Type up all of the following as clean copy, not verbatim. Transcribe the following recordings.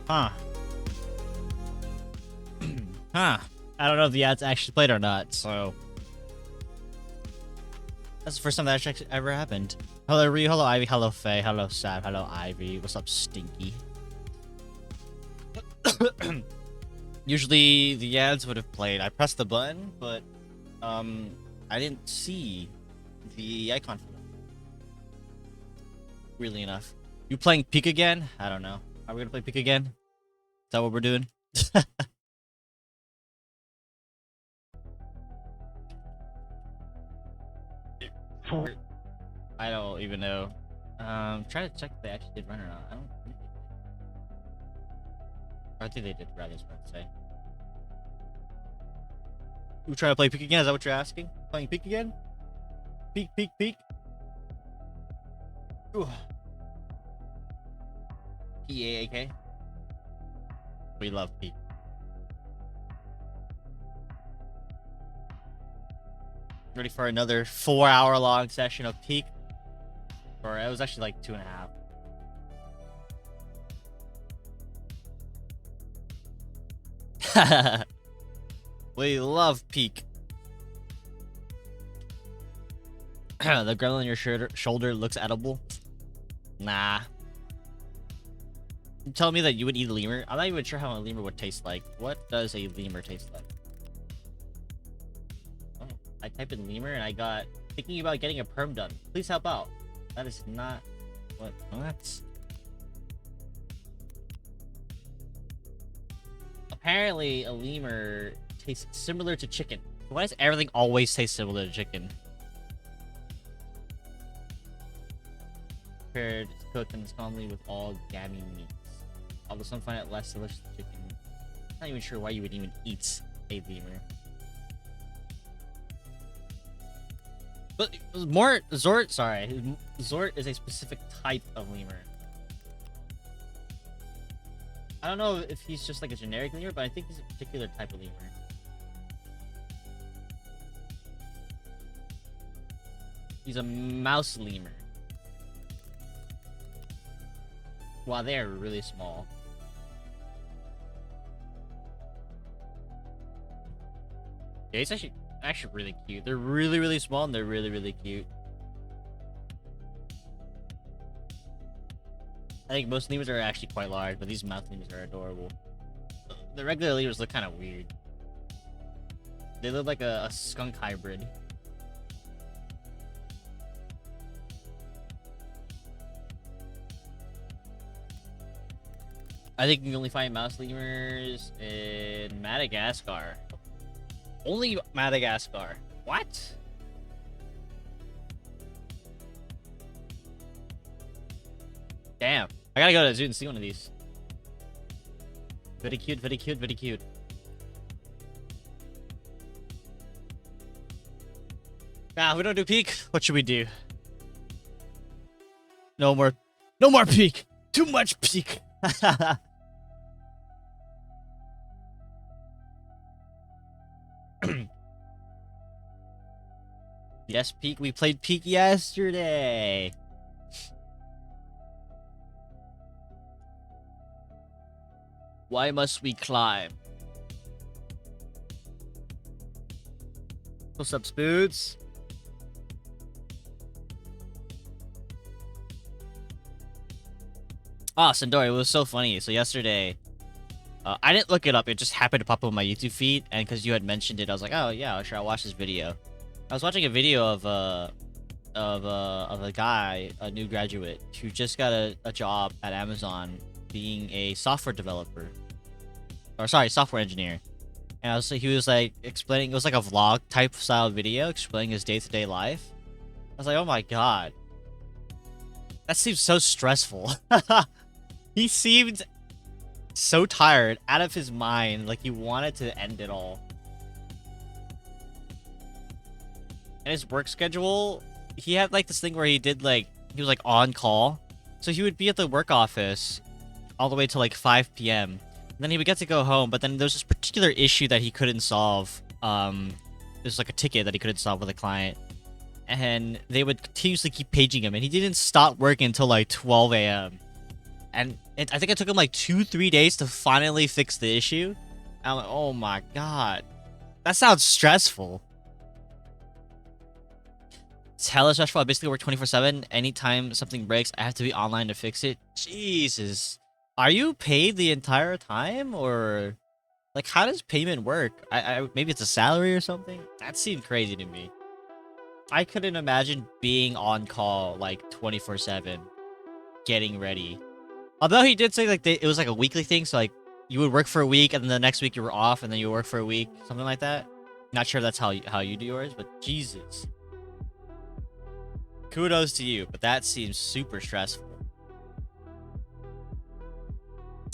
Huh. Huh. I don't know if the ads actually played or not, so... That's the first time that actually ever happened. Hello Ryu, hello Ivy, hello Faye, hello Sav, hello Ivy. What's up, Stinky? Usually the ads would have played. I pressed the button, but I didn't see the icon for them. Weirdly enough. You playing Peak again? I don't know. Are we gonna play Peak again? Is that what we're doing? I don't even know. Try to check if they actually did run or not. I don't think they did. I think they did, rather, is what I'd say. You trying to play Peak again? Is that what you're asking? Playing Peak again? Peak, Peak, Peak? Ooh. P-A-A-K? We love Peak. Ready for another 4-hour-long session of Peak? Or it was actually like 2.5. We love Peak. The girl on your shoulder looks edible. Nah. You tell me that you would eat a lemur? I'm not even sure how a lemur would taste like. What does a lemur taste like? Oh, I typed in lemur and I got thinking about getting a perm done. Please help out. That is not what. Apparently, a lemur tastes similar to chicken. Why does everything always taste similar to chicken? Prepared, it's cooked, and it's commonly with all gammy meats. Although some find it less delicious than chicken. I'm not even sure why you would even eat a lemur. But Zort is a specific type of lemur. I don't know if he's just like a generic lemur, but I think he's a particular type of lemur. He's a mouse lemur. Wow, they are really small. Yeah, he's actually really cute. They're really, really small and they're really, really cute. I think most lemurs are actually quite large, but these mouse lemurs are adorable. The regular lemurs look kind of weird. They look like a skunk hybrid. I think you can only find mouse lemurs in Madagascar. Only Madagascar. What? Damn. I gotta go to the zoo and see one of these. Very cute, very cute, very cute. Nah, we don't do Peak. What should we do? No more Peak. Too much Peak. Yes, Peak. We played Peak yesterday. Why must we climb? What's up, Spoods? Ah, Sandori, it was so funny. So yesterday, I didn't look it up. It just happened to pop up on my YouTube feed, and because you had mentioned it, I was like, oh yeah, sure, I'll watch this video. I was watching a video of a guy, a new graduate, who just got a job at Amazon being a software developer. Or sorry, software engineer. And he was like explaining, it was like a vlog type style video explaining his day-to-day life. I was like, oh my god. That seems so stressful. He seemed So tired, out of his mind, like he wanted to end it all. And his work schedule, he had like this thing where he was like on call. So he would be at the work office all the way till like 5 p.m. And then he would get to go home, but then there's this particular issue that he couldn't solve. There's like a ticket that he couldn't solve with a client. And they would continuously keep paging him, and he didn't stop working until like 12 a.m. And I think it took him like 2-3 days to finally fix the issue. I'm like, oh my god. That sounds stressful. It's hella stressful. I basically work 24/7. Anytime something breaks, I have to be online to fix it. Jesus. Are you paid the entire time, or like how does payment work? Maybe it's a salary or something? That seemed crazy to me. I couldn't imagine being on call like 24/7, getting ready. Although he did say like it was like a weekly thing, so like you would work for a week and then the next week you were off and then you work for a week, something like that. Not sure if that's how you do yours, but Jesus. Kudos to you, but that seems super stressful.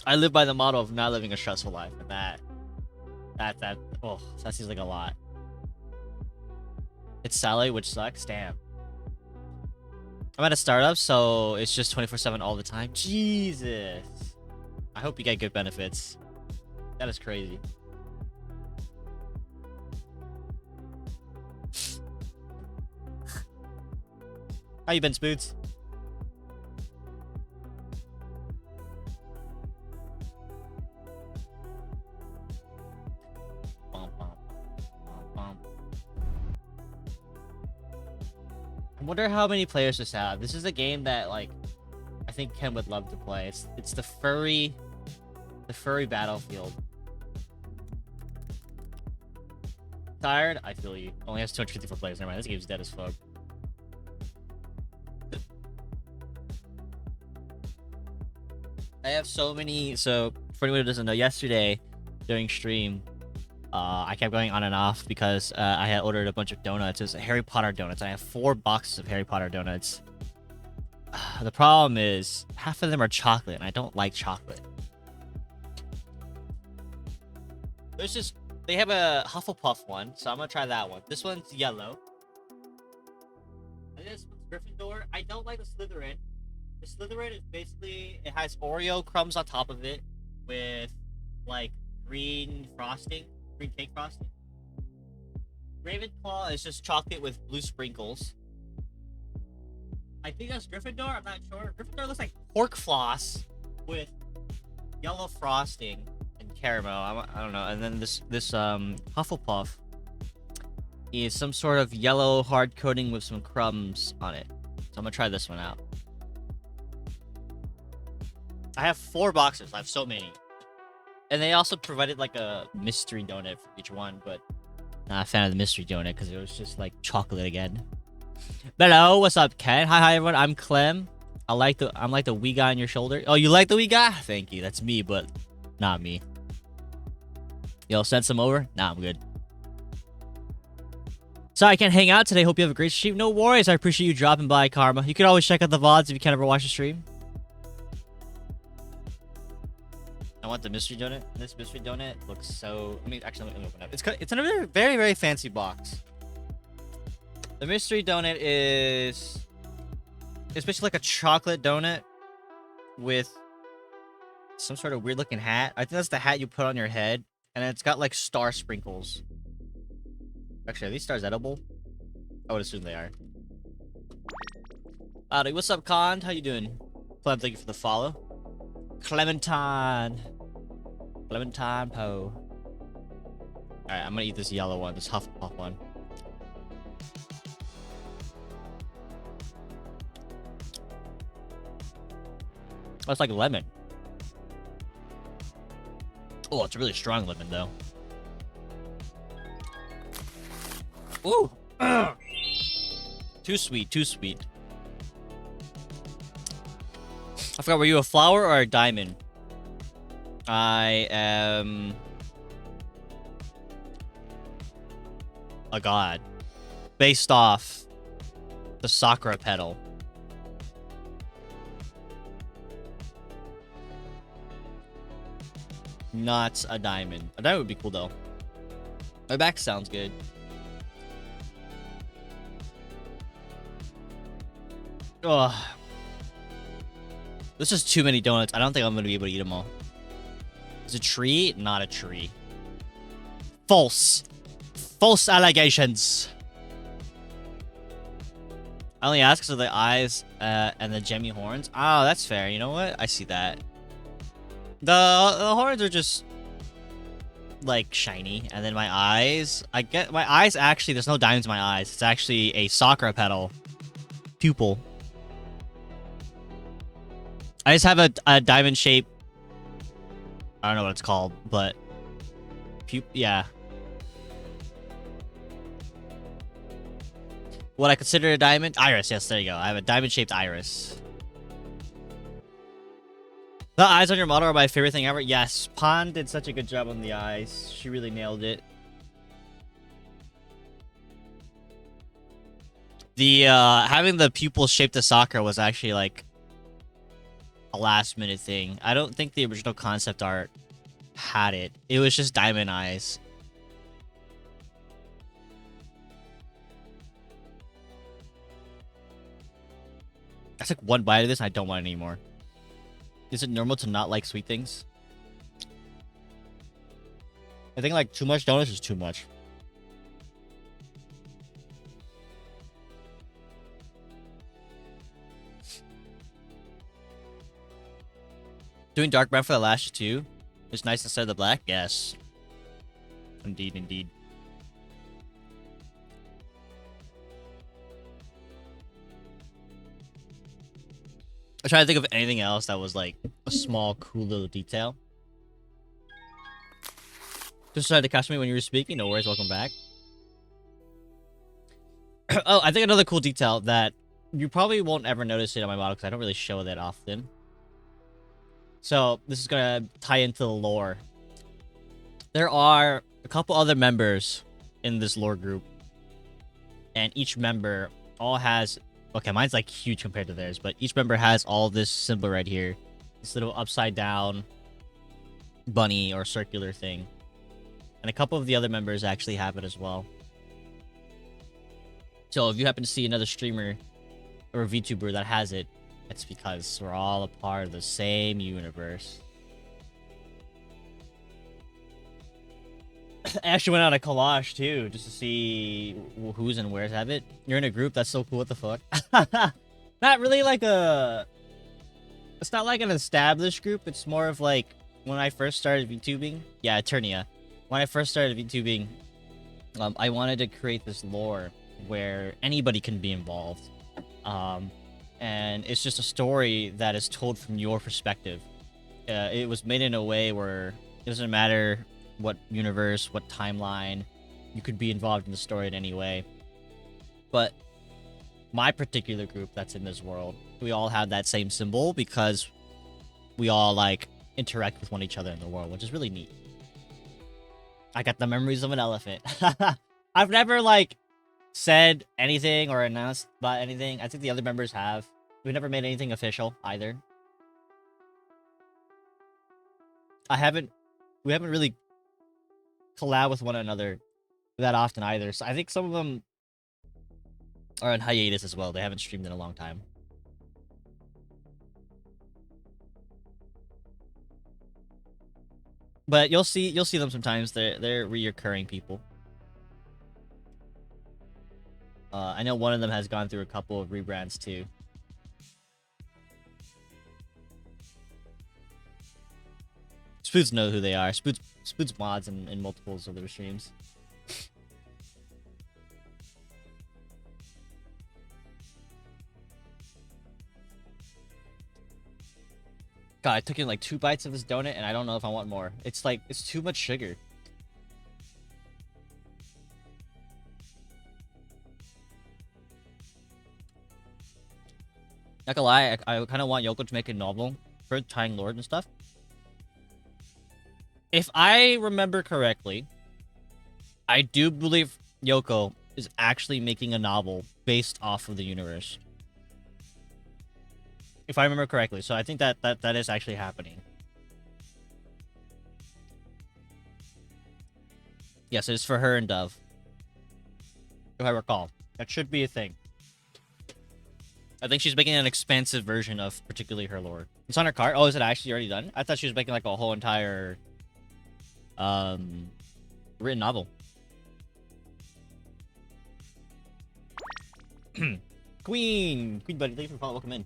I live by the motto of not living a stressful life, and that seems like a lot. It's salary, which sucks. Damn. I'm at a startup, so it's just 24/7 all the time. Jesus. I hope you get good benefits. That is crazy. How you been, Spoots? I wonder how many players this have. This is a game that like I think Ken would love to play. It's the furry battlefield. Tired? I feel you. Only has 254 players. Never mind. This game's dead as fuck. I have so many. So for anyone who doesn't know, yesterday during stream, I kept going on and off because I had ordered a bunch of donuts. It was Harry Potter donuts. I have 4 boxes of Harry Potter donuts. The problem is half of them are chocolate, and I don't like chocolate. There's just they have a Hufflepuff one, so I'm gonna try that one. This one's yellow. And this one's Gryffindor. I don't like the Slytherin. The Slytherin is basically it has Oreo crumbs on top of it with like green frosting. Green cake frosting. Ravenclaw is just chocolate with blue sprinkles. I think that's Gryffindor. I'm not sure. Gryffindor looks like pork floss with yellow frosting and caramel. I don't know. And then this Hufflepuff is some sort of yellow hard coating with some crumbs on it. So I'm gonna try this one out. I have 4 boxes. I have so many. And they also provided like a mystery donut for each one, but not a fan of the mystery donut because it was just like chocolate again. Hello, what's up, Ken? Hi everyone. I'm Clem. I'm like the wee guy on your shoulder. Oh, you like the wee guy? Thank you. That's me, but not me. Yo, send some over? Nah, I'm good. Sorry I can't hang out today. Hope you have a great stream. No worries. I appreciate you dropping by, Karma. You can always check out the VODs if you can't ever watch the stream. I want the mystery donut. This mystery donut looks so... I mean, actually, let me open it up. It's in a very, very fancy box. The mystery donut is... It's basically like a chocolate donut with some sort of weird-looking hat. I think that's the hat you put on your head. And it's got, like, star sprinkles. Actually, are these stars edible? I would assume they are. Howdy, what's up, Con? How you doing? Clem, thank you for the follow. Clementine Poe. Alright, I'm gonna eat this yellow one, this Hufflepuff one. Oh, it's like lemon. Oh, it's a really strong lemon, though. Ooh! Too sweet, too sweet. I forgot, were you a flower or a diamond? I am... a god. Based off the Sakura petal. not a diamond. A diamond would be cool though. My back sounds good. Ugh. This is too many donuts. I don't think I'm gonna be able to eat them all. Is a tree? Not a tree. False. False allegations. I only ask because of the eyes and the gemmy horns. Oh, that's fair. You know what? I see that. The horns are just like shiny, and then my eyes. I get my eyes. Actually, there's no diamonds in my eyes. It's actually a soccer petal pupil. I just have a diamond shape. I don't know what it's called, but yeah. What I consider a diamond? Iris, yes, there you go. I have a diamond-shaped iris. The eyes on your model are my favorite thing ever. Yes, Pond did such a good job on the eyes. She really nailed it. The having the pupil shaped as soccer was actually like a last-minute thing. I don't think the original concept art had it. It was just diamond eyes. I took one bite of this and I don't want it anymore. Is it normal to not like sweet things? I think like too much donuts is too much. Doing dark brown for the lashes too. It's nice instead of the black. Yes. Indeed, indeed. I'm trying to think of anything else that was like a small, cool little detail. Just tried to catch me when you were speaking. No worries. Welcome back. Oh, I think another cool detail that you probably won't ever notice it on my model because I don't really show that often. So this is gonna tie into the lore. There are a couple other members in this lore group, and each member all has. Okay, mine's like huge compared to theirs, but each member has all this symbol right here. This little upside down bunny or circular thing. And a couple of the other members actually have it as well. So if you happen to see another streamer or a VTuber that has it, it's because we're all a part of the same universe. I actually went on a collage too, just to see who's and where's have it. You're in a group, that's so cool, what the fuck? Not really like a... It's not like an established group, it's more of like when I first started VTubing. Yeah, Eternia. When I first started VTubing, I wanted to create this lore where anybody can be involved. And it's just a story that is told from your perspective. It was made in a way where it doesn't matter what universe, what timeline, you could be involved in the story in any way. But my particular group that's in this world, we all have that same symbol because we all like interact with one each other in the world, which is really neat. I got the memories of an elephant. I've never like said anything or announced about anything. I think the other members have. We've never made anything official either. We haven't really collab with one another that often either. So I think some of them are on hiatus as well. They haven't streamed in a long time. But you'll see them sometimes. They're reoccurring people. I know one of them has gone through a couple of rebrands too. Spoots know who they are. Spoots mods in multiples of their streams. God, I took in like 2 bites of this donut and I don't know if I want more. It's like, it's too much sugar. Not gonna lie, I kind of want Yoko to make a novel for tying Lord and stuff. If I remember correctly, I do believe Yoko is actually making a novel based off of the universe. If I remember correctly. So I think that is actually happening. Yes, it is for her and Dove. If I recall. That should be a thing. I think she's making an expansive version of particularly her lore. It's on her cart. Oh, is it actually already done? I thought she was making like a whole entire written novel. Queen buddy, thank you for following. Welcome in.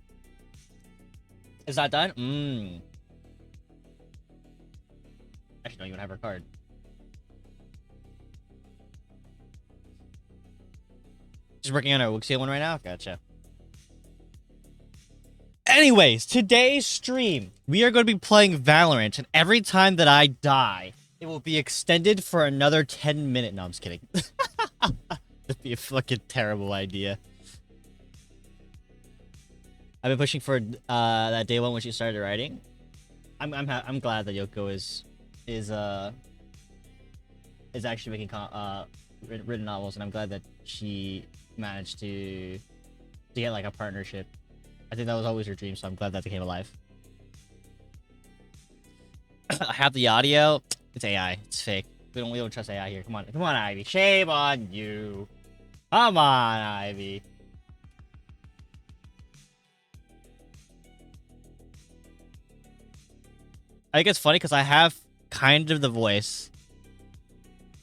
Is that done? Actually, don't even have her card. Just working on our Wuxia one right now? Gotcha. Anyways, today's stream, we are going to be playing Valorant, and every time that I die, it will be extended for another 10 minutes. No, I'm just kidding. That'd be a fucking terrible idea. I've been pushing for that day one when she started writing. I'm glad that Yoko is actually making written novels, and I'm glad that she managed to get like a partnership. I think that was always her dream, so I'm glad that came alive. I have the audio. It's AI. It's fake. We don't trust AI here. Come on, Ivy. Shame on you. Come on, Ivy. I think it's funny because I have kind of the voice,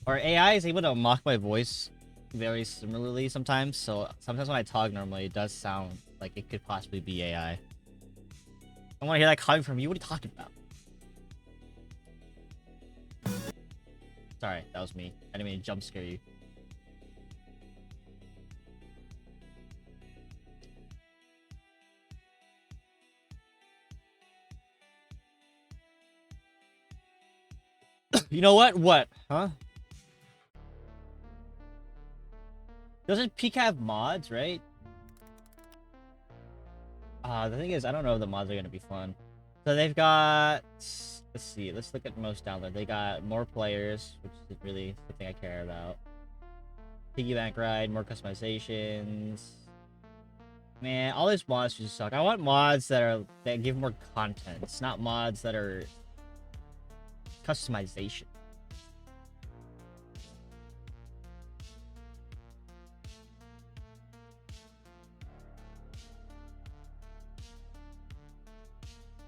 or AI is able to mock my voice very similarly sometimes. So sometimes when I talk normally, it does sound like it could possibly be AI. I want to hear that coming from you. What are you talking about? Sorry, that was me. I didn't mean to jump scare you. You know what? What? Huh? Doesn't Peak have mods, right? The thing is, I don't know if the mods are gonna be fun. So they've got... Let's see. Let's look at most download. They got more players, which is really the thing I care about. Piggy bank ride, more customizations. Man, all these mods just suck. I want mods that give more content. It's not mods that are customization.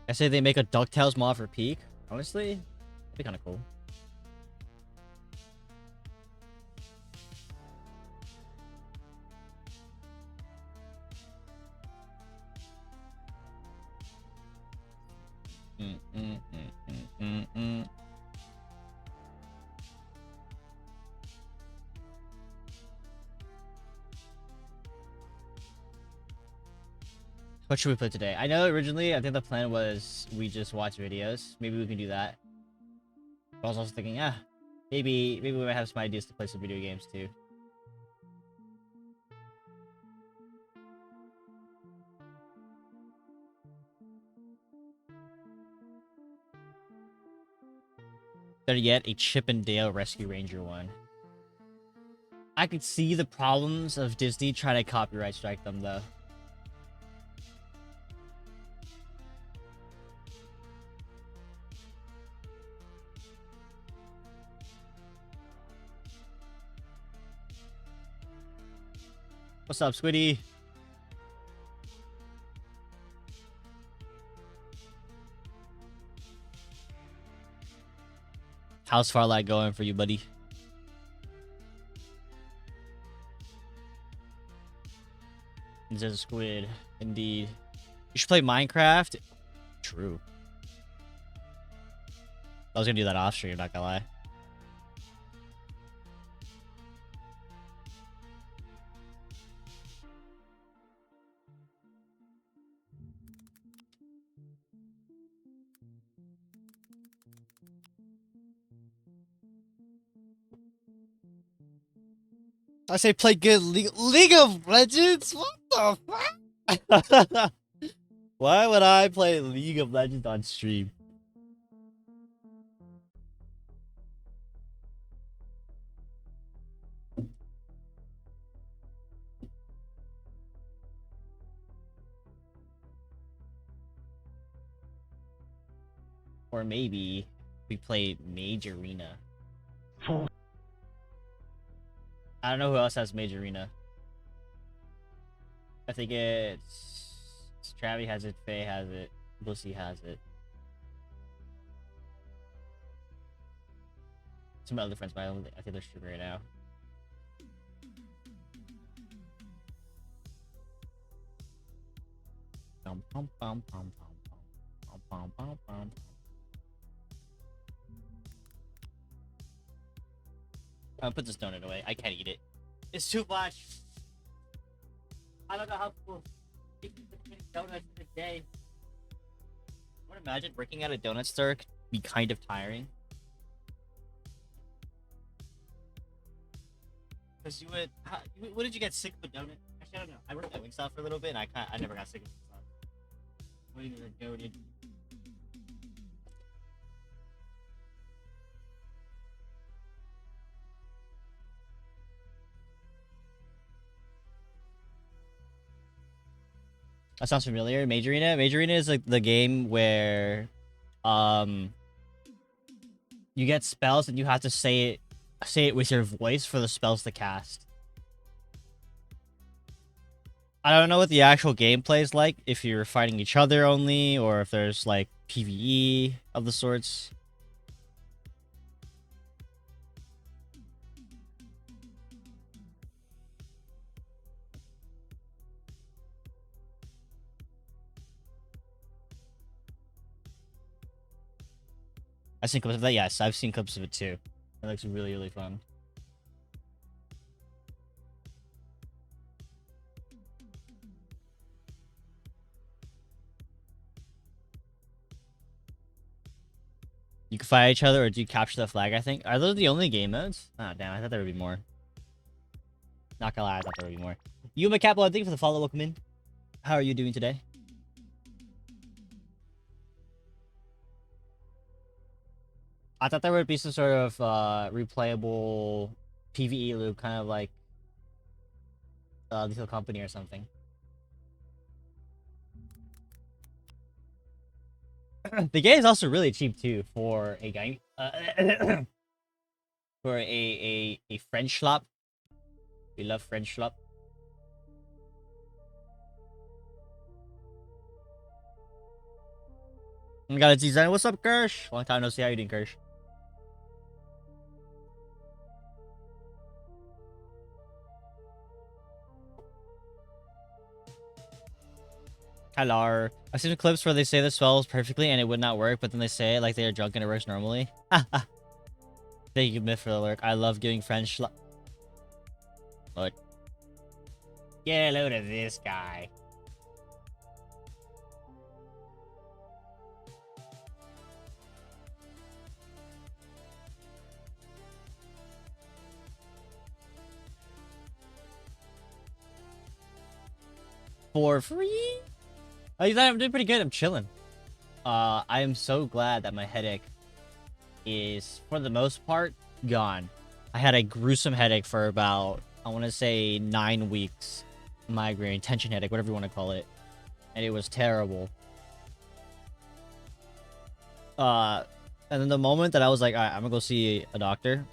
I say they make a DuckTales mod for Peak. Honestly, that'd be kind of cool. What should we play today? I know originally, I think the plan was we just watch videos. Maybe we can do that. But I was also thinking, yeah, maybe we might have some ideas to play some video games too. Better yet, a Chip and Dale Rescue Ranger one. I could see the problems of Disney trying to copyright strike them though. What's up, Squiddy? How's Farlight going for you, buddy? There's a squid. Indeed. You should play Minecraft. True. I was gonna do that off stream, not gonna lie. I say play good League of Legends? What the fuck? Why would I play League of Legends on stream? Or maybe we play Mage Arena. I don't know who else has Major Arena. I think it's Travi has it, Faye has it, Lucy has it. Some other friends, but I think they're streaming right now. Bum, bum, bum, bum, bum, bum, bum, bum. I'll put this donut away. I can't eat it. It's too much. I don't know how people eat donuts in a day. I would imagine working at a donut store could be kind of tiring. Because you would, what did you get sick of a donut? Actually, I don't know. I worked at Wingstop for a little bit, and I never got sick of Wingstop. What did you go? That sounds familiar. Major Arena. Major Arena is like the game where, you get spells and you have to say it with your voice for the spells to cast. I don't know what the actual gameplay is like, if you're fighting each other only, or if there's like PvE of the sorts. I've seen clips of that. Yes, I've seen clips of it too. It looks really, really fun. You can fight each other, or do you capture the flag? I think. Are those the only game modes? Ah, damn! I thought there would be more. Not gonna lie, I thought there would be more. You, Macapo, thank you for the follow. Welcome in. How are you doing today? I thought there would be some sort of replayable PvE loop, kind of like Lethal Company or something. The game is also really cheap too for a game, for a French schlop. We love French schlop. We got a design. What's up, Kirsch? Long time no see. How you doing, Kirsch? Hello. I've seen clips where they say the spells perfectly and it would not work, but then they say it like they are drunk and it works normally. Thank you, Myth, for the lurk. I love giving French. Look. Get a load of this guy. For free? Oh, you thought I'm doing pretty good. I'm chilling. I am so glad that my headache is, for the most part, gone. I had a gruesome headache for about, I want to say, 9 weeks. Migraine, tension headache, whatever you want to call it. And it was terrible. And then the moment that I was like, alright, I'm gonna go see a doctor,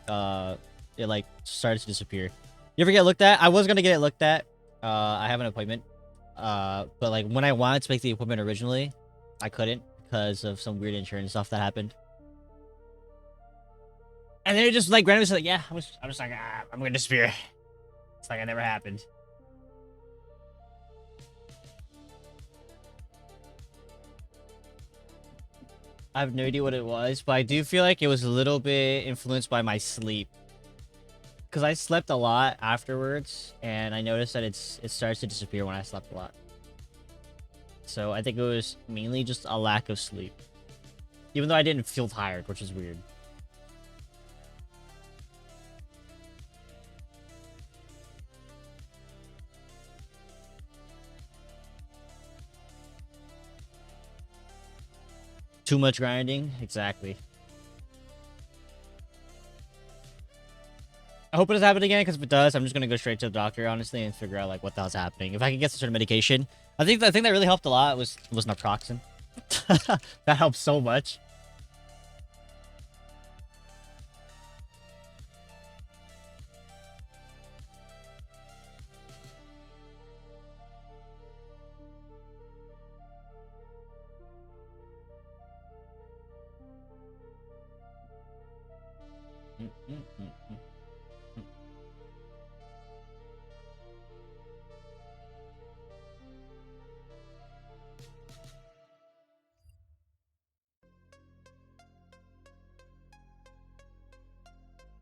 it like started to disappear. You ever get looked at? I was gonna get it looked at. I have an appointment. But like when I wanted to make the appointment originally, I couldn't because of some weird insurance stuff that happened. And then it just like randomly said, like, yeah, I'm just like, I'm gonna disappear. It's like it never happened. I have no idea what it was, but I do feel like it was a little bit influenced by my sleep. Because I slept a lot afterwards, and I noticed that it starts to disappear when I slept a lot. So I think it was mainly just a lack of sleep. Even though I didn't feel tired, which is weird. Too much grinding? Exactly. I hope it doesn't happen again, because if it does, I'm just gonna go straight to the doctor, honestly, and figure out like what the hell's happening. If I can get some sort of medication, I think that really helped a lot was naproxen. That helped so much.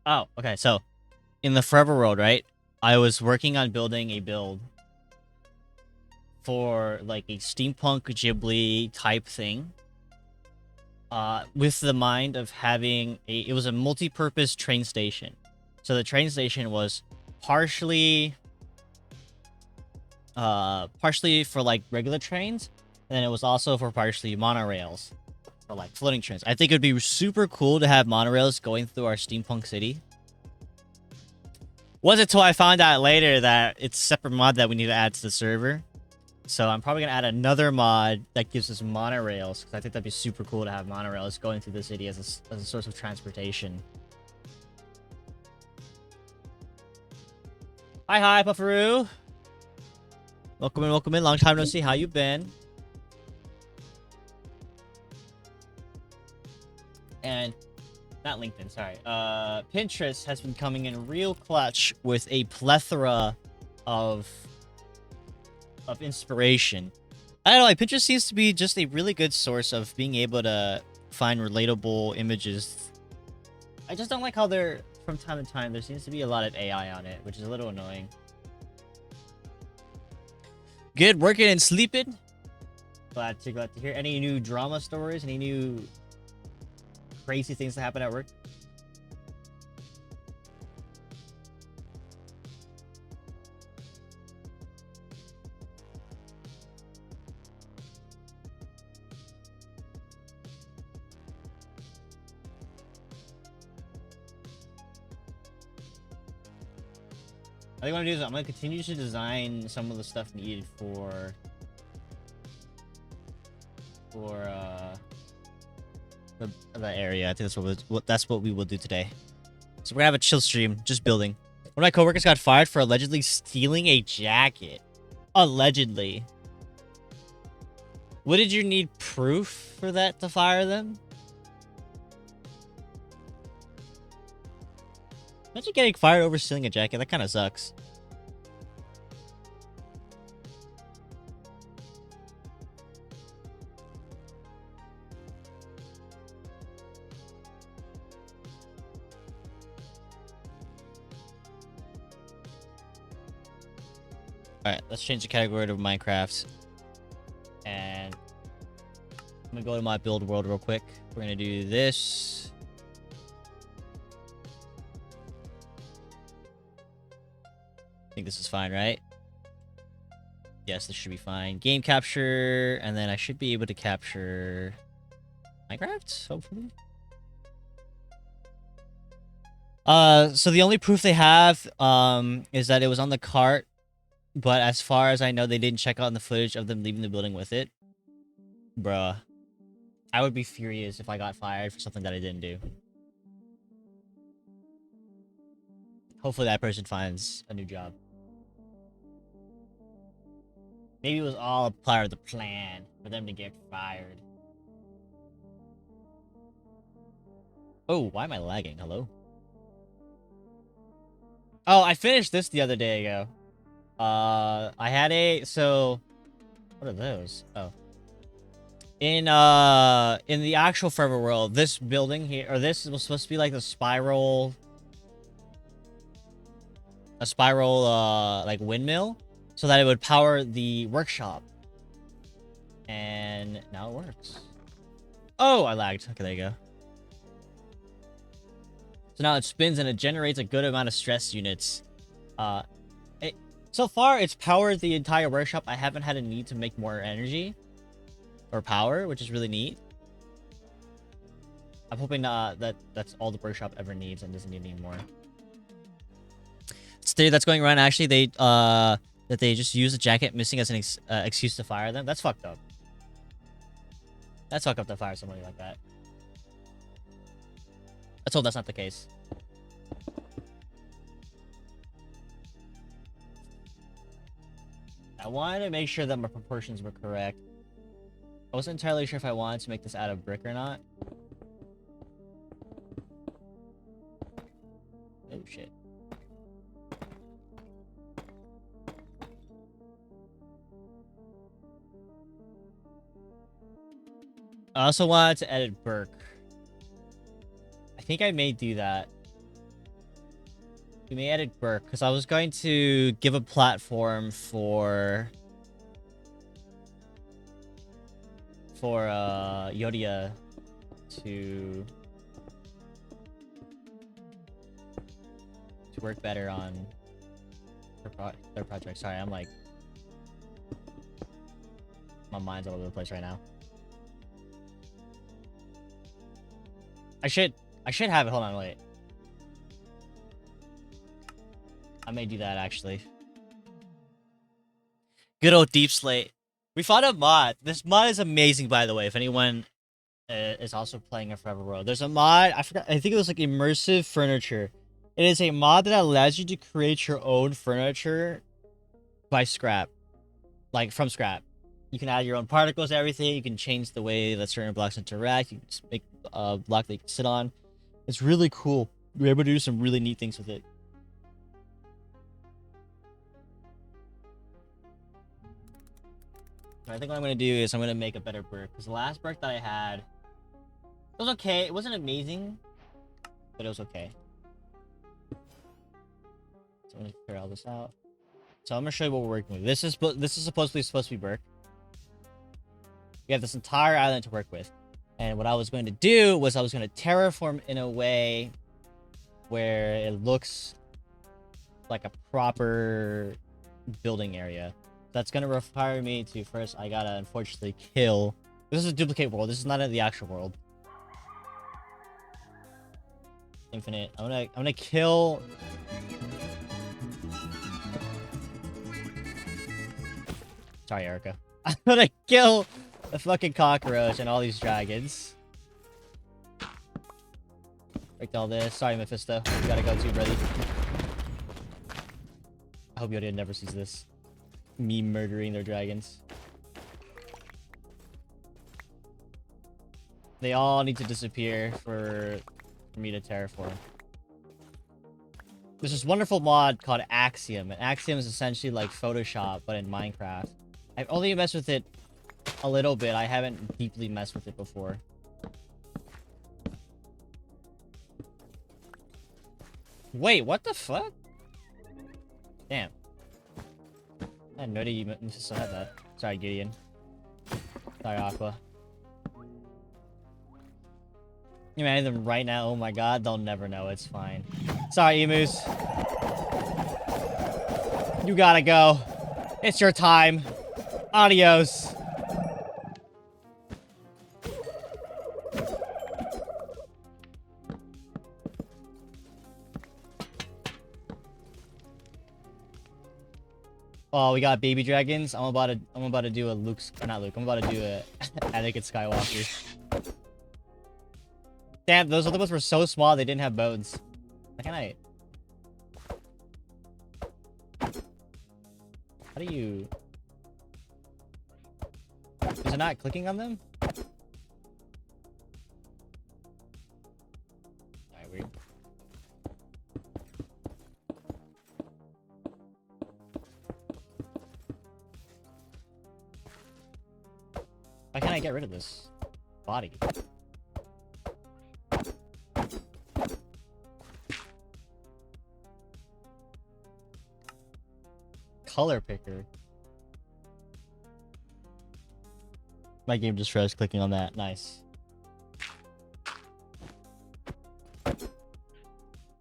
Oh, okay. So, in the Forever World, right? I was working on building a build for like a steampunk Ghibli type thing. With the mind of having it was a multi-purpose train station. So the train station was partially partially for like regular trains, and then it was also for partially monorails for like floating trains. I think it would be super cool to have monorails going through our steampunk city. Wasn't until I found out later that it's a separate mod that we need to add to the server. So I'm probably gonna add another mod that gives us monorails, because I think that'd be super cool to have monorails going through the city as a source of transportation. Hi, Pufferoo. Welcome in. Long time no see. How you been? And not LinkedIn, sorry. Pinterest has been coming in real clutch with a plethora of inspiration. I don't know, like Pinterest seems to be just a really good source of being able to find relatable images. I just don't like how they're, from time to time, there seems to be a lot of AI on it, which is a little annoying. Good, working and sleeping. Glad to hear. Any new drama stories? Any new crazy things that happen at work? What I'm gonna do is I'm gonna continue to design some of the stuff needed for the area. I think that's what we will do today. So we're gonna have a chill stream, just building. One of my coworkers got fired for allegedly stealing a jacket. Allegedly. What did you need proof for that to fire them? Imagine getting fired over stealing a jacket. That kind of sucks. Alright, let's change the category to Minecraft. And I'm gonna go to my build world real quick. We're gonna do this. I think this is fine, right? Yes, this should be fine. Game capture, and then I should be able to capture Minecraft, hopefully. So the only proof they have, is that it was on the cart, but as far as I know, they didn't check out the footage of them leaving the building with it. Bruh. I would be furious if I got fired for something that I didn't do. Hopefully that person finds a new job. Maybe it was all a part of the plan for them to get fired. Oh, why am I lagging? Hello? Oh, I finished this the other day ago. I had so... What are those? Oh. In the actual Forever World, this building here, or this was supposed to be like the spiral... A spiral, like windmill, so that it would power the workshop. And now it works. Oh, I lagged. Okay, there you go. So now it spins and it generates a good amount of stress units. So far, it's powered the entire workshop. I haven't had a need to make more energy or power, which is really neat. I'm hoping that's all the workshop ever needs and doesn't need any more. Theory that's going around, actually, that they just use a jacket missing as an excuse to fire them. That's fucked up. That's fucked up to fire somebody like that. Let's hope that's not the case. I wanted to make sure that my proportions were correct. I wasn't entirely sure if I wanted to make this out of brick or not. shit. I also wanted to edit Burke. I think I may do that. We may edit Burke because I was going to give a platform for Yodia to work better on their project. Sorry, I'm like, my mind's all over the place right now. I should have it. Hold on, wait. I may do that actually. Good old Deep Slate. We found a mod. This mod is amazing, by the way. If anyone is also playing a Forever World, there's a mod. I forgot. I think it was like immersive furniture. It is a mod that allows you to create your own furniture by scrap, like from scrap. You can add your own particles to everything. You can change the way that certain blocks interact. You can just make a block that you can sit on. It's really cool. You're able to do some really neat things with it. I think what I'm going to do is I'm going to make a better Burke. Because the last Burke that I had, it was okay. It wasn't amazing, but it was okay. So I'm going to clear all this out. So I'm going to show you what we're working with. This is supposed to be Burke. We have this entire island to work with. And what I was going to do was I was going to terraform in a way where it looks like a proper building area. That's going to require me to first, I gotta unfortunately kill. This is a duplicate world. This is not the actual world. Infinite. I'm gonna kill. Sorry, Erica. I'm gonna kill the fucking cockroach and all these dragons. Break all this. Sorry, Mephisto. You gotta go too, buddy. I hope Yoda never sees this. Me murdering their dragons. They all need to disappear for me to terraform. There's this wonderful mod called Axiom, and Axiom is essentially like Photoshop, but in Minecraft. I've only messed with it a little bit. I haven't deeply messed with it before. Wait, what the fuck? Damn. I didn't know that you still had that. Sorry, Gideon. Sorry, Aqua. You man them right now. Oh my god, they'll never know. It's fine. Sorry, emus. You gotta go. It's your time. Adios. Oh, we got baby dragons. I'm about to do a Luke's, or not Luke. I'm about to do a Anakin Skywalker. Damn, those other ones were so small they didn't have bones. How can I? How do you? Is it not clicking on them? Alright, weird. Why can't I get rid of this body? Color picker. My game just froze clicking on that. Nice.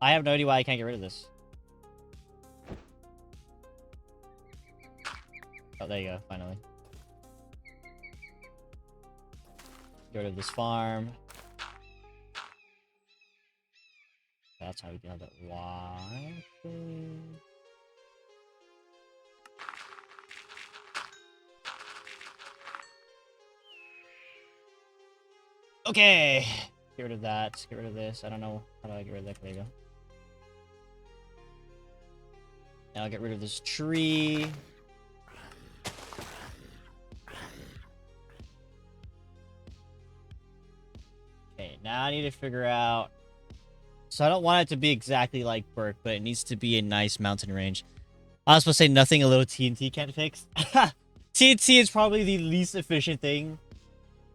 I have no idea why I can't get rid of this. Oh, there you go. Finally. Get rid of this farm. That's how we can have that. Why? Okay. Get rid of that. Get rid of this. I don't know. How do I get rid of that? There you go. Now I'll get rid of this tree. Okay, now I need to figure out So I don't want it to be exactly like Burke, but it needs to be a nice mountain range. I was supposed to say nothing a little TNT can't fix. TNT is probably the least efficient thing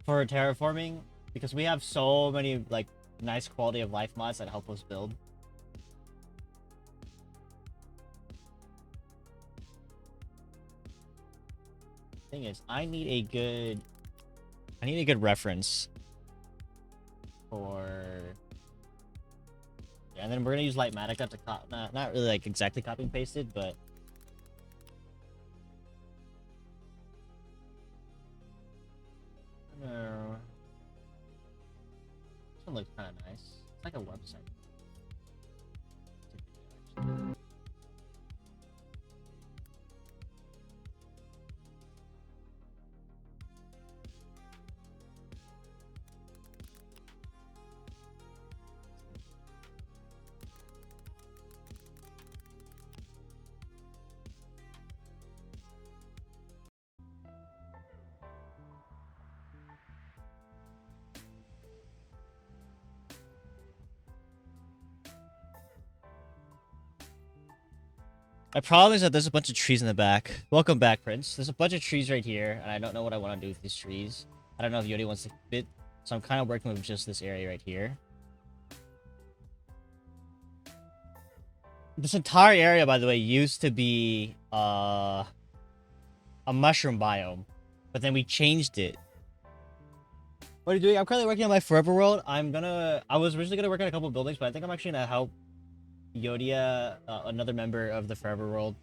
for terraforming because we have so many like nice quality of life mods that help us build. Thing is, I need a good reference for. Yeah, and then we're gonna use Lightmatica to not really like exactly copy and pasted, but no. This one looks kind of nice. It's like a website. My problem is that there's a bunch of trees in the back. Welcome back, Prince. There's a bunch of trees right here, and I don't know what I want to do with these trees. I don't know if Yodi wants to keep it, so I'm kind of working with just this area right here. This entire area, by the way, used to be a mushroom biome, but then we changed it. What are you doing? I'm currently working on my Forever World. I was originally gonna work on a couple buildings, but I think I'm actually gonna help Yodia, another member of the Forever World,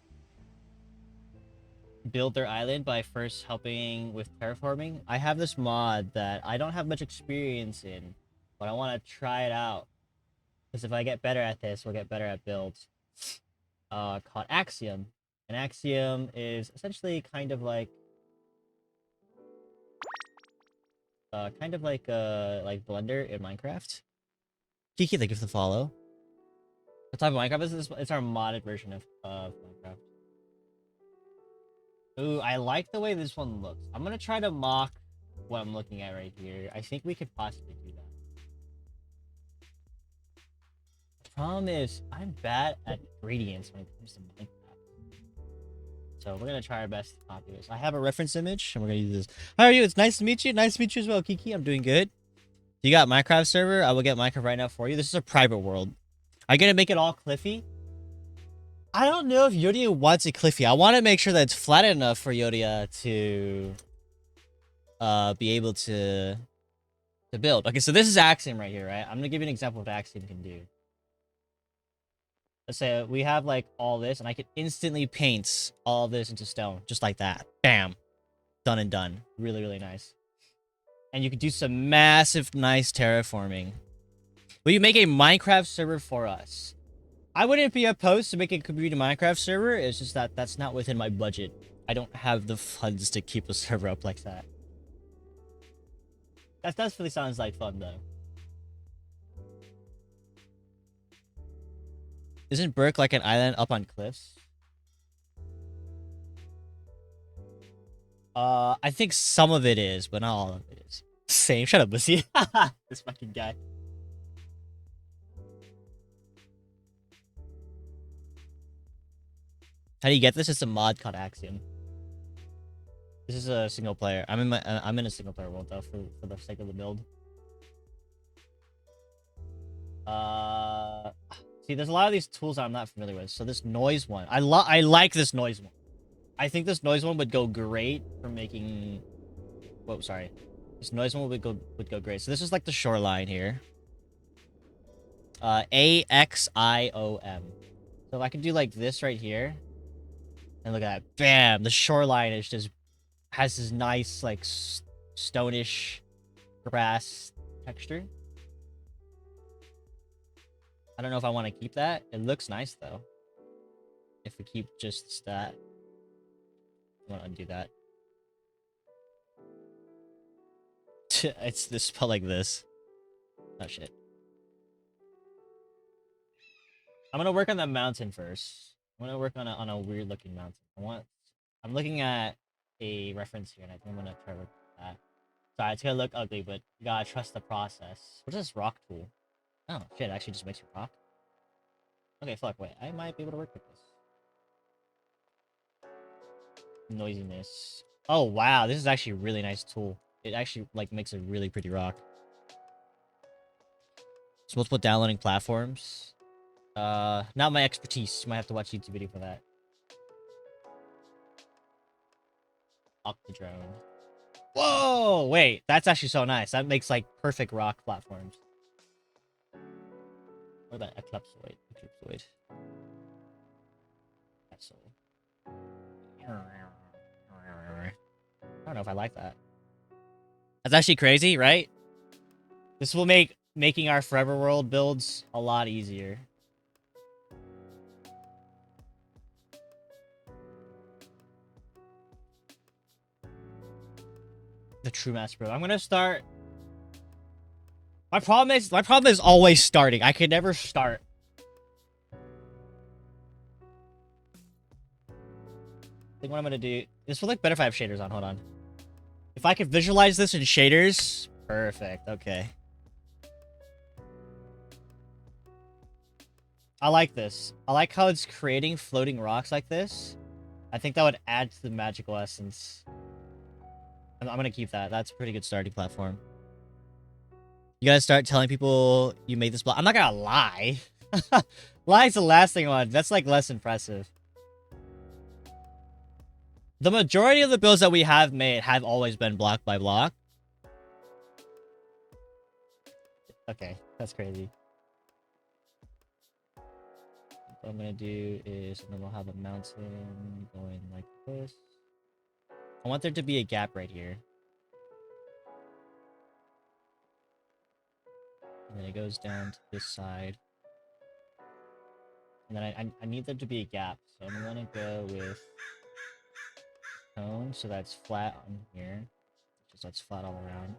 build their island by first helping with terraforming. I have this mod that I don't have much experience in, but I want to try it out. Because if I get better at this, we'll get better at builds. Called Axiom. And Axiom is essentially kind of like Blender in Minecraft. Kiki, thank you for the follow. The type of Minecraft is this? It's our modded version of Minecraft. Ooh, I like the way this one looks. I'm gonna try to mock what I'm looking at right here. I think we could possibly do that. The problem is, I'm bad at gradients when it comes to Minecraft. So we're gonna try our best to copy this. I have a reference image, and we're gonna use this. How are you? It's nice to meet you. Nice to meet you as well, Kiki. I'm doing good. You got Minecraft server? I will get Minecraft right now for you. This is a private world. Are you gonna make it all cliffy? I don't know if Yodia wants it cliffy. I want to make sure that it's flat enough for Yodia to be able to build. Okay, so this is Axiom right here, right? I'm gonna give you an example of what Axiom can do. Let's say we have like all this, and I can instantly paint all of this into stone, just like that. Bam, done and done. Really, really nice. And you can do some massive, nice terraforming. Will you make a Minecraft server for us? I wouldn't be opposed to making a community Minecraft server. It's just that that's not within my budget. I don't have the funds to keep a server up like that. That definitely sounds like fun, though. Isn't Burke like an island up on cliffs? I think some of it is, but not all of it is. Same. Shut up, Bussy. This fucking guy. How do you get this? It's a mod called Axiom. This is a single player. I'm in a single player world though for the sake of the build. See, there's a lot of these tools that I'm not familiar with. So this noise one, I like this noise one. I think this noise one would go great for making. Whoa, sorry. This noise one would go great. So this is like the shoreline here. AXIOM. So if I can do like this right here. And look at that. Bam! The shoreline is just has this nice, like, stonish grass texture. I don't know if I want to keep that. It looks nice, though. If we keep just that. I want to undo that. It's this spell like this. Oh, shit. I'm gonna work on that mountain first. I'm gonna work on a weird looking mountain. I'm looking at a reference here, and I think I'm gonna try to work with that. Sorry, it's gonna look ugly, but you gotta trust the process. What is this rock tool? Oh, shit, it actually just makes you rock. Okay, fuck, wait. I might be able to work with this. Noisiness. Oh, wow, this is actually a really nice tool. It actually, like, makes a really pretty rock. It's multiple downloading platforms. Not my expertise. You might have to watch YouTube video for that. Octodrone. Whoa! Wait, that's actually so nice. That makes, like, perfect rock platforms. What about Eclipsoid? Eclipsoid. Absolutely. I don't know if I like that. That's actually crazy, right? This will make making our Forever World builds a lot easier. The True Master Build. I'm gonna start. My problem is always starting. I can never start. I think what I'm gonna do. This will look better if I have shaders on. Hold on. If I could visualize this in shaders, perfect. Okay. I like this. I like how it's creating floating rocks like this. I think that would add to the magical essence. I'm gonna keep that. That's a pretty good starting platform. You gotta start telling people you made this block. I'm not gonna lie. Lie's the last thing on. That's like less impressive. The majority of the builds that we have made have always been block by block. Okay, that's crazy. What I'm gonna do is I'm gonna have a mountain going like this. I want there to be a gap right here. And then it goes down to this side. And then I need there to be a gap. So I'm gonna go with cone, so that's flat on here. Just that's flat all around.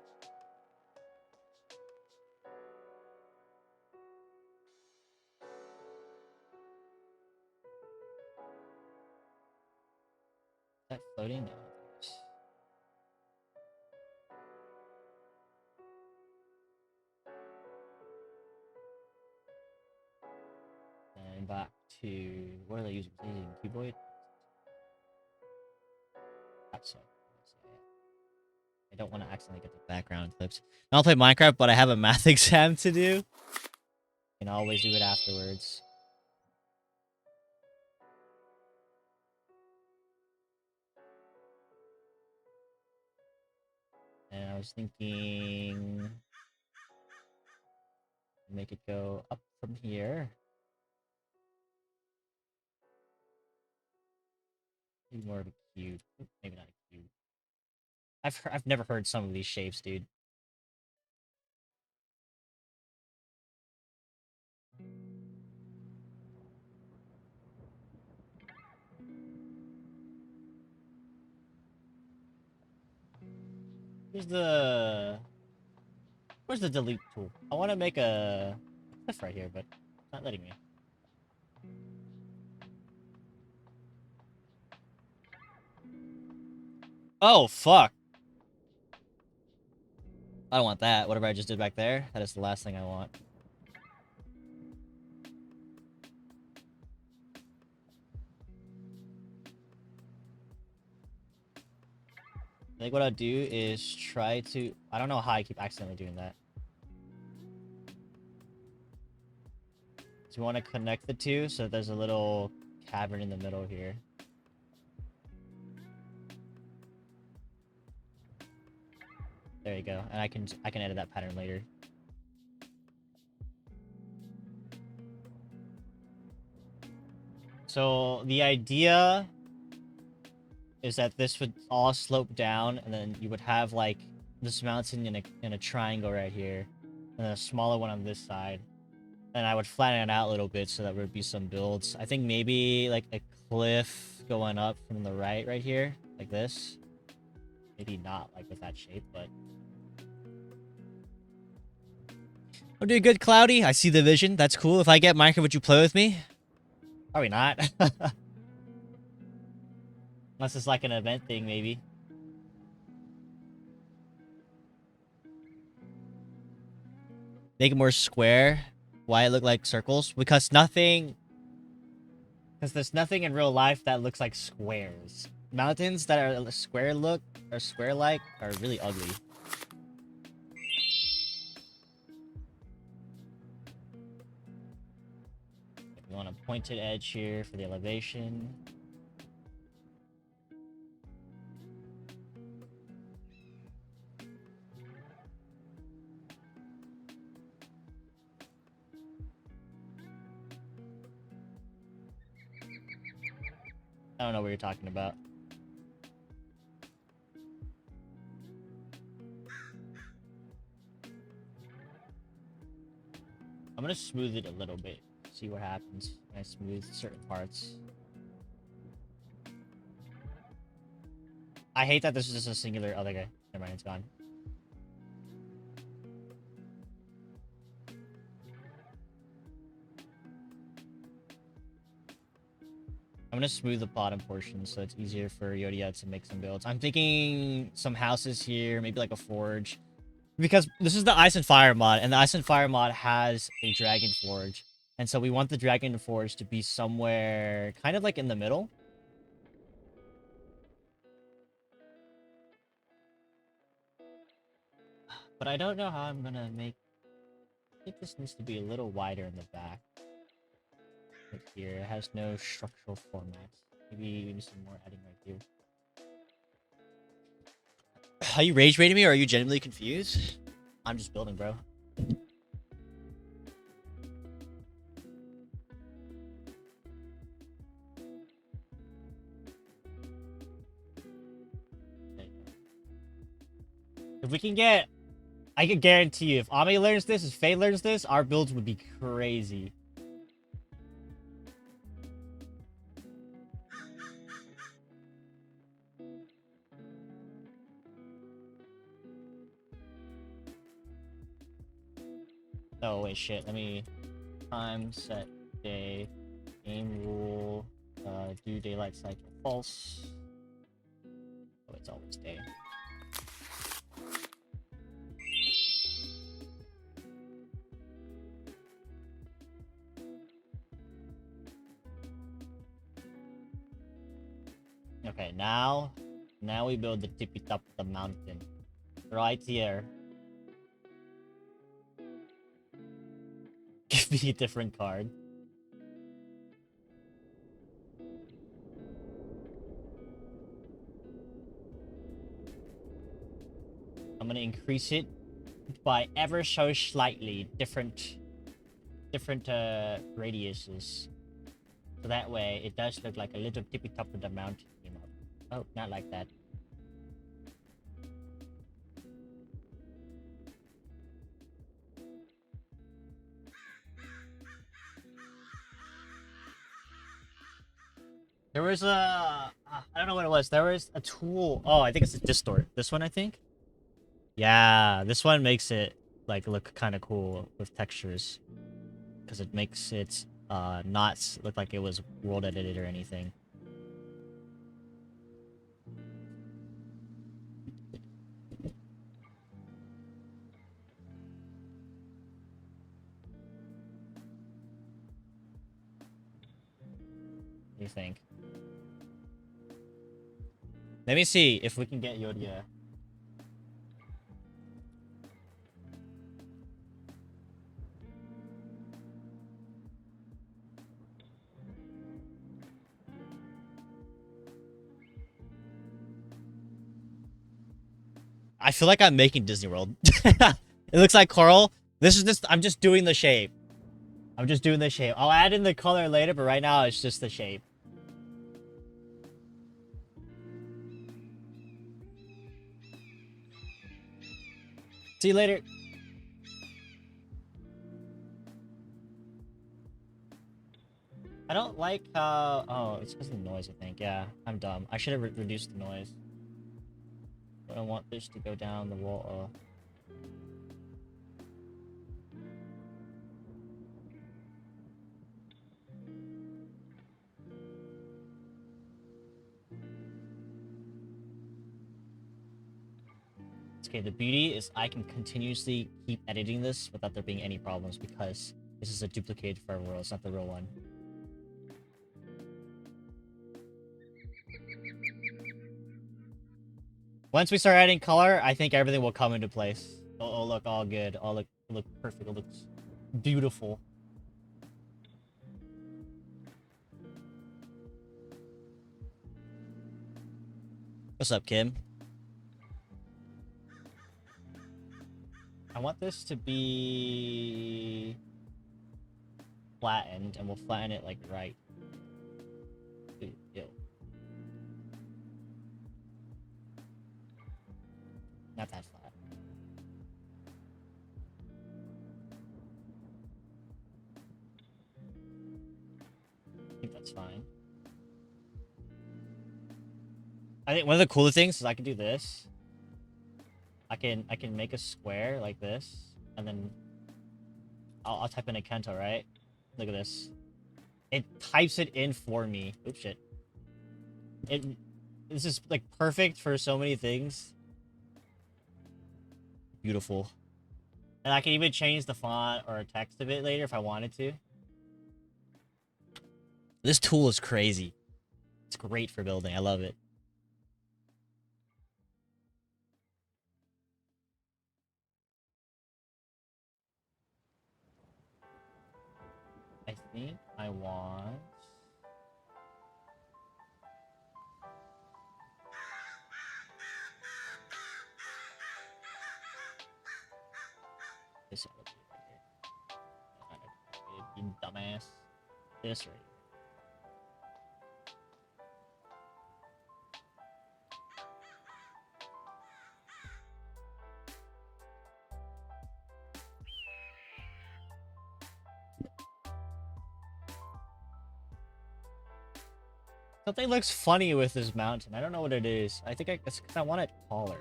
Is that floating? No. And back to what are they using? Are they using cuboid? That's so. I don't want to accidentally get the background clips. I don't play Minecraft, but I have a math exam to do. And I always do it afterwards. And I was thinking make it go up from here. Maybe more of a cube. Maybe not a cube. I've never heard some of these shapes, dude. Where's the delete tool? I want to make a cliff right here, but it's not letting me. Oh, fuck. I don't want that. Whatever I just did back there, that is the last thing I want. I think what I'll do is try to... I don't know how I keep accidentally doing that. So we want to connect the two so there's a little cavern in the middle here. There you go. And I can edit that pattern later. So the idea is that this would all slope down, and then you would have like this mountain in a triangle right here, and a smaller one on this side. And I would flatten it out a little bit so that there would be some builds. I think maybe like a cliff going up from the right here, like this. Maybe not like with that shape, but I'm doing good, Cloudy. I see the vision. That's cool. If I get Minecraft, would you play with me? Probably not. Unless it's like an event thing, maybe. Make it more square. Why it look like circles? Because there's nothing in real life that looks like squares. Mountains that are square look or square like are really ugly. We want a pointed edge here for the elevation. I don't know what you're talking about. I'm gonna smooth it a little bit. See what happens when I smooth certain parts. I hate that this is just a singular. Oh, okay. Never mind, it's gone. I'm gonna smooth the bottom portion so it's easier for Yodia to make some builds. I'm thinking some houses here, maybe like a forge. Because this is the Ice and Fire mod, and the Ice and Fire mod has a Dragon Forge. And so we want the Dragon Forge to be somewhere kind of like in the middle. But I don't know how I'm gonna make... I think this needs to be a little wider in the back. Right here. It has no structural format. Maybe we need some more adding right here. Are you rage baiting me or are you genuinely confused? I'm just building, bro. If we can get... I can guarantee you, if Ame learns this, if Faye learns this, our builds would be crazy. Oh, wait, shit. Let me... Time, set, day, game rule, do daylight cycle false. Oh, it's always day. Okay, now we build the tippy top of the mountain. Right here. Give me a different card. I'm gonna increase it by ever so slightly different radiuses. So that way it does look like a little tippy top of the mountain came up. Oh, not like that. There was a... I don't know what it was. There was a tool. Oh, I think it's a distort. This one, I think? Yeah, this one makes it, like, look kind of cool with textures. Because it makes it not look like it was world edited or anything. What do you think? Let me see if we can get Yodia. I feel like I'm making Disney World. It looks like coral. This is just... I'm just doing the shape. I'm just doing the shape. I'll add in the color later, but right now it's just the shape. See you later. I don't like how... Oh, it's because of the noise, I think. Yeah, I'm dumb. I should have reduced the noise. I don't want this to go down the wall. Okay, the beauty is I can continuously keep editing this without there being any problems because This is a duplicated forever world. It's not the real one. Once we start adding color, I think everything will come into place. It'll look all good. It'll look perfect. It looks beautiful. What's up, Kim? I want this to be flattened, and we'll flatten it like right. Yo. Not that flat. I think that's fine. I think one of the cooler things is I can do this. I can make a square like this, and then I'll type in a Kento, right? Look at this. It types it in for me. Oops, shit. This is like perfect for so many things. Beautiful. And I can even change the font or text of it later if I wanted to. This tool is crazy. It's great for building. I love it. I think I want... this right here. You dumbass. This right here. Something looks funny with this mountain. I don't know what it is. I think it's because I want it taller.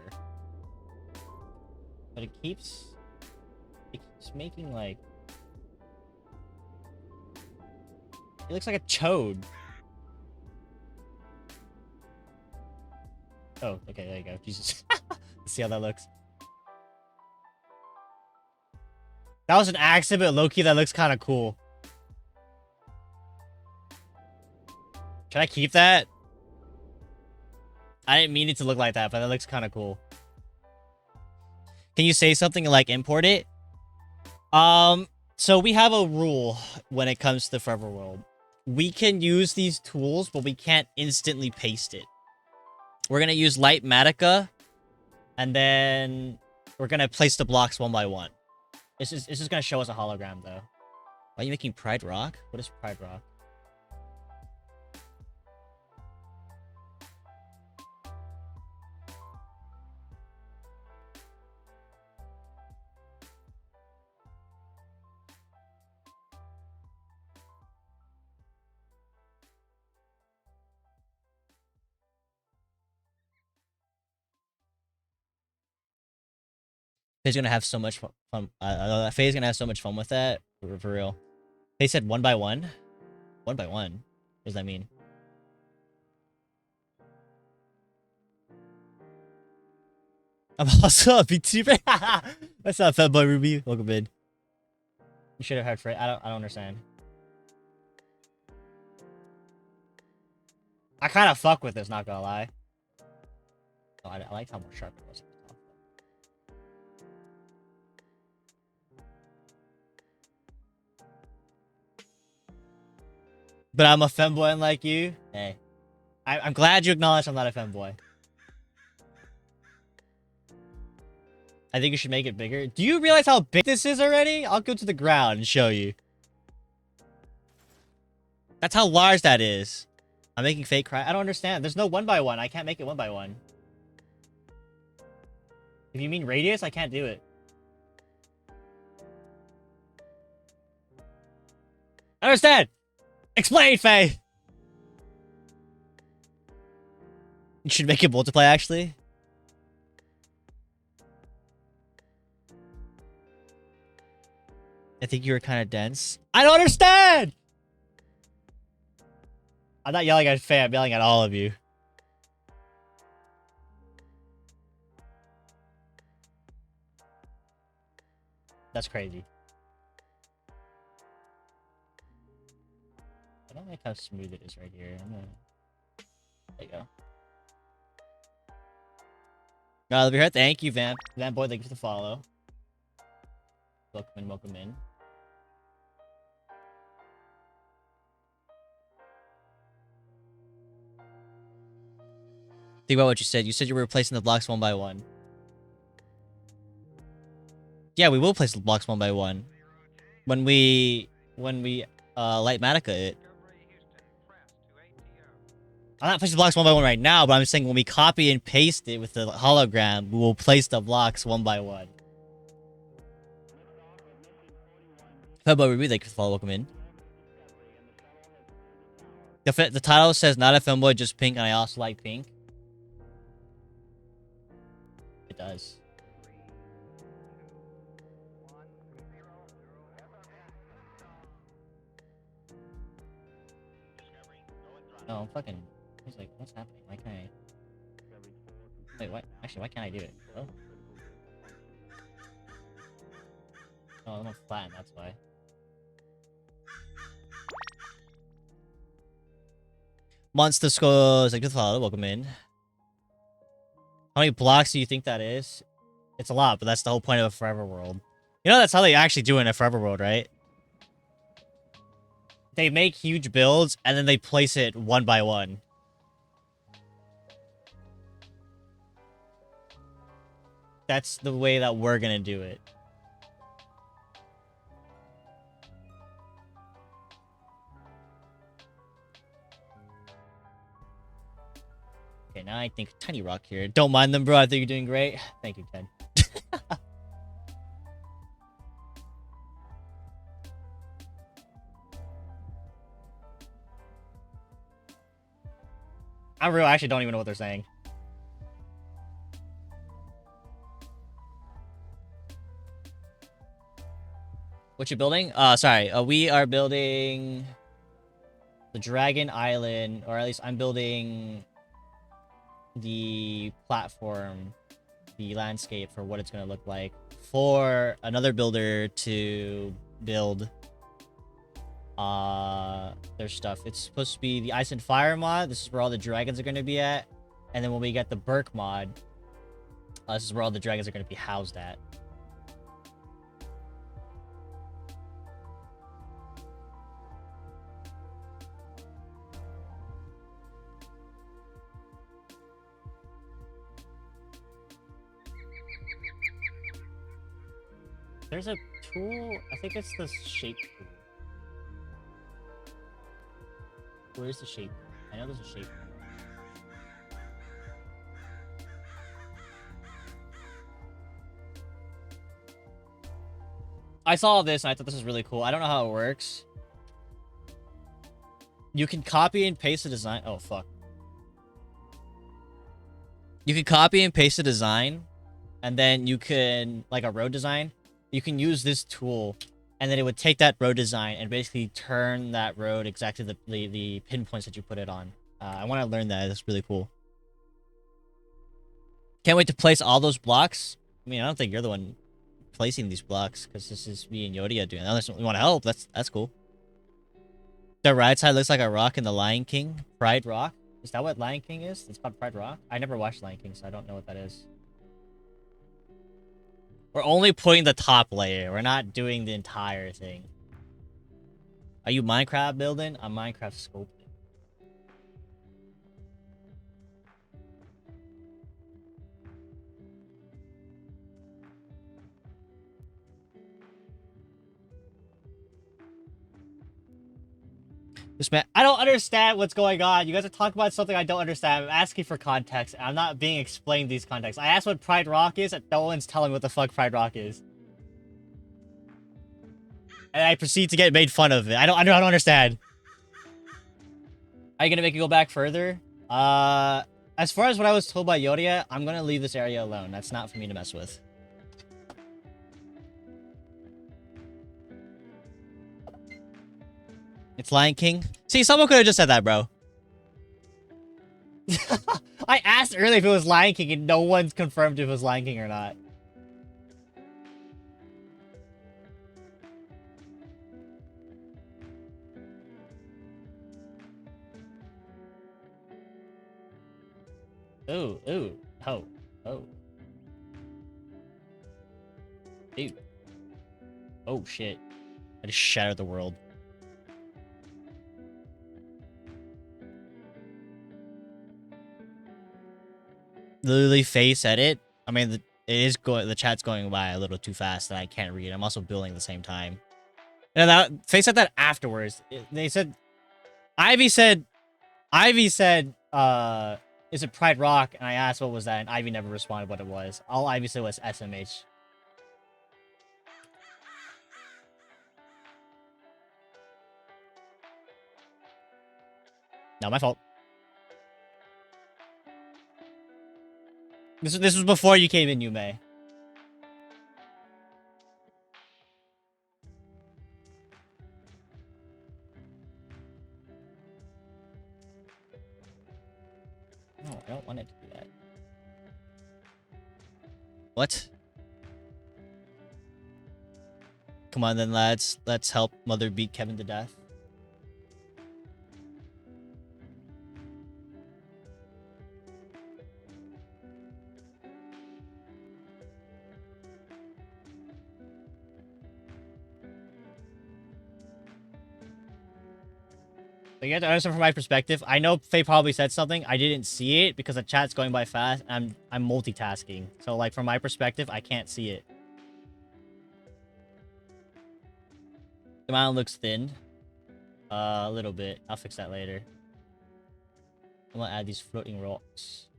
But it keeps making like... It looks like a chode. Oh, okay, there you go. Jesus. Let's see how that looks. That was an accident, but low-key, that looks kind of cool. Should I keep that? I didn't mean it to look like that, but that looks kind of cool. Can you say something like import it? So we have a rule when it comes to the Forever World. We can use these tools, but we can't instantly paste it. We're going to use Light Matica, and then we're going to place the blocks one by one. It's just going to show us a hologram, though. Why are you making Pride Rock? What is Pride Rock? Faye's gonna have so much fun. Faye's gonna have so much fun with that. For real. Faye said one by one? One by one? What does that mean? I'm also a VTuber. What's up, Fatboy Ruby? Welcome in. You should have heard Faye. I don't understand. I kind of fuck with this, not gonna lie. Oh, I liked how more sharp it was. But I'm a femboy unlike you. Hey. I'm glad you acknowledge I'm not a femboy. I think you should make it bigger. Do you realize how big this is already? I'll go to the ground and show you. That's how large that is. I'm making fake cry. I don't understand. There's no one by one. I can't make it one by one. If you mean radius, I can't do it. I understand. Explain, Faye. You should make it multiply, actually. I think you were kind of dense. I don't understand! I'm not yelling at Faye, I'm yelling at all of you. That's crazy. I don't like how smooth it is right here. There you go. I'll be here. Thank you, Vamp. Vamp Boy, thank you for the follow. Welcome in, welcome in. Think about what you said. You said you were replacing the blocks one by one. Yeah, we will place the blocks one by one. When we light Matica it. I'm not placing the blocks one by one right now, but I'm saying when we copy and paste it with the hologram, we will place the blocks one by one. How about we read that? Welcome in. The title says not a femboy, just pink, and I also like pink. It does. No, I'm fucking. He's like, what's happening? Why can't I? Wait, what? Actually, why can't I do it? Oh. Oh, I'm not flat, that's why. Monster scores. Like, welcome in. How many blocks do you think that is? It's a lot, but that's the whole point of a forever world. You know, that's how they actually do it in a forever world, right? They make huge builds, and then they place it one by one. That's the way that we're gonna do it. Okay, now I think Tiny Rock here. Don't mind them, bro. I think you're doing great. Thank you, Ted. I'm real. I actually don't even know what they're saying. What you building? Sorry. We are building the Dragon Island, or at least I'm building the platform, the landscape for what it's going to look like for another builder to build their stuff. It's supposed to be the Ice and Fire mod. This is where all the dragons are going to be at. And then when we get the Burke mod, this is where all the dragons are going to be housed at. There's a tool. I think it's the shape tool. Where's the shape? I know there's a shape. I saw this and I thought this was really cool. I don't know how it works. You can copy and paste the design. Oh, fuck. You can copy and paste the design, and then you can, like a road design, you can use this tool, and then it would take that road design and basically turn that road exactly the pinpoints that you put it on. I want to learn that. It's really cool. Can't wait to place all those blocks. I mean, I don't think you're the one placing these blocks, because this is me and Yodia doing it. Unless you want to help, that's cool. The right side looks like a rock in the Lion King. Pride Rock. Is that what Lion King is? It's called Pride Rock? I never watched Lion King, so I don't know what that is. We're only putting the top layer. We're not doing the entire thing. Are you Minecraft building? I'm Minecraft sculpting. This man, I don't understand what's going on. You guys are talking about something I don't understand. I'm asking for context. I'm not being explained these contexts. I asked what Pride Rock is, and no one's telling me what the fuck Pride Rock is. And I proceed to get made fun of it. I don't understand. Are you gonna make it go back further? As far as what I was told by Yodia, I'm gonna leave this area alone. That's not for me to mess with. It's Lion King. See, someone could have just said that, bro. I asked earlier if it was Lion King, and no one's confirmed if it was Lion King or not. Ooh, ooh, oh, oh, ew. Oh shit. I just shattered the world. Literally face edit. I mean, it is going. The chat's going by a little too fast, and I can't read. I'm also building at the same time. And that face said that afterwards. They said, Ivy said, Ivy said, is it Pride Rock? And I asked what was that, and Ivy never responded what it was. All Ivy said was SMH. Not my fault. This was before you came in, Yume. No, I don't want it to do that. What? Come on then, lads. Let's help Mother beat Kevin to death. But you have to understand from my perspective. I know Faye probably said something. I didn't see it because the chat's going by fast. And I'm multitasking. So like from my perspective, I can't see it. The mountain looks thin. A little bit. I'll fix that later. I'm gonna add these floating rocks.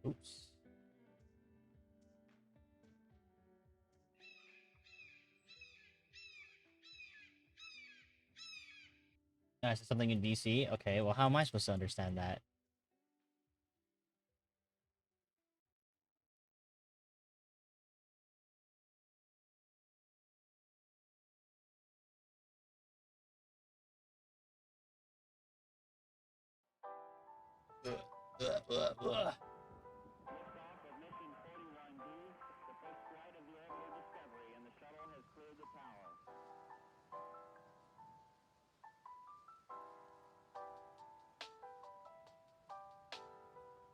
Oops. I said something in DC? Okay, well, how am I supposed to understand that?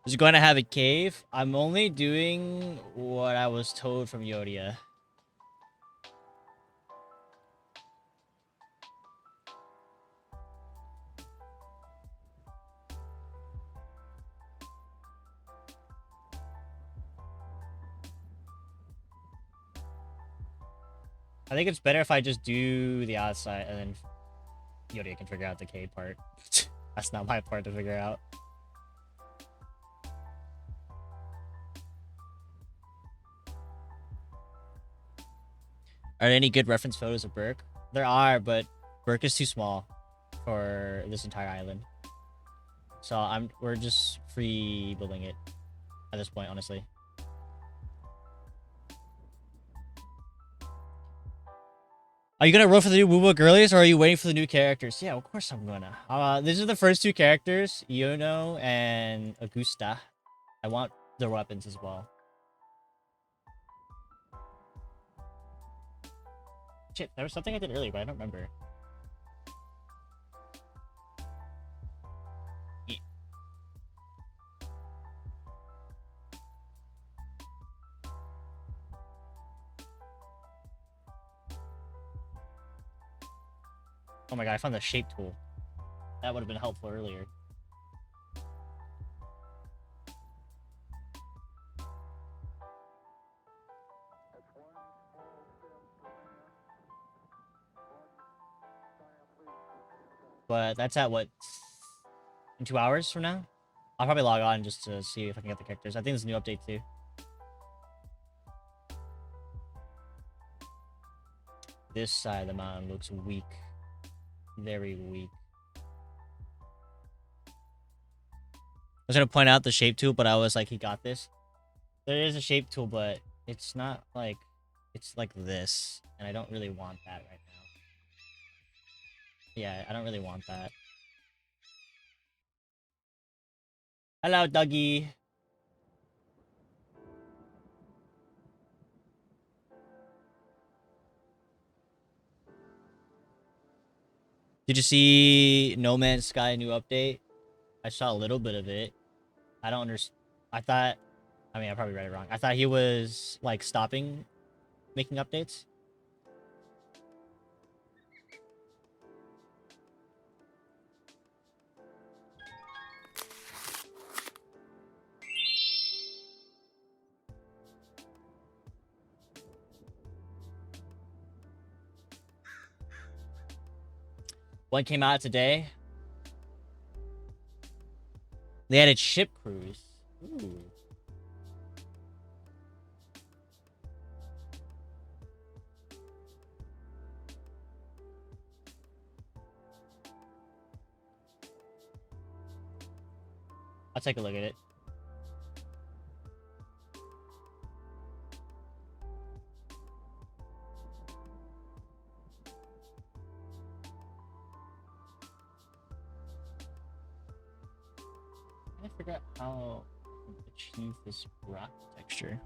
Is it going to have a cave? I'm only doing what I was told from Yodia. I think it's better if I just do the outside and then Yodia can figure out the cave part. That's not my part to figure out. Are there any good reference photos of Burke? There are, but Burke is too small for this entire island. So we're just free building it at this point, honestly. Are you gonna roll for the new Woowa Girlies, or are you waiting for the new characters? Yeah, of course I'm gonna. These are the first two characters, Iono and Augusta. I want their weapons as well. Shit, there was something I did earlier, but I don't remember. Yeah. Oh my god, I found the shape tool. That would have been helpful earlier. But that's at what? In 2 hours from now? I'll probably log on just to see if I can get the characters. I think there's a new update too. This side of the mountain looks weak. Very weak. I was gonna point out the shape tool, but I was like, he got this. There is a shape tool, but it's not like, it's like this. And I don't really want that right now. Yeah, I don't really want that. Hello, Dougie. Did you see No Man's Sky new update? I saw a little bit of it. I don't understand. I mean, I probably read it wrong. I thought he was like stopping making updates. One came out today. They added ship crews. Ooh. I'll take a look at it. I forgot how to achieve this rock texture.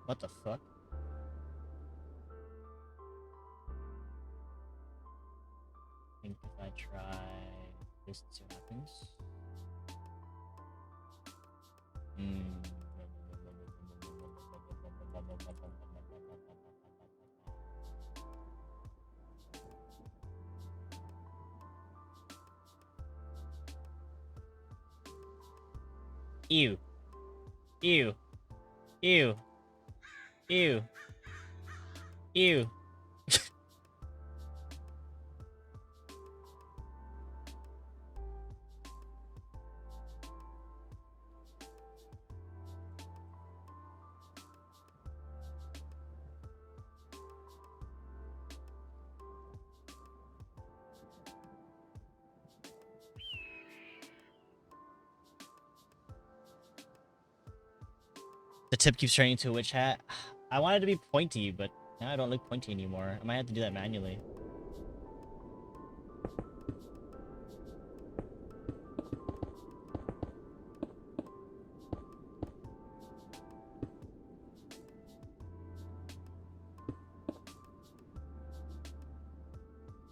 What the fuck? I think if I try this, see what happens. Ew. Ew. Ew. Ew. Ew. The tip keeps turning into a witch hat. I wanted to be pointy, but now I don't look pointy anymore. I might have to do that manually.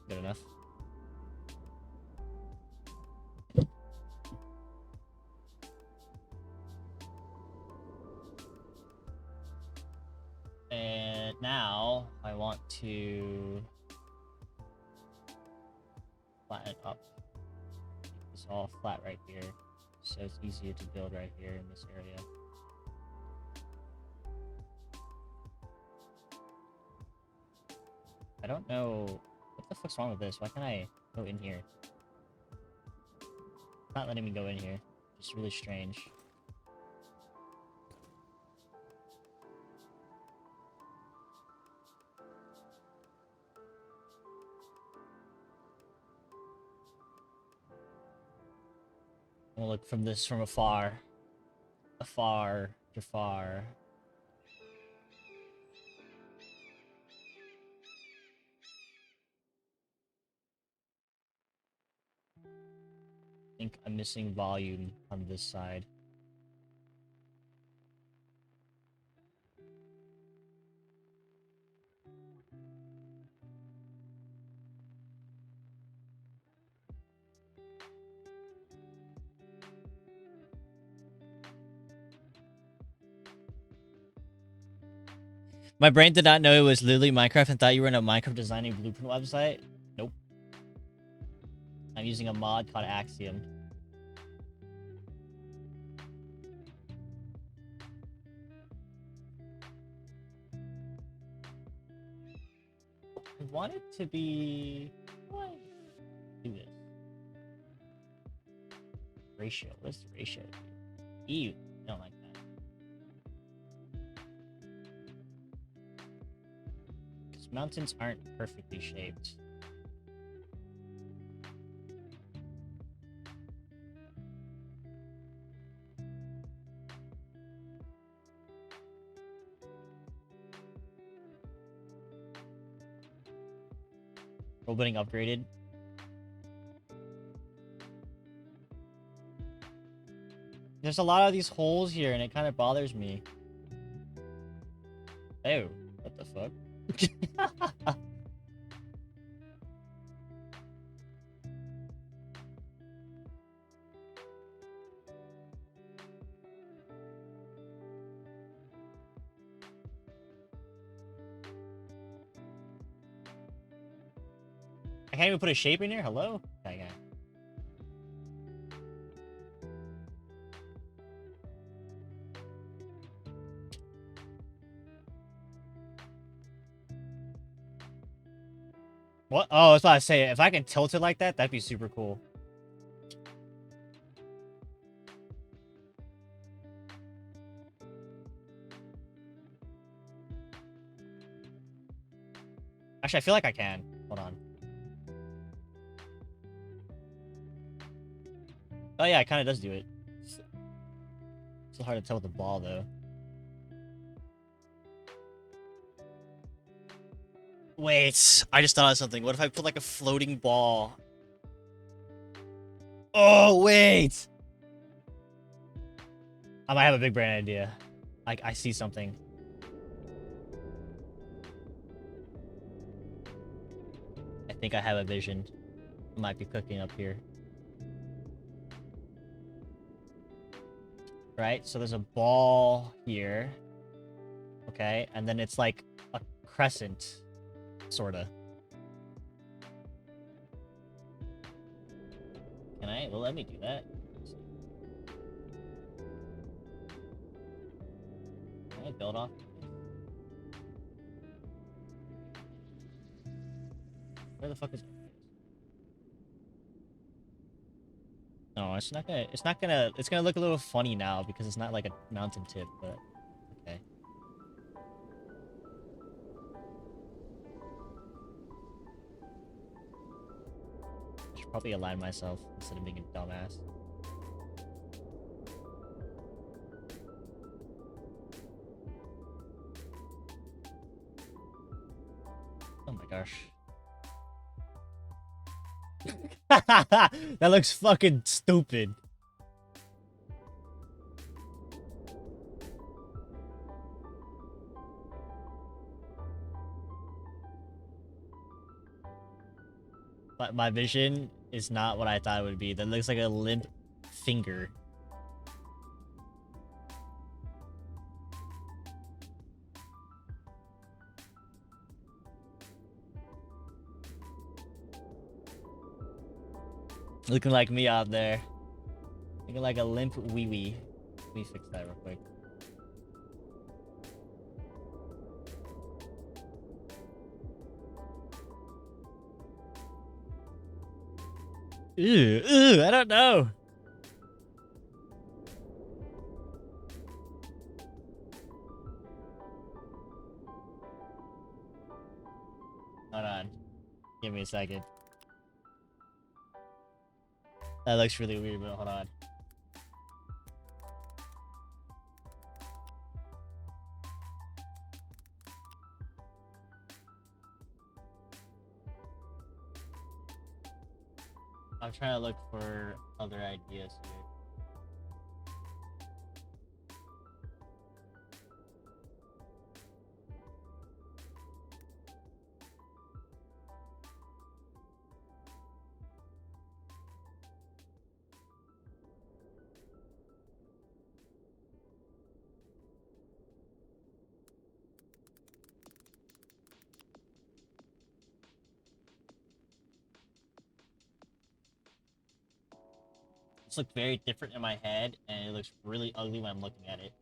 Good enough. And now I want to flatten up. Make this all flat right here, so it's easier to build right here in this area. I don't know what the fuck's wrong with this. Why can't I go in here? It's not letting me go in here. It's really strange. I'm gonna look from this from afar. Afar. I think I'm missing volume on this side. My brain did not know it was literally Minecraft and thought you were in a Minecraft designing blueprint website. Nope. I'm using a mod called Axiom. I want it to be... What? Do this. Ratio. What's the ratio? Ew. I don't like that. Because mountains aren't perfectly shaped. Roll building upgraded. There's a lot of these holes here, and it kind of bothers me. Ew, what the fuck? I can't even put a shape in here? Hello? Okay. What? Oh, I was about to say, if I can tilt it like that, that'd be super cool. Actually, I feel like I can. Hold on. Oh yeah, it kind of does do it. It's hard to tell with the ball, though. Wait, I just thought of something. What if I put like a floating ball? Oh, wait! I might have a big brain idea. I see something. I think I have a vision. It might be cooking up here. Right? So there's a ball here. Okay, and then it's like a crescent. Sorta. Can I? Well, let me do that. Can I build off? Where the fuck is it? No, it's not gonna. It's gonna look a little funny now because it's not like a mountain tip, but okay. I should probably align myself instead of being a dumbass. Oh my gosh. That looks fucking stupid. But my vision is not what I thought it would be. That looks like a limp finger. Looking like me out there. Looking like a limp wee-wee. Let me fix that real quick. Ew, I don't know. Hold on. Give me a second. That looks really weird, but hold on. I'm trying to look for other ideas here. This looks very different in my head, and it looks really ugly when I'm looking at it.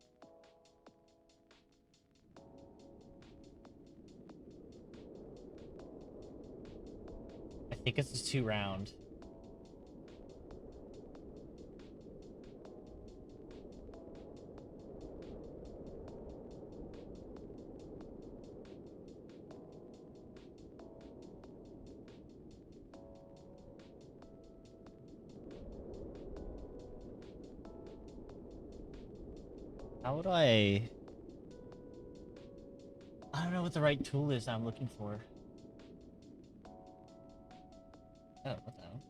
I think this is too round. How would I don't know what the right tool is I'm looking for. Oh, what the hell?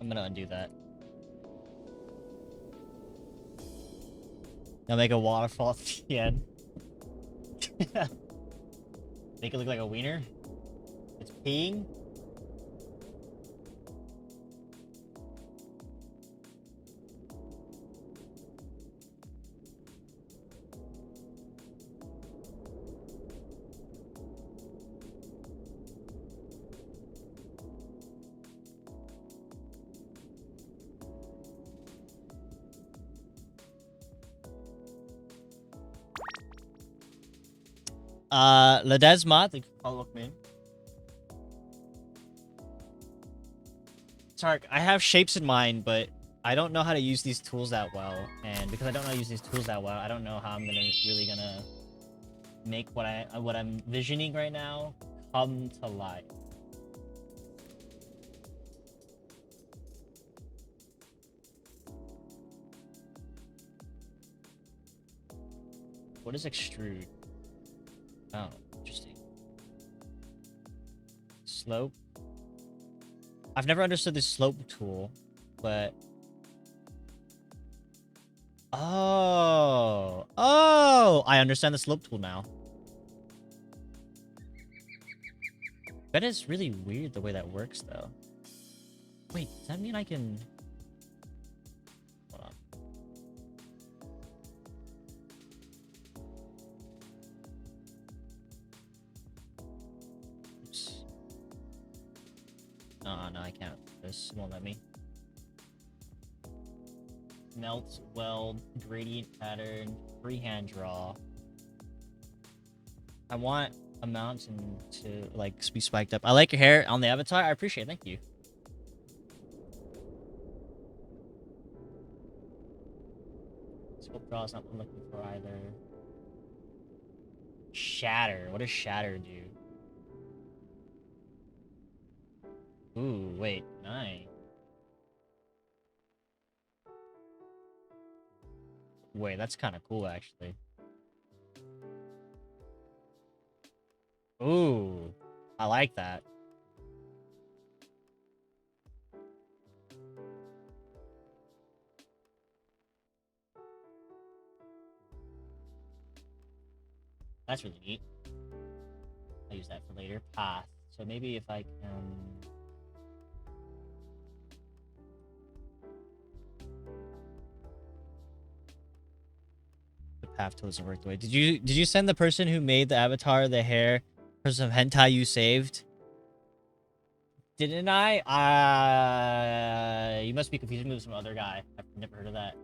I'm gonna undo that. Now make a waterfall at the end. Make it look like a wiener. It's peeing. Ledesma, thank you for following me. Tark, I have shapes in mind, but I don't know how to use these tools that well. And because I don't know how to use these tools that well, I don't know how I'm really gonna make what I'm visioning right now come to life. What is extrude? Oh, interesting. Slope. I've never understood the slope tool, but oh, I understand the slope tool now. That is really weird the way that works, though. Wait, does that mean I can? Hold on. Oops. No, I can't. This won't let me. Melt, weld, gradient pattern, freehand draw. I want a mountain to like be spiked up. I like your hair on the avatar. I appreciate it. Thank you. Scope draw is not what I'm looking for either. Shatter. What does shatter do? Ooh, wait, nice. Wait, that's kind of cool, actually. Ooh, I like that. That's really neat. I'll use that for later. Path. So maybe if I can... The path tool doesn't work the way. Did you send the person who made the avatar the hair for some hentai you saved? Didn't I? You must be confusing me with some other guy. I've never heard of that.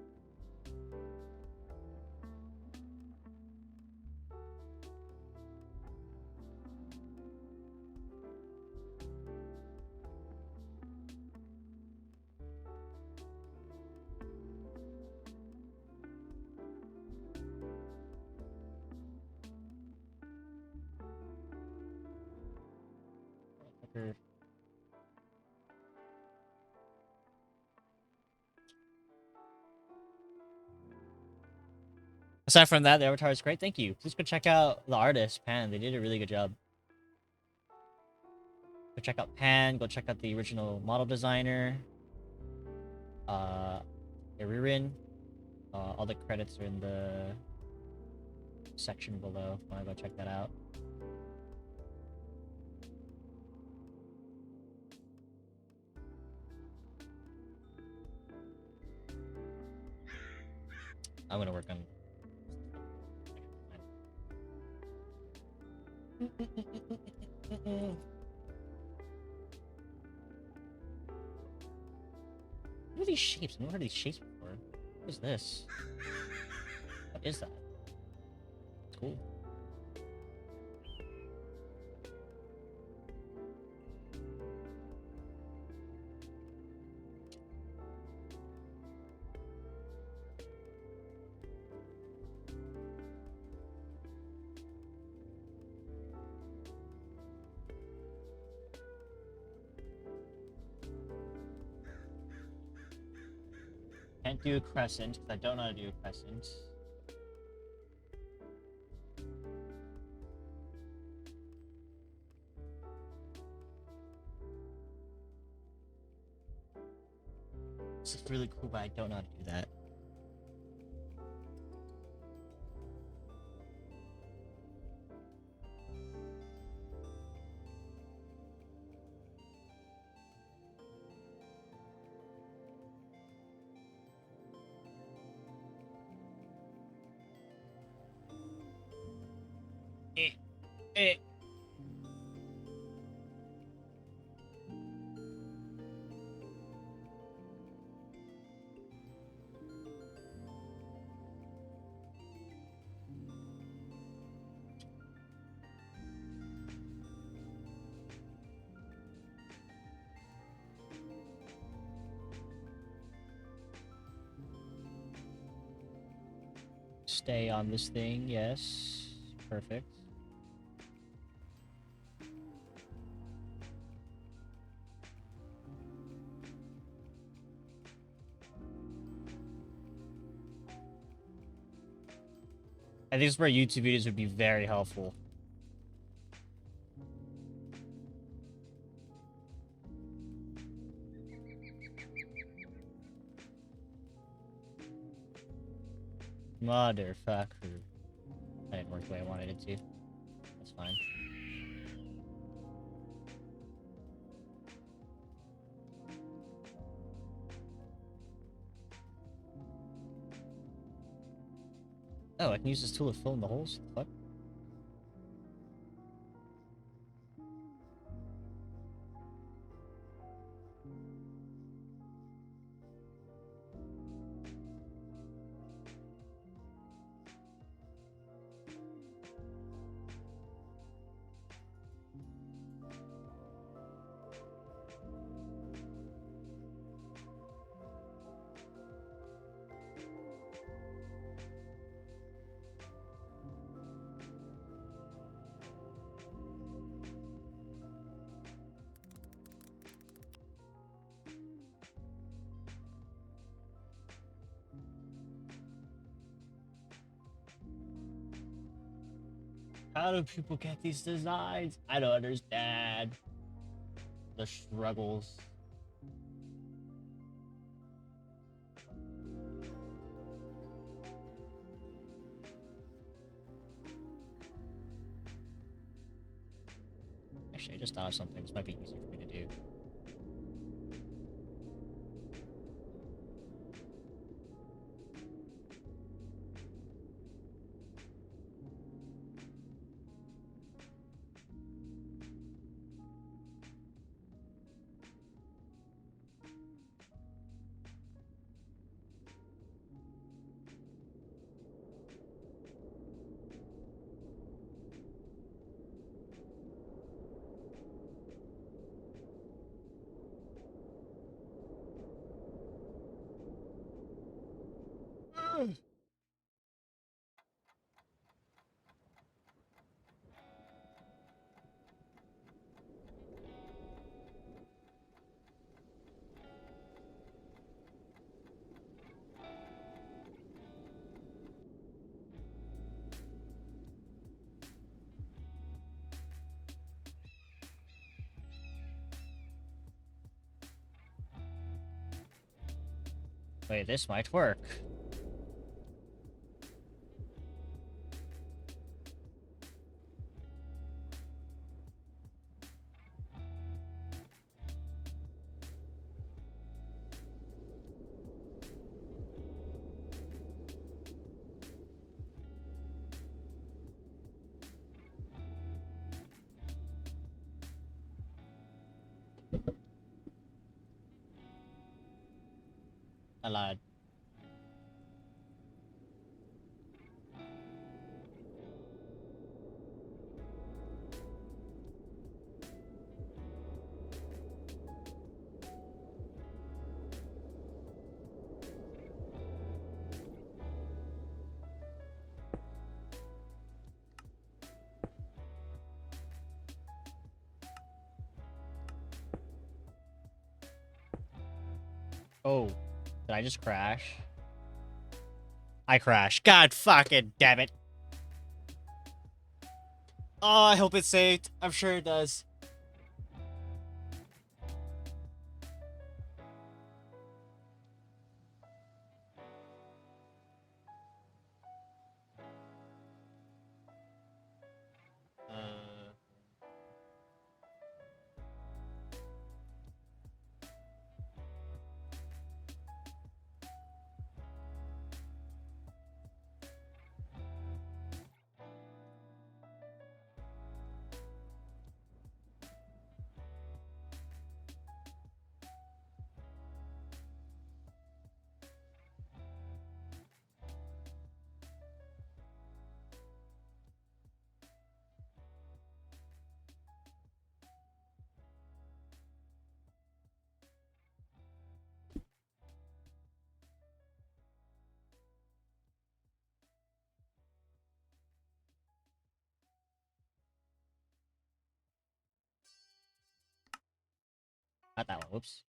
Aside from that, the avatar is great. Thank you. Please go check out the artist, Pan. They did a really good job. Go check out Pan. Go check out the original model designer. Iririn. All the credits are in the section below. If you want to go check that out. I'm gonna work on. What are these shapes? I've never heard of these shapes before. What is this? What is that? Cool. Can't do a crescent because I don't know how to do a crescent. This is really cool, but I don't know how to do that. Eh, eh. Stay on this thing, yes. Perfect. I think this is where YouTube videos would be very helpful. Motherfucker. That didn't work the way I wanted it to. That's fine. Oh, I can use this tool to fill in the holes? What? How do people get these designs? I don't understand. The struggles. Actually, I just thought of something. This might be easier for me to do. Wait, this might work. I lied. Oh, did I just crash? I crashed. God fucking damn it. Oh, I hope it's saved. I'm sure it does. Not that one. Whoops.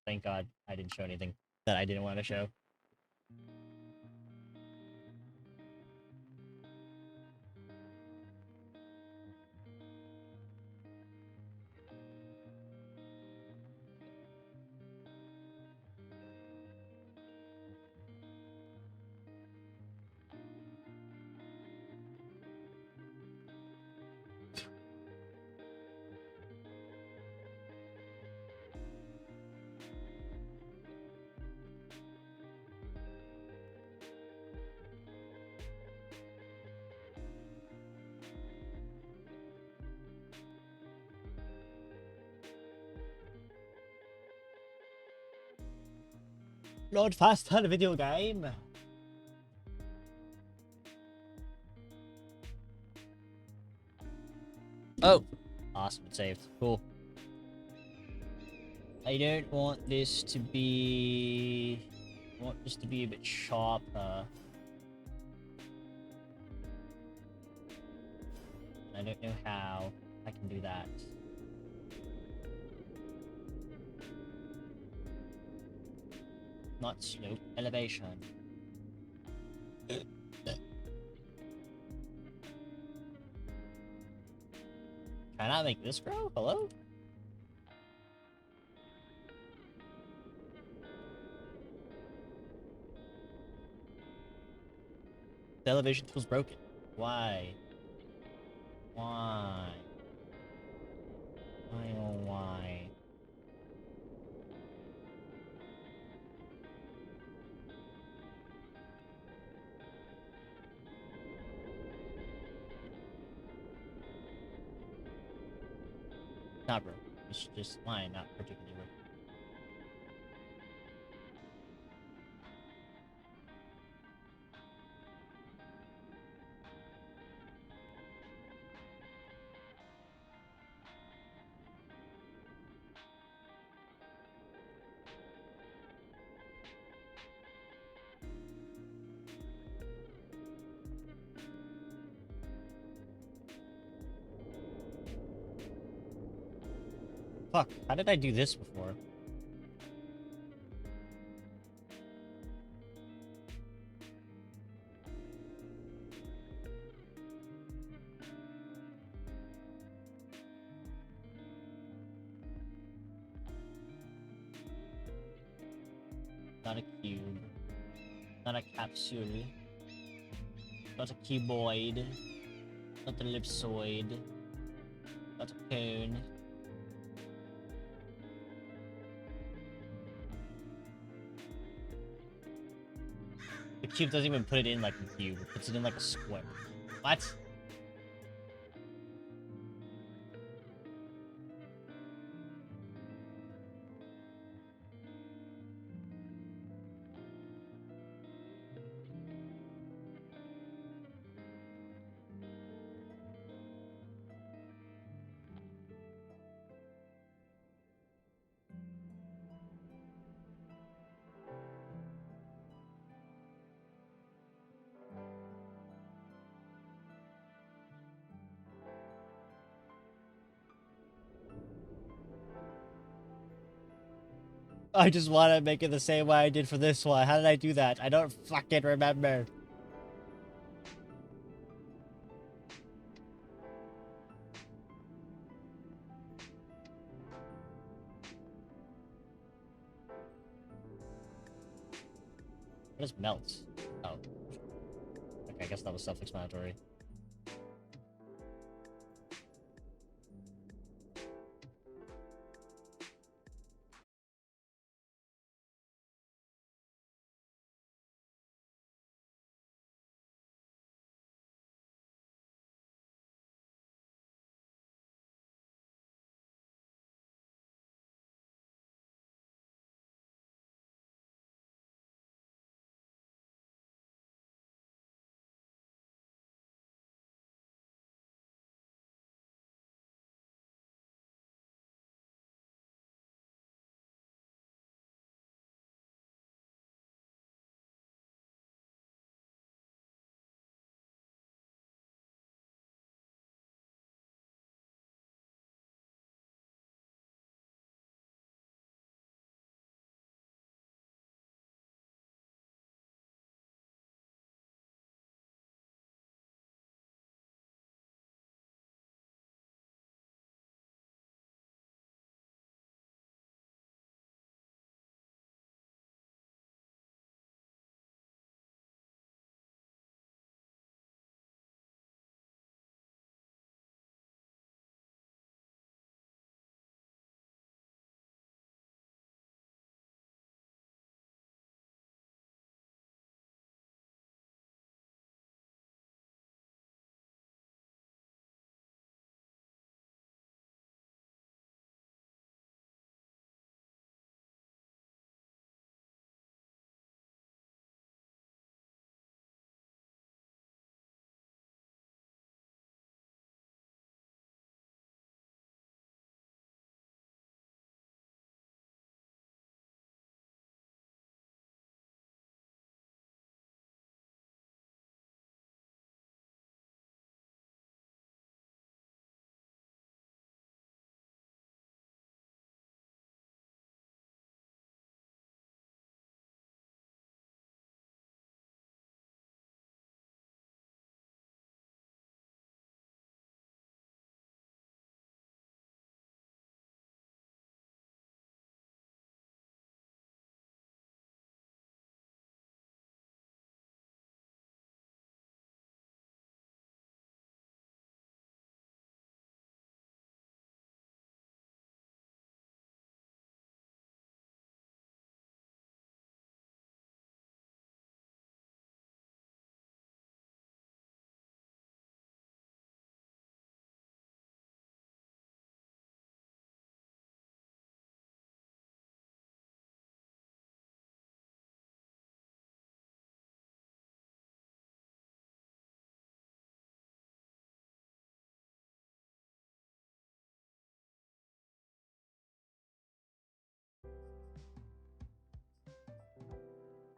Thank God I didn't show anything that I didn't want to show. Load faster video game. Oh, awesome! It saved. Cool. I don't want this to be. I want this to be a bit sharper. I don't know how I can do that. Not slope, elevation. Can I not make this grow? Hello? The elevation tool's broken. Why? Why? Why oh why? Not broken. It's just mine, not particularly broken. Fuck, how did I do this before? Not a cube. Not a capsule. Not a cuboid. Not a ellipsoid. Not a cone. The cube doesn't even put it in like a cube. It puts it in like a square. What? I just want to make it the same way I did for this one. How did I do that? I don't fucking remember. What is melt? Oh. Okay, I guess that was self-explanatory.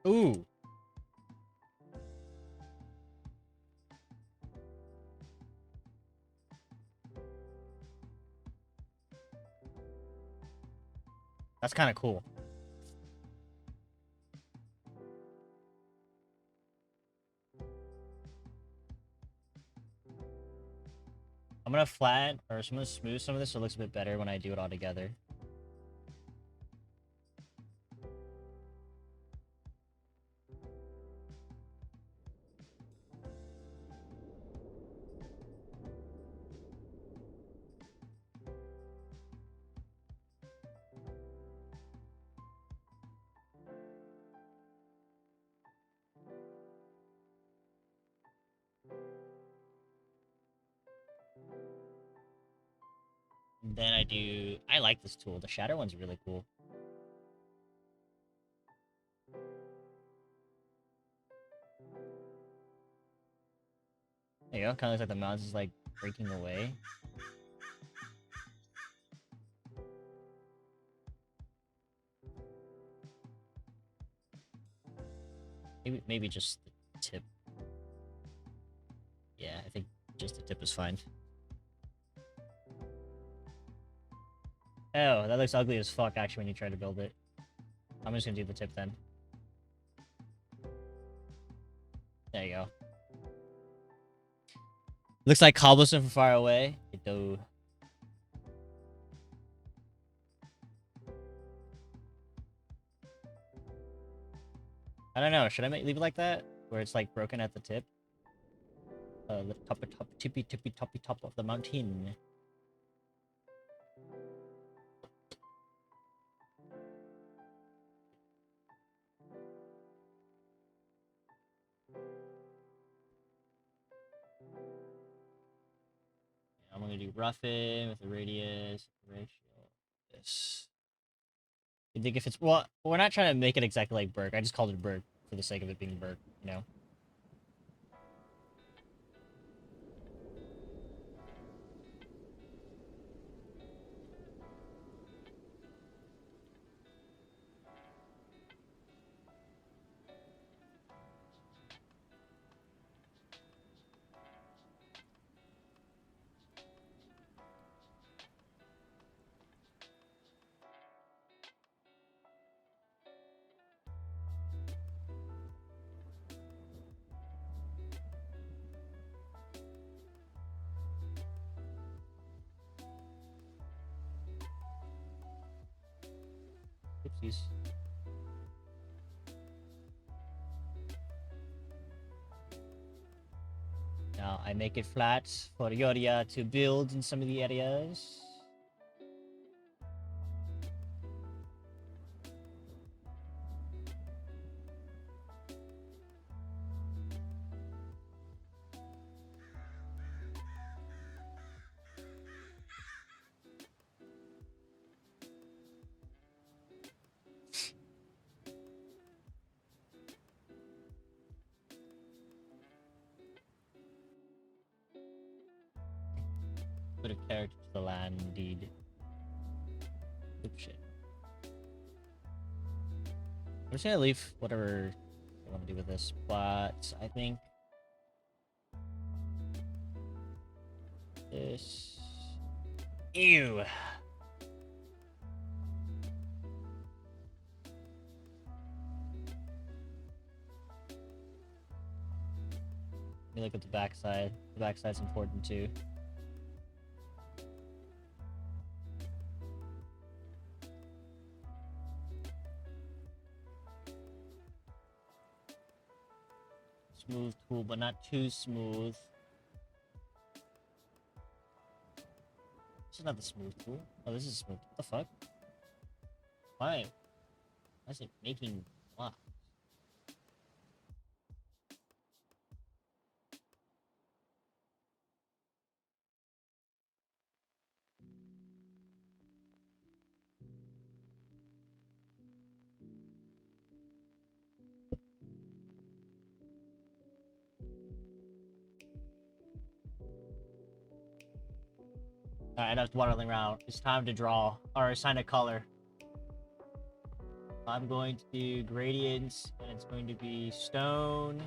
Ooh. That's kind of cool. I'm gonna flatten, or I'm gonna smooth some of this so it looks a bit better when I do it all together. And then I like this tool. The shadow one's really cool. There you go. Kind of looks like the mouse is like breaking away. Maybe just the tip. Yeah, I think just the tip is fine. Oh, that looks ugly as fuck actually when you try to build it. I'm just gonna do the tip then. There you go. Looks like cobblestone from far away. Do. I don't know. Should I leave it like that, where it's like broken at the tip? The tippy toppy top of the mountain. I'm gonna do roughen with the radius ratio. This. You think if it's well, we're not trying to make it exactly like Berg. I just called it Berg for the sake of it being Berg, you know. Oopsies. Now I make it flat for Yoria to build in some of the areas. Put a character to the land, indeed. Oops, shit. I'm just gonna leave whatever I want to do with this, but I think this. Ew. Let me look at the backside. The backside's important too. Smooth tool, but not too smooth. This is not the smooth tool. Oh, this is smooth. What the fuck? Why? Why is it making blocks? Alright, enough waddling around. It's time to draw. Or assign a color. I'm going to do gradients, and it's going to be stone,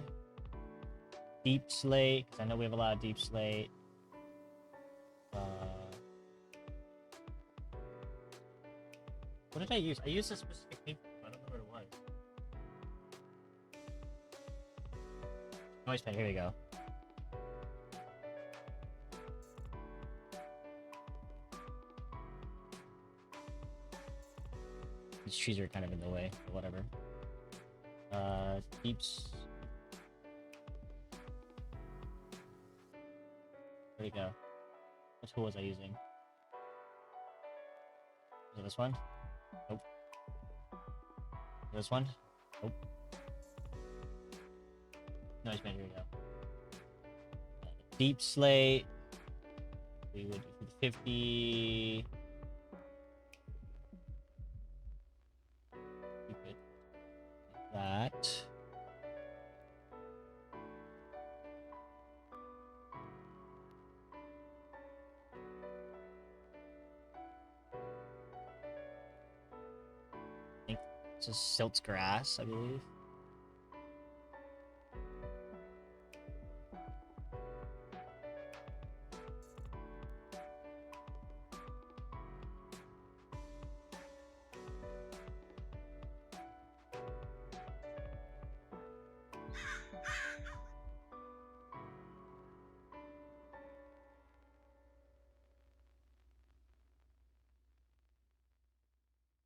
deep slate, because I know we have a lot of deep slate. What did I use? I used a specific paper. I don't know what it was. Noise pen, here we go. These trees are kind of in the way, but whatever. Deeps. Where'd it go? What tool was I using? Is it this one? Nope. This one? Nope. Noise pen, here we go. Deep slate. We would do 50. Keep it like that. I think it's just silt's grass, I believe.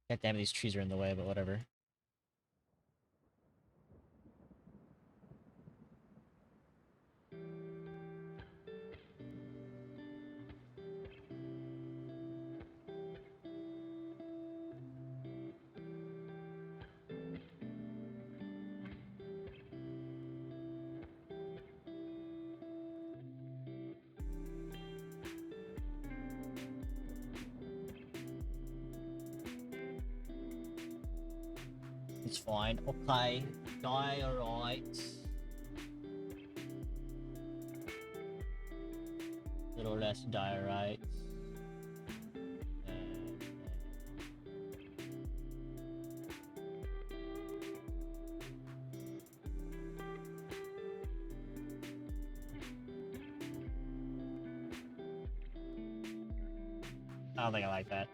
God damn it, these trees are in the way, but whatever. It's fine. Okay. Diorite. Little less diorite. I don't think I like that.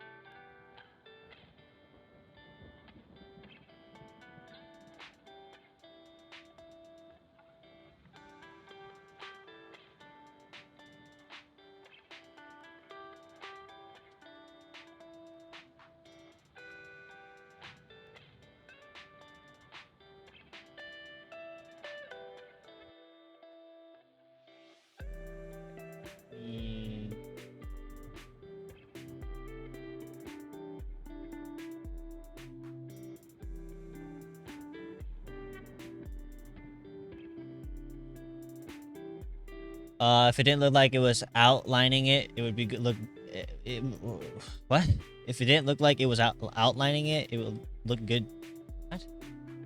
Mm. If it didn't look like it was outlining it, it would be good. Look, what? If it didn't look like it was outlining it, it would look good. What?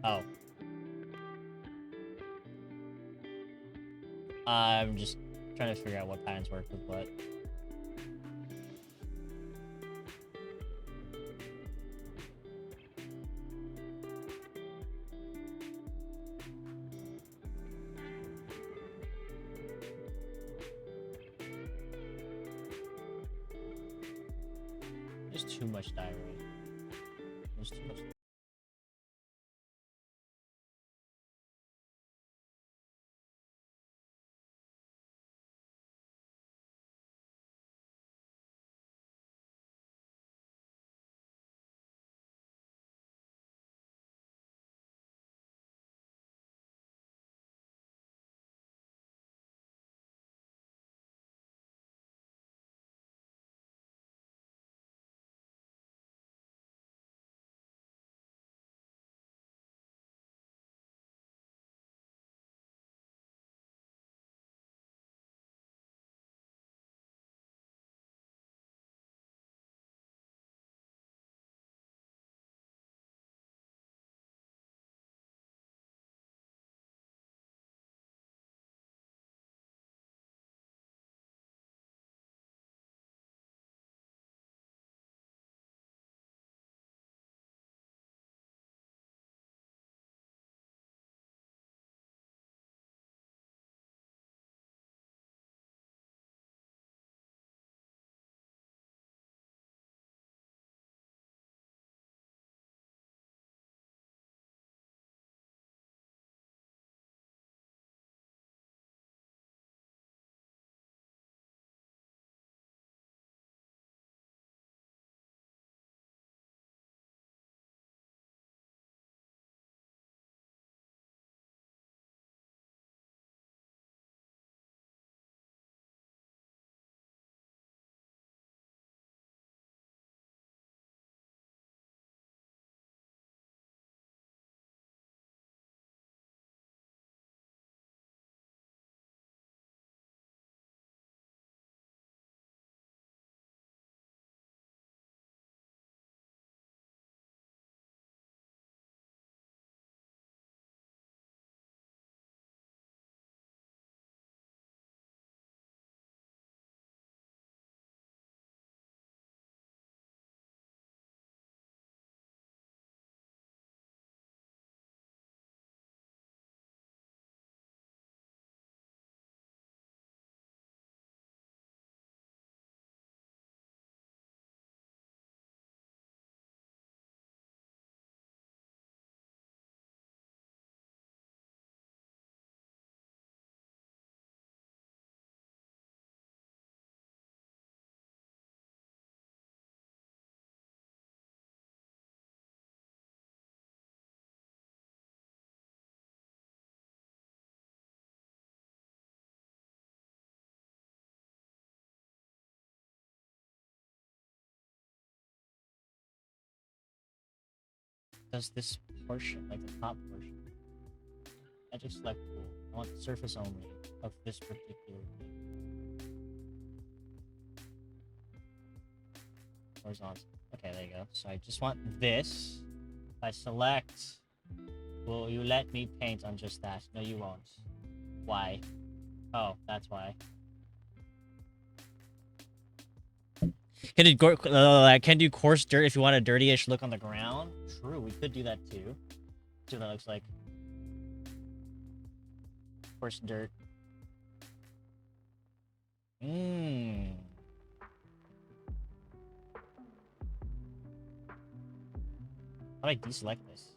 Oh. I'm just trying to figure out what patterns work with what. There's too much diorite. There's too much. does this portion, like the top portion. Magic select tool. I want the surface only of this particular thing. Horizontal. Okay, there you go. So I just want this. If I select, will you let me paint on just that? No, you won't. Why? Oh, that's why. Can do coarse dirt if you want a dirty-ish look on the ground. True, we could do that too. See what that looks like. Coarse dirt. Mmm. How do I deselect this?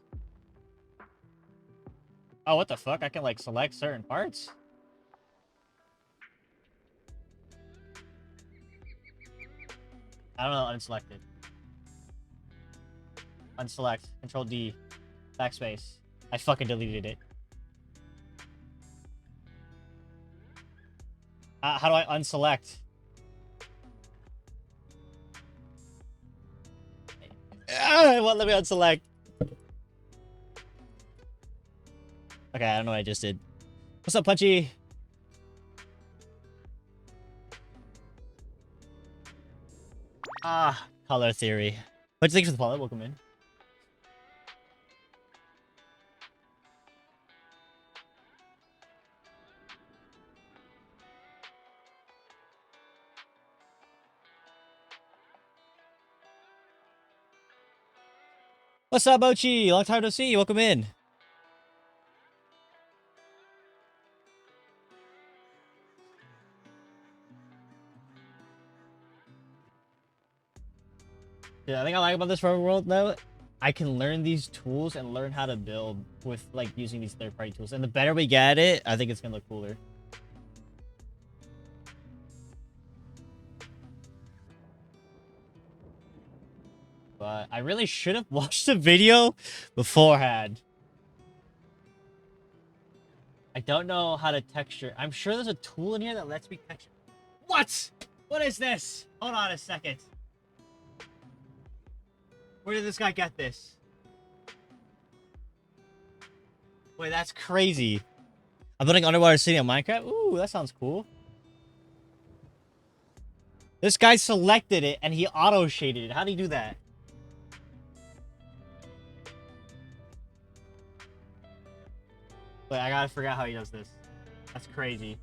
Oh, what the fuck? I can like select certain parts? I don't know, unselected. Unselect. Control D. Backspace. I fucking deleted it. How do I unselect? It won't let me unselect. Okay, I don't know what I just did. What's up, Punchy? Ah, color theory. But thanks for the follow. Welcome in. What's up, Mochi? Long time no see. Welcome in. Yeah, I think I like about this forever world though. I can learn these tools and learn how to build with like using these third-party tools. And the better we get at it, I think it's gonna look cooler. But I really should have watched the video beforehand. I don't know how to texture. I'm sure there's a tool in here that lets me texture. What? What is this? Hold on a second. Where did this guy get this? Wait, that's crazy. I'm building underwater city on Minecraft? Ooh, that sounds cool. This guy selected it and he auto-shaded it. How do you do that? Wait, I gotta figure out how he does this. That's crazy.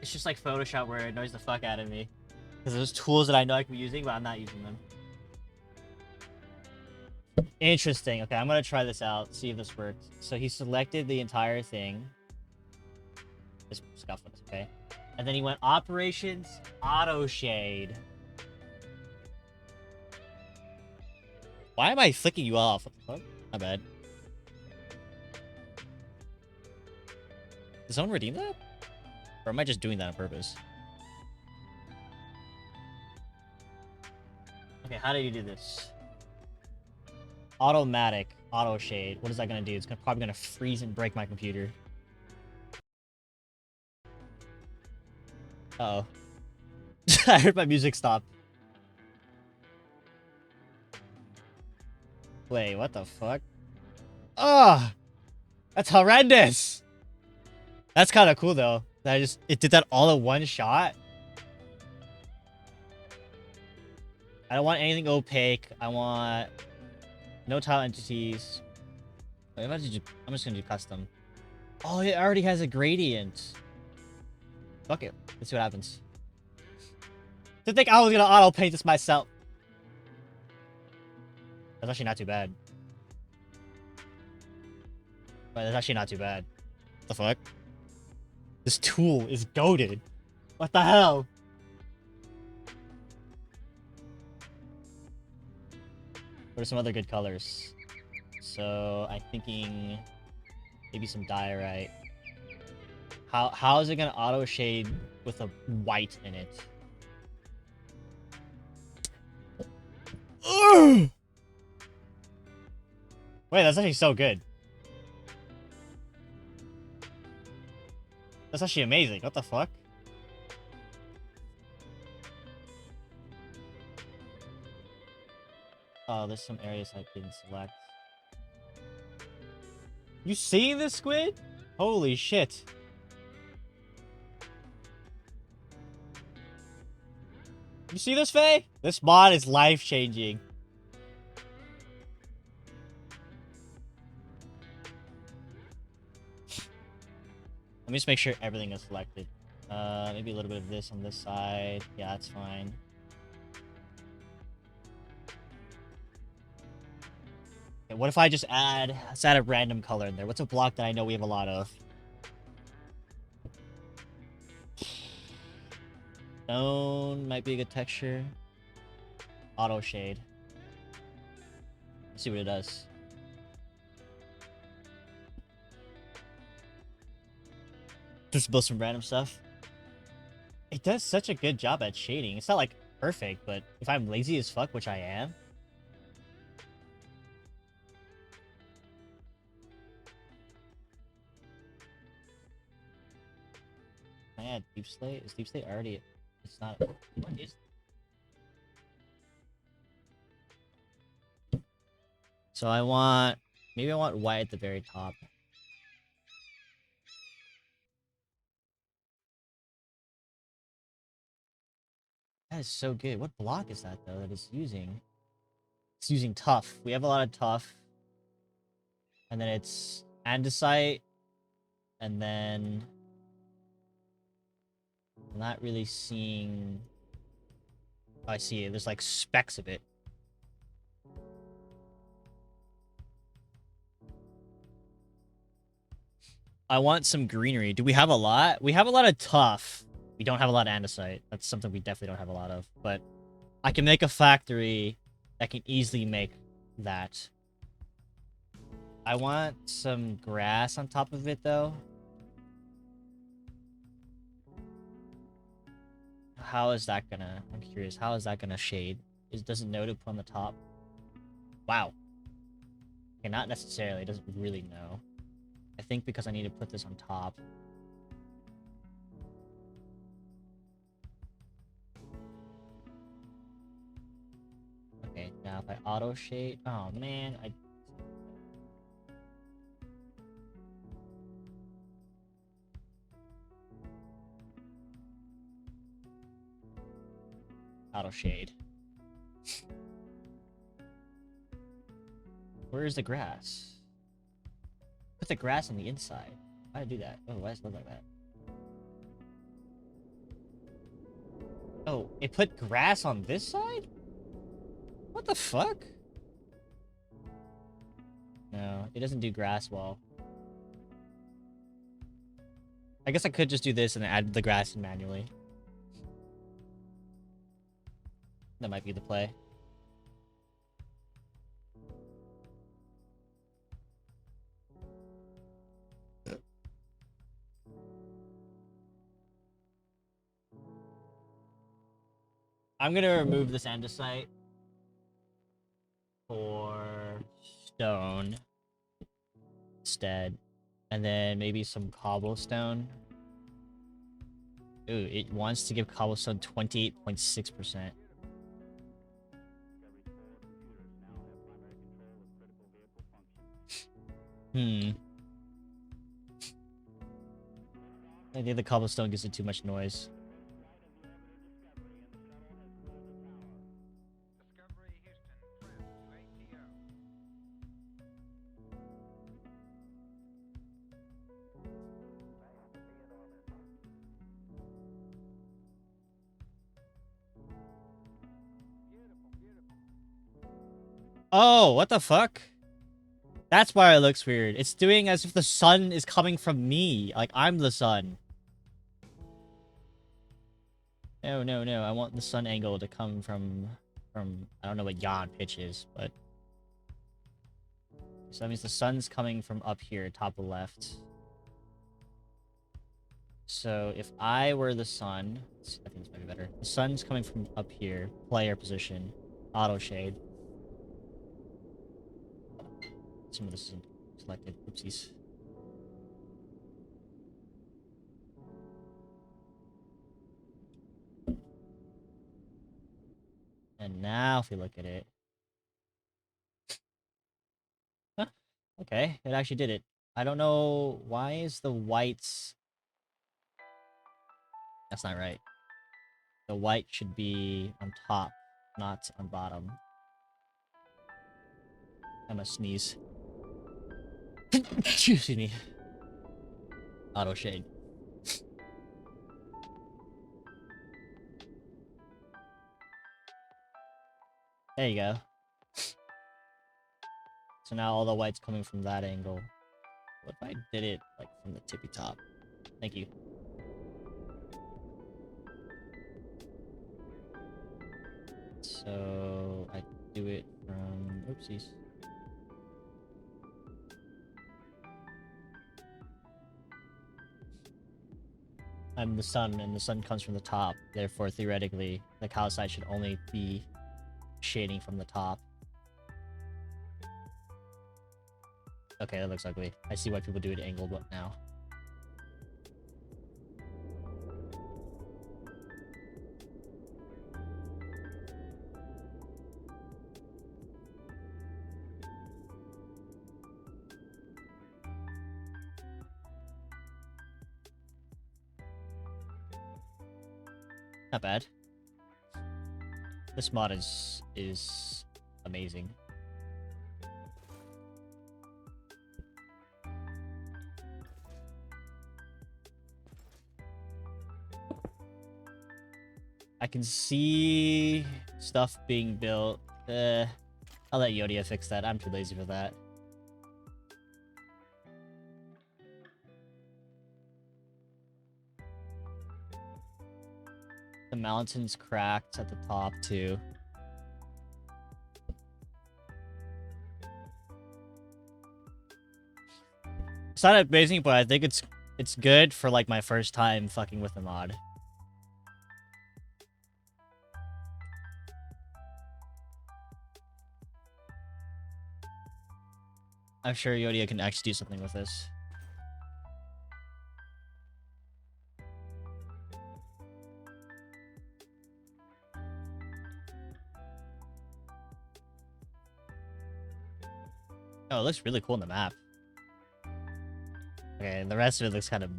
It's just like Photoshop where it annoys the fuck out of me. Because there's tools that I know I can be using, but I'm not using them. Interesting. Okay, I'm gonna try this out, see if this works. So he selected the entire thing. This scuff with this, okay? And then he went Operations, Auto Shade. Why am I flicking you off? What the fuck? My bad. Did someone redeem that? Or am I just doing that on purpose? Okay, how do you do this? Automatic, auto shade. What is that gonna do? It's probably gonna freeze and break my computer. Uh-oh. I heard my music stop. Wait, what the fuck? Oh! That's horrendous! That's kind of cool, though. That it did that all in one shot. I don't want anything opaque. I want no tile entities. Wait, I'm just gonna do custom. Oh, it already has a gradient. Fuck it. Let's see what happens. To think I was gonna auto paint this myself. That's actually not too bad. But that's actually not too bad. What the fuck? This tool is goated. What the hell? What are some other good colors? So I'm thinking maybe some diorite. How is it gonna auto shade with a white in it? Ugh! Wait, that's actually so good. That's actually amazing. What the fuck? Oh, there's some areas I didn't select. You seeing this, Squid? Holy shit. You see this, Faye? This mod is life-changing. Let me just make sure everything is selected. Maybe a little bit of this on this side. Yeah, that's fine. Okay, what if I just let's add a random color in there. What's a block that I know we have a lot of? Stone might be a good texture. Auto shade. Let's see what it does. Just build some random stuff. It does such a good job at shading. It's not like perfect, but if I'm lazy as fuck, which I am. Can I add deep slate? Is deep slate already? It's not. What is? So I want. Maybe I want white at the very top. That is so good. What block is that though that it's using? It's using tough. We have a lot of tough. And then it's andesite. And then I'm not really seeing. Oh, I see it. There's like specks of it. I want some greenery. Do we have a lot? We have a lot of tough. We don't have a lot of andesite. That's something we definitely don't have a lot of. But I can make a factory that can easily make that. I want some grass on top of it, though. How is that gonna... I'm curious. How is that gonna shade? Does it know to put on the top? Wow. Okay, not necessarily. It doesn't really know. I think because I need to put this on top. Okay, now if I auto shade... Oh, man. Auto shade. Where is the grass? Put the grass on the inside. Why did I do that? Oh, why does it look like that? Oh, it put grass on this side? What the fuck? No, it doesn't do grass well. I guess I could just do this and add the grass in manually. That might be the play. I'm gonna remove this andesite for stone instead. And then maybe some cobblestone. Ooh, it wants to give cobblestone 28.6%. I think the cobblestone gives it too much noise. Oh, what the fuck? That's why it looks weird. It's doing as if the sun is coming from me. Like, I'm the sun. No, no, no. I want the sun angle to come from... I don't know what yawn pitch is, but... So that means the sun's coming from up here, top left. So if I were the sun... I think this might be better. The sun's coming from up here. Player position. Auto shade. Some of this isn't selected. Oopsies. And now if we look at it... Okay, it actually did it. I don't know why is the whites. That's not right. The white should be on top, not on bottom. I'm gonna sneeze. Excuse me. Auto shade. There you go. So now all the white's coming from that angle. What if I did it like from the tippy top? Thank you. So I do it from oopsies. I'm the sun, and the sun comes from the top. Therefore, theoretically, the cow side should only be shading from the top. Okay, that looks ugly. I see why people do it angled now. Not bad. This mod is amazing. I can see stuff being built. I'll let Yodia fix that. I'm too lazy for that. The mountain's cracked at the top too. It's not amazing, but I think it's good for like my first time fucking with the mod. I'm sure Yodia can actually do something with this. Oh, it looks really cool on the map. Okay, and the rest of it looks kind of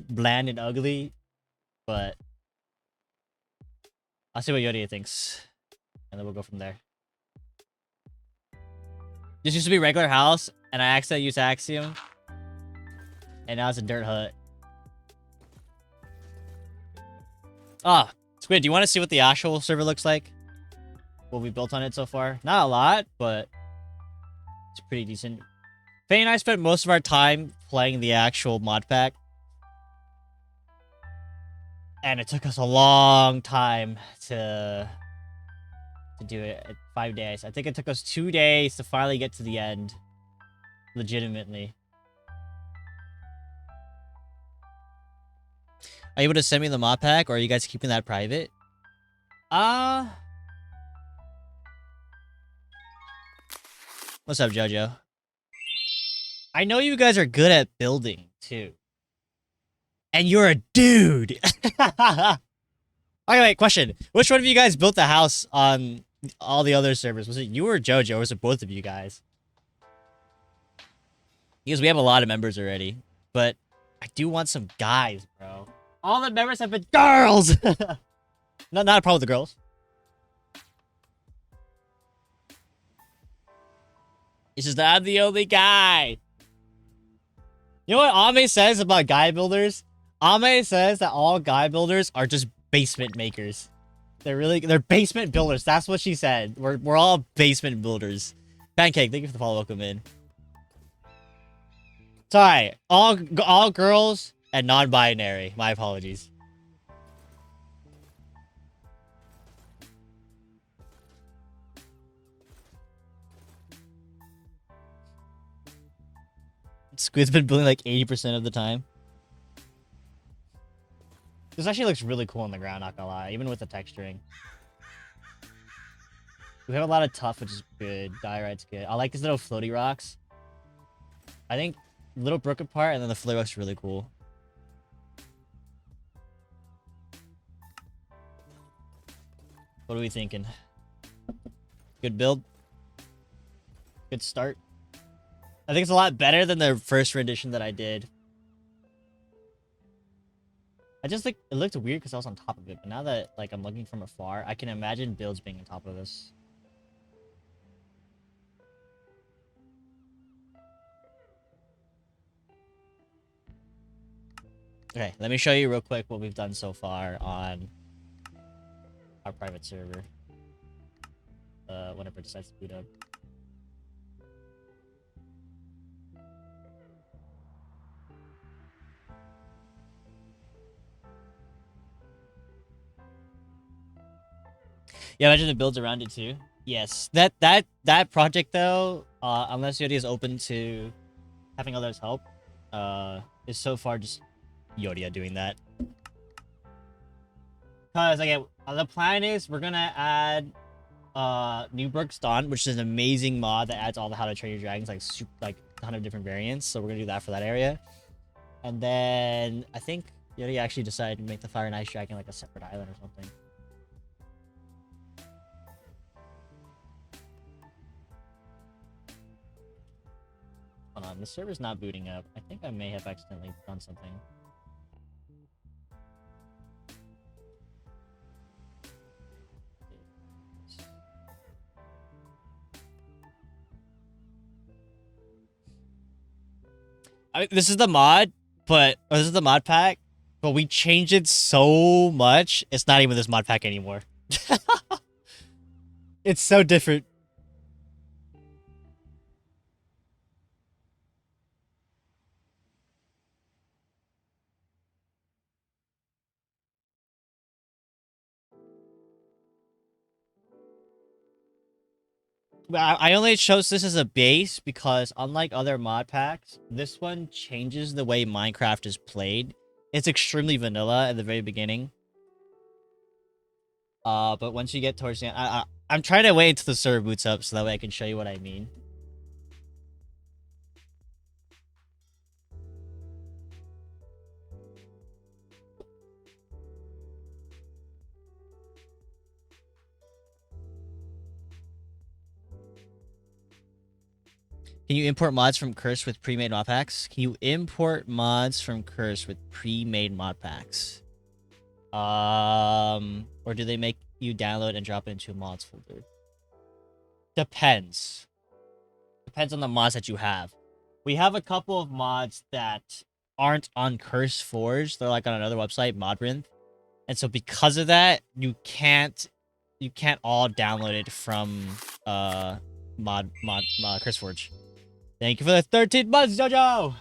bland and ugly, but I'll see what Yodia thinks, and then we'll go from there. This used to be a regular house, and I accidentally used Axiom, and now it's a dirt hut. Ah, Squid, do you want to see what the actual server looks like? What we built on it so far? Not a lot, but it's pretty decent. Faye and I spent most of our time playing the actual mod pack. And it took us a long time to do it. 5 days. I think it took us 2 days to finally get to the end. Legitimately. Are you able to send me the mod pack, or are you guys keeping that private? What's up, Jojo? I know you guys are good at building, too. And you're a dude! Okay, wait, question. Which one of you guys built the house on all the other servers? Was it you or Jojo, or was it both of you guys? Because we have a lot of members already. But I do want some guys, bro. All the members have been girls! Not a problem with the girls. It's just that I'm the only guy. You know what Ame says about guy builders? Ame says that all guy builders are just basement makers. They're basement builders. That's what she said. We're all basement builders. Pancake, thank you for the follow. Welcome in. Sorry, all girls and non-binary. My apologies. Squid's been building like 80% of the time. This actually looks really cool on the ground, not gonna lie, even with the texturing. We have a lot of tough, which is good. Diorite's good. I like these little floaty rocks. I think little broken part, and then the floaty rock's really cool. What are we thinking? Good build? Good start? I think it's a lot better than the first rendition that I did. I just think it looked weird because I was on top of it, but now that like I'm looking from afar, I can imagine builds being on top of this. Okay, let me show you real quick what we've done so far on our private server. Whenever it decides to boot up. Yeah, imagine the builds around it too. Yes, that project though, unless Yodi is open to having others help, is so far just Yodia doing that. Cause again, the plan is we're gonna add Newburgh's Dawn, which is an amazing mod that adds all the How to Train Your Dragons, like a ton of different variants. So we're gonna do that for that area, and then I think Yodia actually decided to make the Fire and Ice Dragon like a separate island or something. Hold on, the server's not booting up. I think I may have accidentally done something. I mean, this is the mod, this is the mod pack, but we changed it so much, it's not even this mod pack anymore. It's so different. I only chose this as a base because unlike other mod packs, this one changes the way Minecraft is played. It's extremely vanilla at the very beginning. But once you get towards the end, I'm trying to wait until the server boots up so that way I can show you what I mean. Can you import mods from Curse with pre-made mod packs? Can you import mods from Curse with pre-made mod packs? Or do they make you download and drop it into a mods folder? Depends. Depends on the mods that you have. We have a couple of mods that aren't on Curse Forge. They're like on another website, Modrinth. And so because of that, you can't all download it from Curse Forge. Thank you for the 13 months, Jojo!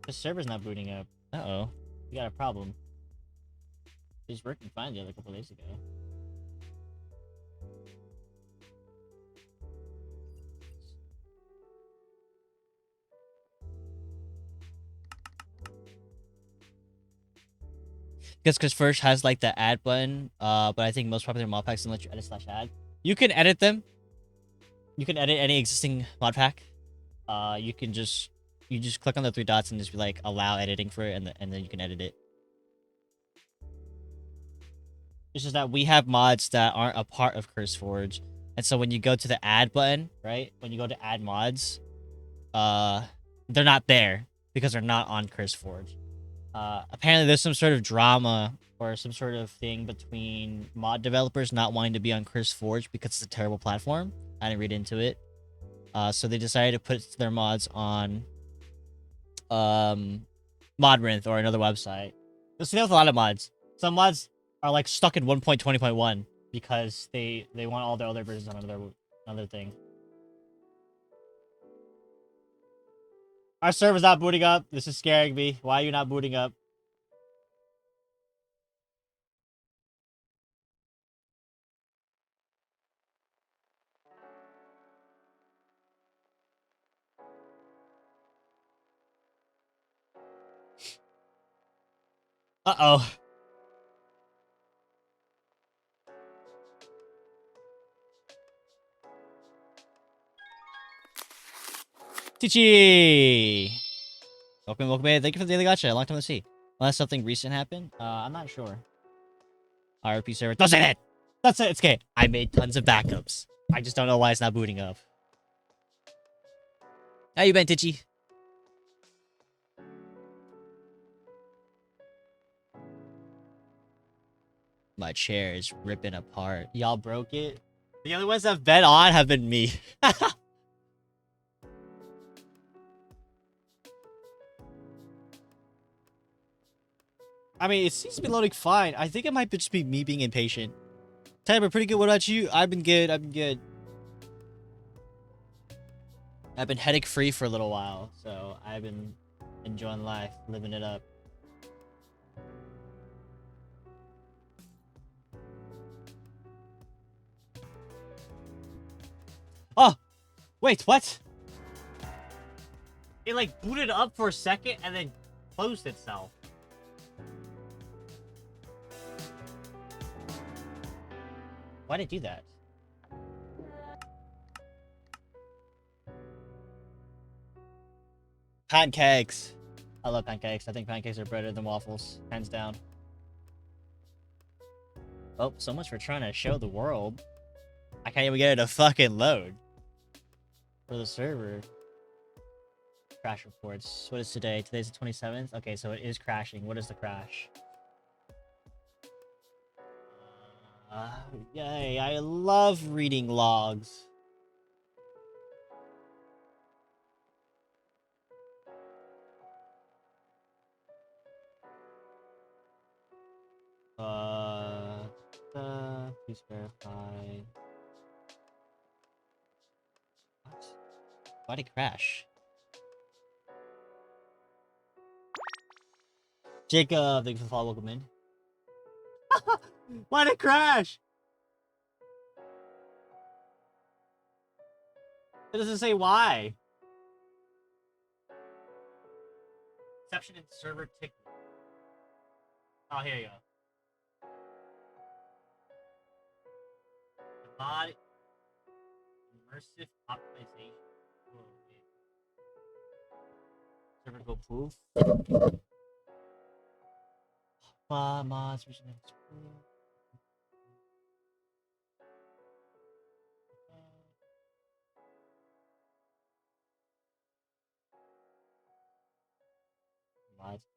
The server's not booting up. Uh-oh. We got a problem. It was working fine the other couple days ago. Because First has like the add button, but I think most popular mod packs don't let you edit / add. You can edit them. You can edit any existing mod pack. You just click on the 3 dots and just be like allow editing for it, and then you can edit it. It's just that we have mods that aren't a part of CurseForge, and so when you go to the add button, right? When you go to add mods, they're not there because they're not on CurseForge. Apparently there's some sort of drama or some sort of thing between mod developers not wanting to be on CurseForge because it's a terrible platform. I didn't read into it. So they decided to put their mods on Modrinth or another website. You'll see that with a lot of mods. Some mods are like stuck in 1.20.1 because they want all their other versions on another thing. Our server's not booting up. This is scaring me. Why are you not booting up? Uh-oh. Tichi! Welcome in. Thank you for the daily gotcha. Long time to see. Unless something recent happened. I'm not sure. RP server. Don't say that! That's it. It's okay. I made tons of backups. I just don't know why it's not booting up. How you been, Titchy? My chair is ripping apart. Y'all broke it? The only ones I've been on have been me. I mean, it seems to be loading fine. I think it might just be me being impatient. Tyler, pretty good. What about you? I've been good. I've been good. I've been headache free for a little while, so I've been enjoying life, living it up. Oh, wait, what? It like booted up for a second and then closed itself. Why did it do that? Pancakes. I love pancakes. I think pancakes are better than waffles, hands down. Oh, so much for trying to show the world. I can't even get it to fucking load. For the server. Crash reports. What is today? Today's the 27th? Okay, so it is crashing. What is the crash? Yay, I love reading logs. Please verify. What? Why'd it crash? Jacob, thank you for the follow. Welcome in. Why'd it crash? It doesn't say why. Exception in server tick. Oh, here you go. The mod immersive optimization. Oh, server go proof. Mods.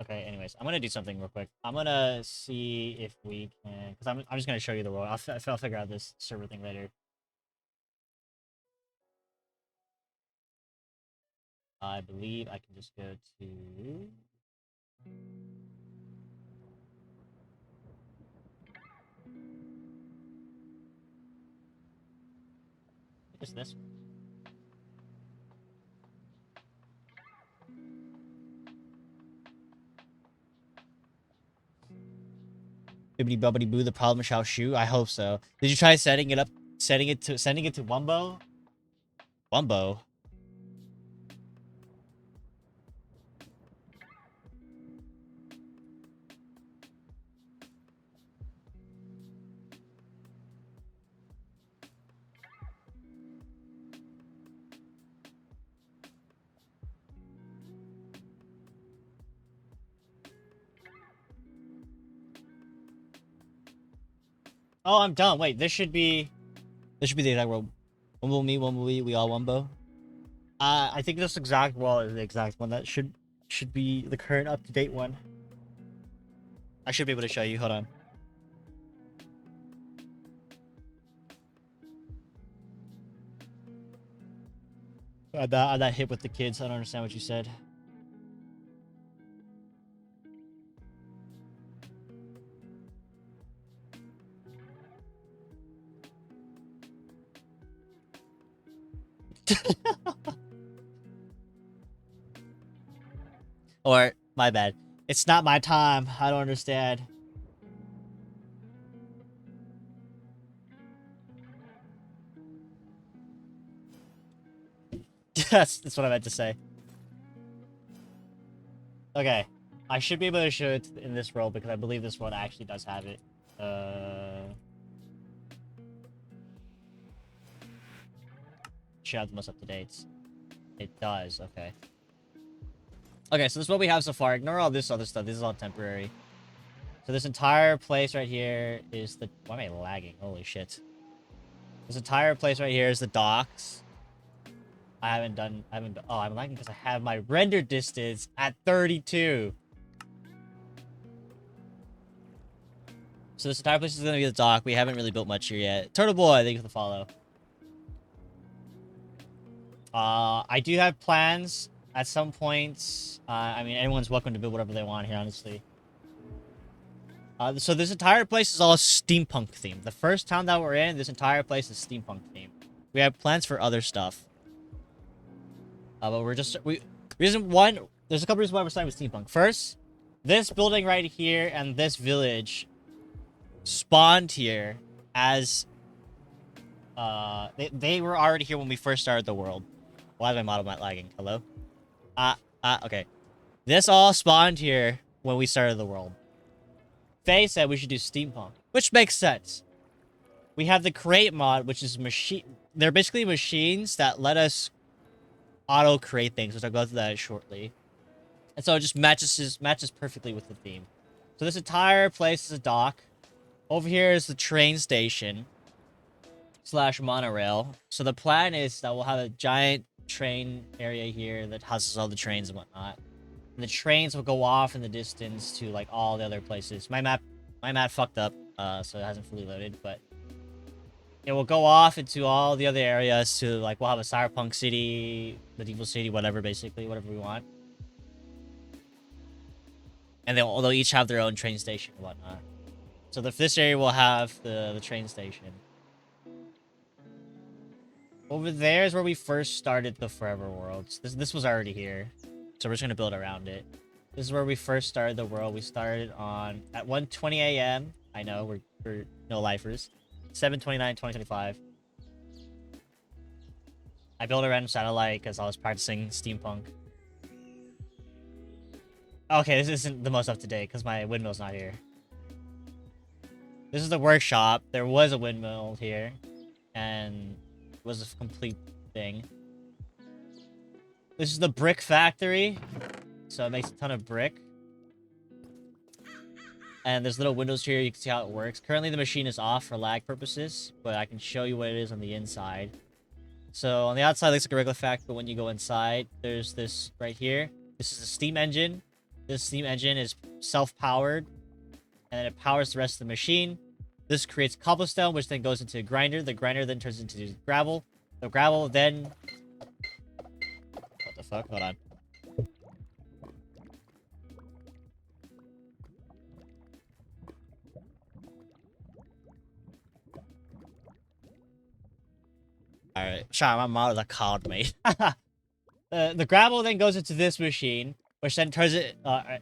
Okay, anyways, I'm gonna do something real quick. I'm gonna see if we can, because I'm just gonna show you the world. I'll figure out this server thing later. I believe I can just go to. Just this. Bibbidi bubbidi boo, the problem shall shoe. I hope so. Did you try setting it up, sending it to Wumbo? Wumbo. Oh, I'm done. Wait, this should be the exact world. Wumbo me, Wumbo we all Wumbo. I think this exact wall is the exact one that should be the current up to date one. I should be able to show you. Hold on. That hit with the kids. I don't understand what you said. Or my bad. It's not my time. I don't understand. That's what I meant to say. Okay. I should be able to show it in this world because I believe this one actually does have it. Should have the most up to dates. It does, okay. Okay, so this is what we have so far. Ignore all this other stuff. This is all temporary. So this entire place right here is the... Why am I lagging? Holy shit. This entire place right here is the docks. I haven't done... Oh, I'm lagging because I have my render distance at 32. So this entire place is going to be the dock. We haven't really built much here yet. Turtle Boy, thank you for the follow. I do have plans at some point. I mean, everyone's welcome to build whatever they want here, honestly. So this entire place is all steampunk themed. The first town that we're in, this entire place is steampunk themed. We have plans for other stuff. But we're just... There's a couple reasons why we're starting with steampunk. First, this building right here and this village spawned here as... They were already here when we first started the world. Why is my model not lagging? Hello? Okay. This all spawned here when we started the world. Faye said we should do steampunk, which makes sense. We have the crate mod, which is machine. They're basically machines that let us auto create things, which I'll go through that shortly. And so it just matches perfectly with the theme. So this entire place is a dock. Over here is the train station / monorail. So the plan is that we'll have a giant train area here that houses all the trains and whatnot. And the trains will go off in the distance to like all the other places. My map fucked up, so it hasn't fully loaded, but it will go off into all the other areas to like we'll have a cyberpunk city, medieval city, whatever, basically whatever we want. And they'll each have their own train station and whatnot. So this area will have the train station. Over there is where we first started the Forever Worlds. This was already here. So we're just going to build around it. This is where we first started the world. We started at 1:20 a.m. I know, we're no-lifers. 7/29/2025. I built a random satellite because I was practicing steampunk. Okay, this isn't the most up-to-date because my windmill's not here. This is the workshop. There was a windmill here. And it was a complete thing. This is the brick factory. So it makes a ton of brick. And there's little windows here. You can see how it works. Currently, the machine is off for lag purposes. But I can show you what it is on the inside. So on the outside, it looks like a regular factory. But when you go inside, there's this right here. This is a steam engine. This steam engine is self-powered. And then it powers the rest of the machine. This creates cobblestone, which then goes into a grinder. The grinder then turns into gravel. The gravel then... What the fuck? Hold on. Alright. Sorry, my mother called me. The gravel then goes into this machine, which then turns it...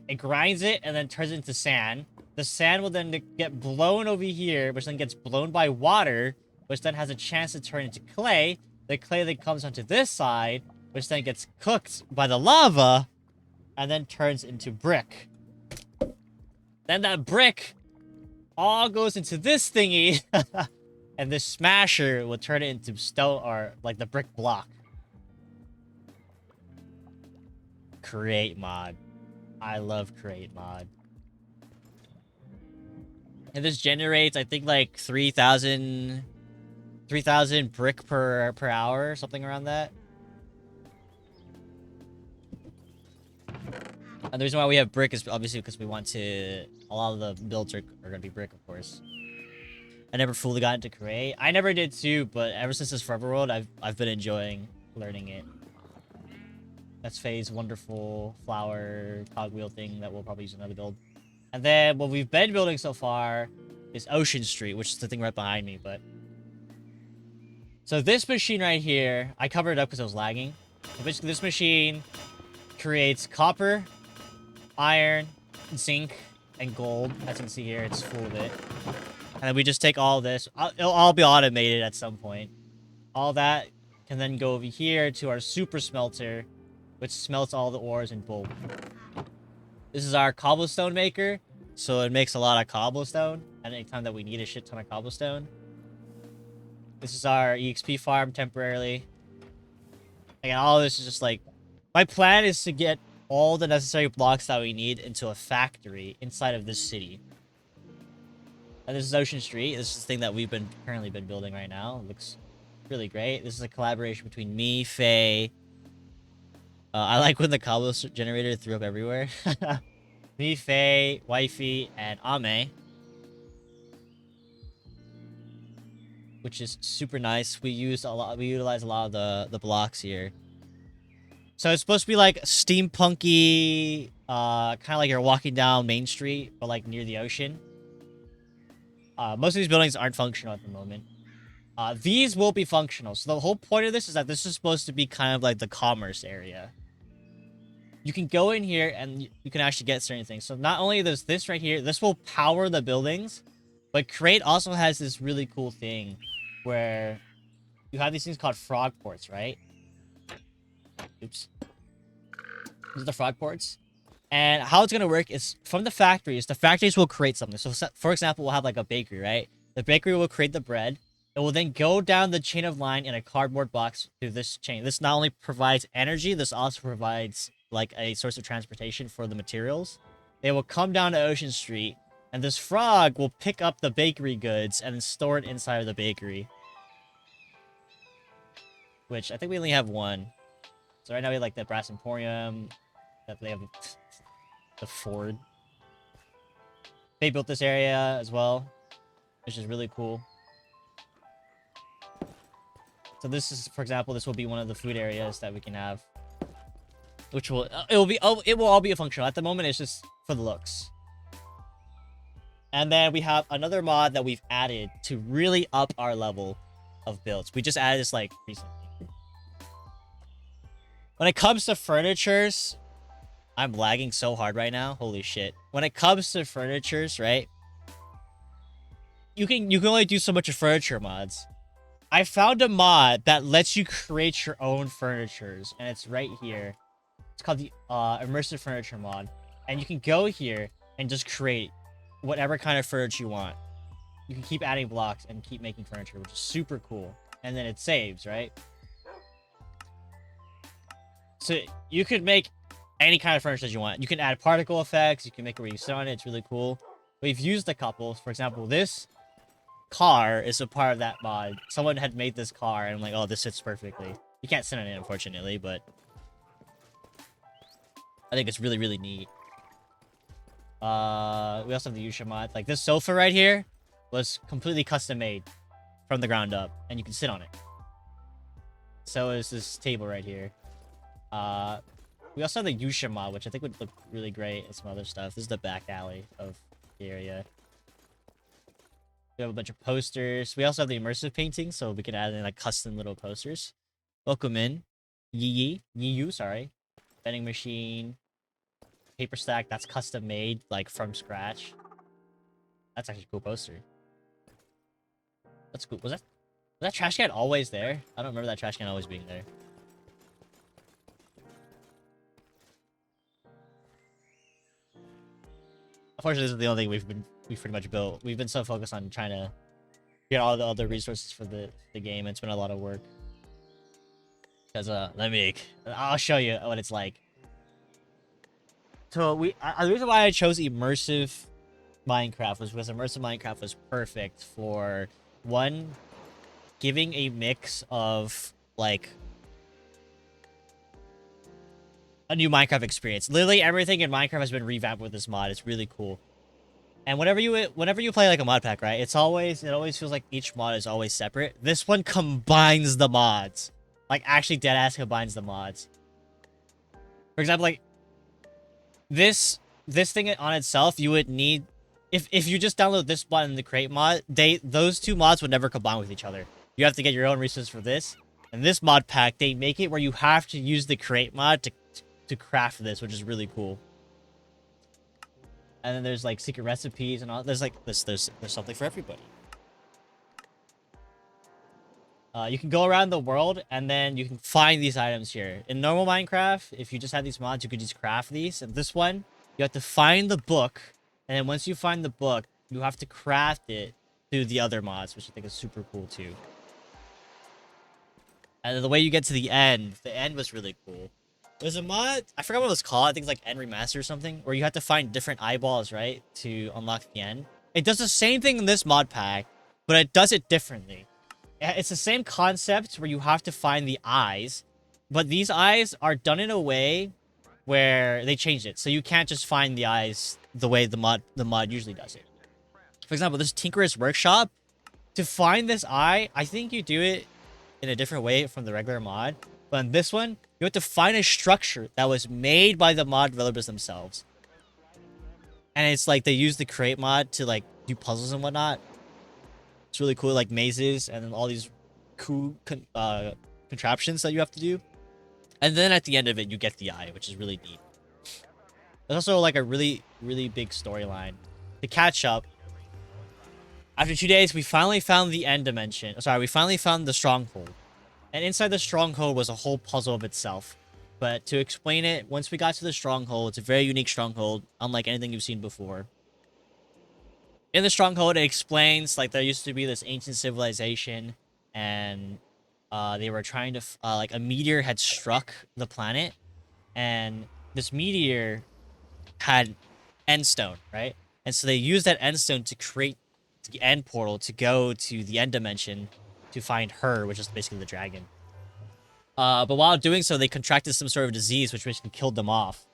it grinds it and then turns it into sand. The sand will then get blown over here, which then gets blown by water, which then has a chance to turn into clay. The clay then comes onto this side, which then gets cooked by the lava, and then turns into brick. Then that brick all goes into this thingy, and this smasher will turn it into stone, or like the brick block. Create mod. I love create mod. And this generates, I think, like 3,000 brick per hour, something around that. And the reason why we have brick is obviously because we want to... A lot of the builds are going to be brick, of course. I never fully got into create. I never did too, but ever since this Forever World, I've been enjoying learning it. That's Faye's wonderful flower cogwheel thing that we'll probably use in another build. And then what we've been building so far is Ocean Street, which is the thing right behind me, but... So this machine right here, I covered it up because it was lagging. So basically, this machine creates copper, iron, zinc, and gold. As you can see here, it's full of it. And then we just take all this. It'll all be automated at some point. All that can then go over here to our super smelter, which smelts all the ores in bulk. This is our cobblestone maker, so it makes a lot of cobblestone at any time that we need a shit ton of cobblestone. This is our EXP farm temporarily. Again, all of this is just like... My plan is to get all the necessary blocks that we need into a factory inside of this city. And this is Ocean Street. This is the thing that we've been currently been building right now. It looks really great. This is a collaboration between me, Faye. I like when the cobble generator threw up everywhere. Me, Faye, Wifey, and Ame. Which is super nice. We utilize a lot of the blocks here. So it's supposed to be like steampunky, kind of like you're walking down Main Street, but like near the ocean. Most of these buildings aren't functional at the moment. These will be functional. So the whole point of this is that this is supposed to be kind of like the commerce area. You can go in here and you can actually get certain things. So not only there's this right here, this will power the buildings, but Crate also has this really cool thing where you have these things called frog ports, right? Oops. These are the frog ports. And how it's going to work is from the factories will create something. So for example, we'll have like a bakery, right? The bakery will create the bread. It will then go down the chain of line in a cardboard box through this chain. This not only provides energy, this also provides like a source of transportation for the materials. They will come down to Ocean Street, and this frog will pick up the bakery goods and store it inside of the bakery. Which I think we only have one. So right now we have like the Brass Emporium. That they have the Ford. They built this area as well, which is really cool. So this is, for example, this will be one of the food areas that we can have, which will it will all be functional. At the moment, it's just for the looks. And then we have another mod that we've added to really up our level of builds. We just added this like recently. When it comes to furnitures, I'm lagging so hard right now. Holy shit. When it comes to furnitures, right? You can only do so much of furniture mods. I found a mod that lets you create your own furnitures, and it's right here. It's called the immersive furniture mod. And you can go here and just create whatever kind of furniture you want. You can keep adding blocks and keep making furniture, which is super cool. And then it saves, right? So you could make any kind of furniture that you want. You can add particle effects. You can make it where you sit on it. It's really cool. We've used a couple. For example, this car is a part of that mod. Someone had made this car, and I'm like, oh, this sits perfectly. You can't sit on it, unfortunately, but I think it's really, really neat. We also have the Yusha mod. Like, this sofa right here was completely custom made from the ground up, and you can sit on it. So is this table right here. We also have the Yusha mod, which I think would look really great, and some other stuff. This is the back alley of the area. We have a bunch of posters. We also have the immersive painting, so we can add in like custom little posters. Welcome in. Yi-Yu, sorry. Vending machine. Paper stack, that's custom made, like from scratch. That's actually a cool poster. That's cool. Was that trash can always there? I don't remember that trash can always being there. Unfortunately, this is the only thing we've pretty much built. We've been so focused on trying to get all the other resources for the game. It's been a lot of work. Because I'll show you what it's like. So the reason why I chose immersive Minecraft was because immersive Minecraft was perfect for one, giving a mix of like a new Minecraft experience. Literally everything in Minecraft has been revamped with this mod. It's really cool. And whenever you play like a mod pack, right? It always feels like each mod is always separate. This one combines the mods. Like actually deadass combines the mods. For example, like this thing on itself, you would need if you just download this mod and the crate mod, those two mods would never combine with each other. You have to get your own resources for this. And this mod pack, they make it where you have to use the crate mod to craft this, which is really cool. And then there's like secret recipes and all. There's like there's something for everybody. You can go around the world and then you can find these items here. In normal Minecraft, if you just had these mods, you could just craft these. And this one, you have to find the book. And then once you find the book, you have to craft it through the other mods, which I think is super cool too. And the way you get to the end was really cool. There's a mod, I forgot what it was called. I think it's like End Remaster or something, where you have to find different eyeballs, right, to unlock the end. It does the same thing in this mod pack, but it does it differently. It's the same concept where you have to find the eyes, but these eyes are done in a way where they changed it. So you can't just find the eyes the way the mod usually does it. For example, this Tinkerer's Workshop, to find this eye, I think you do it in a different way from the regular mod. But in this one, you have to find a structure that was made by the mod developers themselves. And it's like they use the create mod to like do puzzles and whatnot. It's really cool, like mazes and then all these cool contraptions that you have to do. And then at the end of it, you get the eye, which is really neat. There's also like a really, really big storyline. To catch up, after 2 days, we finally found the end dimension. Sorry, we finally found the stronghold. And inside the stronghold was a whole puzzle of itself. But to explain it, once we got to the stronghold, it's a very unique stronghold, unlike anything you've seen before. In the stronghold, it explains, like, there used to be this ancient civilization, and they were trying to, like, a meteor had struck the planet, and this meteor had endstone, right? And so they used that endstone to create the end portal to go to the end dimension to find her, which is basically the dragon. But while doing so, they contracted some sort of disease, which basically killed them off.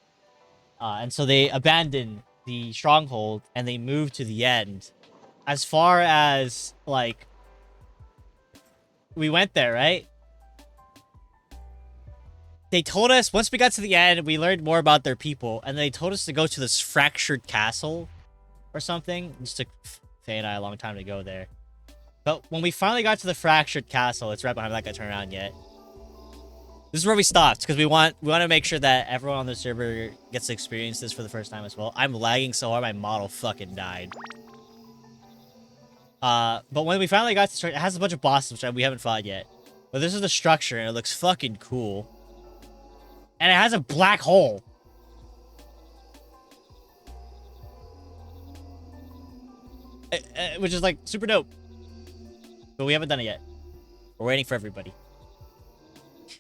And so they abandoned the stronghold, and they moved to the end. As far as, like, we went there, right? They told us, once we got to the end, we learned more about their people, and they told us to go to this fractured castle or something. It took Faye and I a long time to go there. But when we finally got to the fractured castle, it's right behind me, I'm not gonna turn around yet. This is where we stopped, because we want to make sure that everyone on the server gets to experience this for the first time as well. I'm lagging so hard, my model fucking died. But when we finally got to the structure, it has a bunch of bosses, which we haven't fought yet. But this is the structure, and it looks fucking cool. And it has a black hole. Which is, like, super dope. But we haven't done it yet. We're waiting for everybody.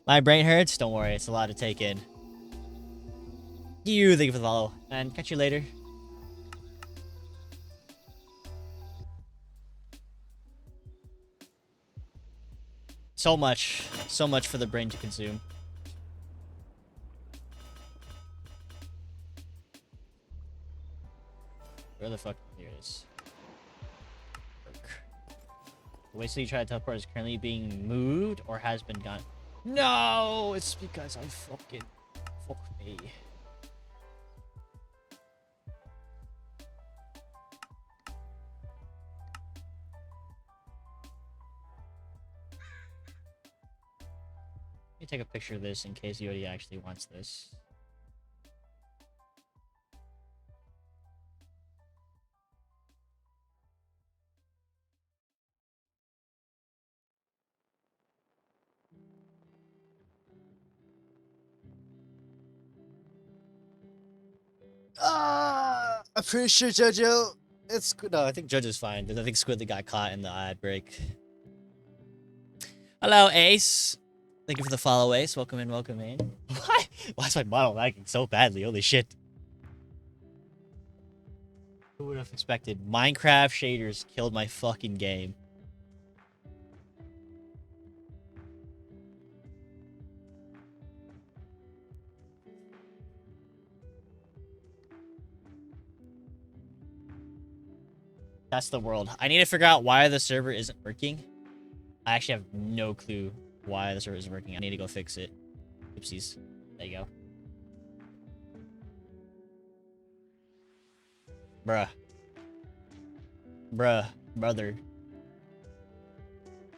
My brain hurts? Don't worry, it's a lot to take in. Thank you for the follow. And catch you later. So much for the brain to consume. Where the fuck? Here it is. The way you try to teleport is currently being moved or has been gone. No, it's because I fucking fuck me. Let me take a picture of this in case Yodi actually wants this. I'm pretty sure JoJo. It's no, I think JoJo's fine. I think Squidly got caught in the ad break. Hello, Ace. Thank you for the follow, Ace. Welcome in, welcome in. Why? Why is my model lagging so badly? Holy shit. Who would have expected? Minecraft shaders killed my fucking game. That's the world. I need to figure out why the server isn't working. I actually have no clue why the server isn't working. I need to go fix it. Oopsies. There you go. Brother.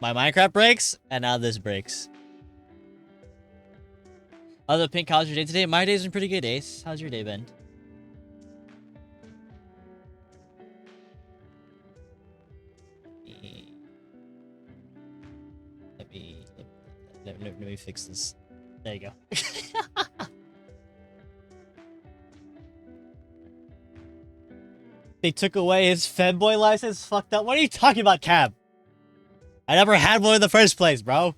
My Minecraft breaks, and now this breaks. Other Pink, how's your day today? My day's been pretty good, Ace. How's your day been? Let me fix this. There you go. They took away his femboy license? Fucked up. What are you talking about, Cab? I never had one in the first place, bro.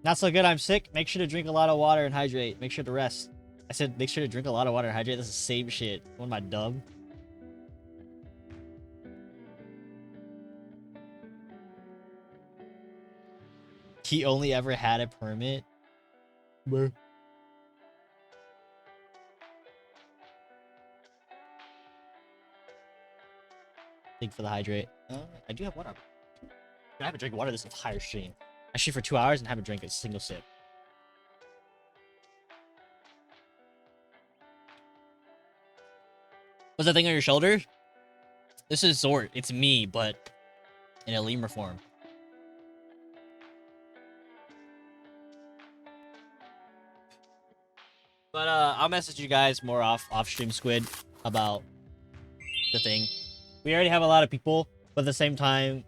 Not so good, I'm sick. Make sure to drink a lot of water and hydrate. Make sure to rest. I said make sure to drink a lot of water and hydrate. That's the same shit. What am I, dumb? He only ever had a permit? Where? Think for the hydrate. I do have water. I haven't drank water this entire stream. I stream for 2 hours and haven't drank a single sip. What's that thing on your shoulder? This is Zort. It's me, but in a lemur form. But I'll message you guys more off stream, Squid, about the thing. We already have a lot of people, but at the same time,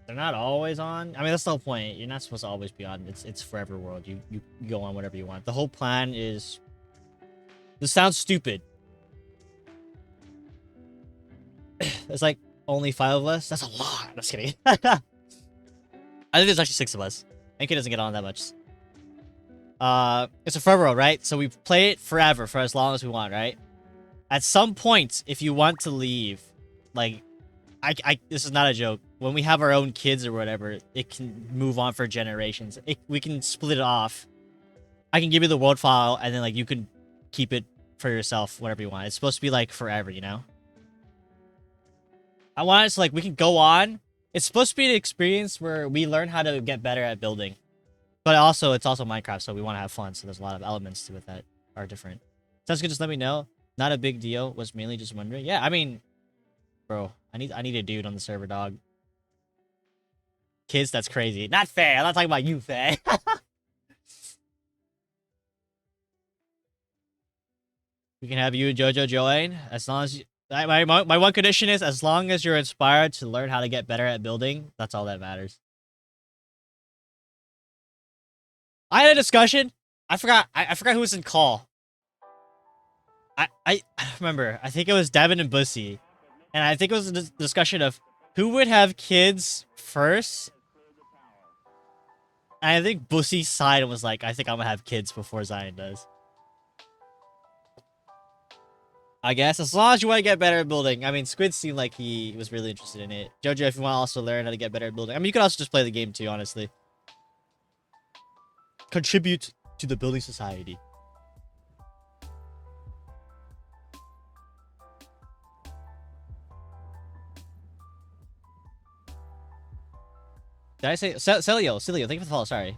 they're not always on. I mean, that's the whole point. You're not supposed to always be on. It's forever world. You go on whatever you want. The whole plan is. This sounds stupid. It's like only 5 of us. That's a lot. I'm just kidding. I think there's actually 6 of us. Enki doesn't get on that much. It's a forever world, right? So we play it forever for as long as we want, right? At some point, if you want to leave, like, this is not a joke. When we have our own kids or whatever, it can move on for generations. We can split it off. I can give you the world file, and then like you can keep it for yourself whenever you want. It's supposed to be like forever, you know? I want it so like we can go on. It's supposed to be an experience where we learn how to get better at building. But also, it's also Minecraft, so we want to have fun. So there's a lot of elements to it that are different. Sounds good. Just let me know. Not a big deal. Was mainly just wondering. Yeah, I mean, bro, I need a dude on the server, dog. Kids, that's crazy. Not Faye. I'm not talking about you, Faye. We can have you and JoJo join as long as you. My one condition is as long as you're inspired to learn how to get better at building. That's all that matters. I had a discussion. I forgot who was in call. I remember. I think it was Devin and Bussy. And I think it was a discussion of who would have kids first. And I think Bussy's side was like, I think I'm gonna have kids before Zion does. I guess, as long as you want to get better at building. I mean, Squid seemed like he was really interested in it. Jojo, if you want to also learn how to get better at building. I mean, you could also just play the game too, honestly. Contribute to the building society. Did I say Celio? Thank you for the follow. Sorry.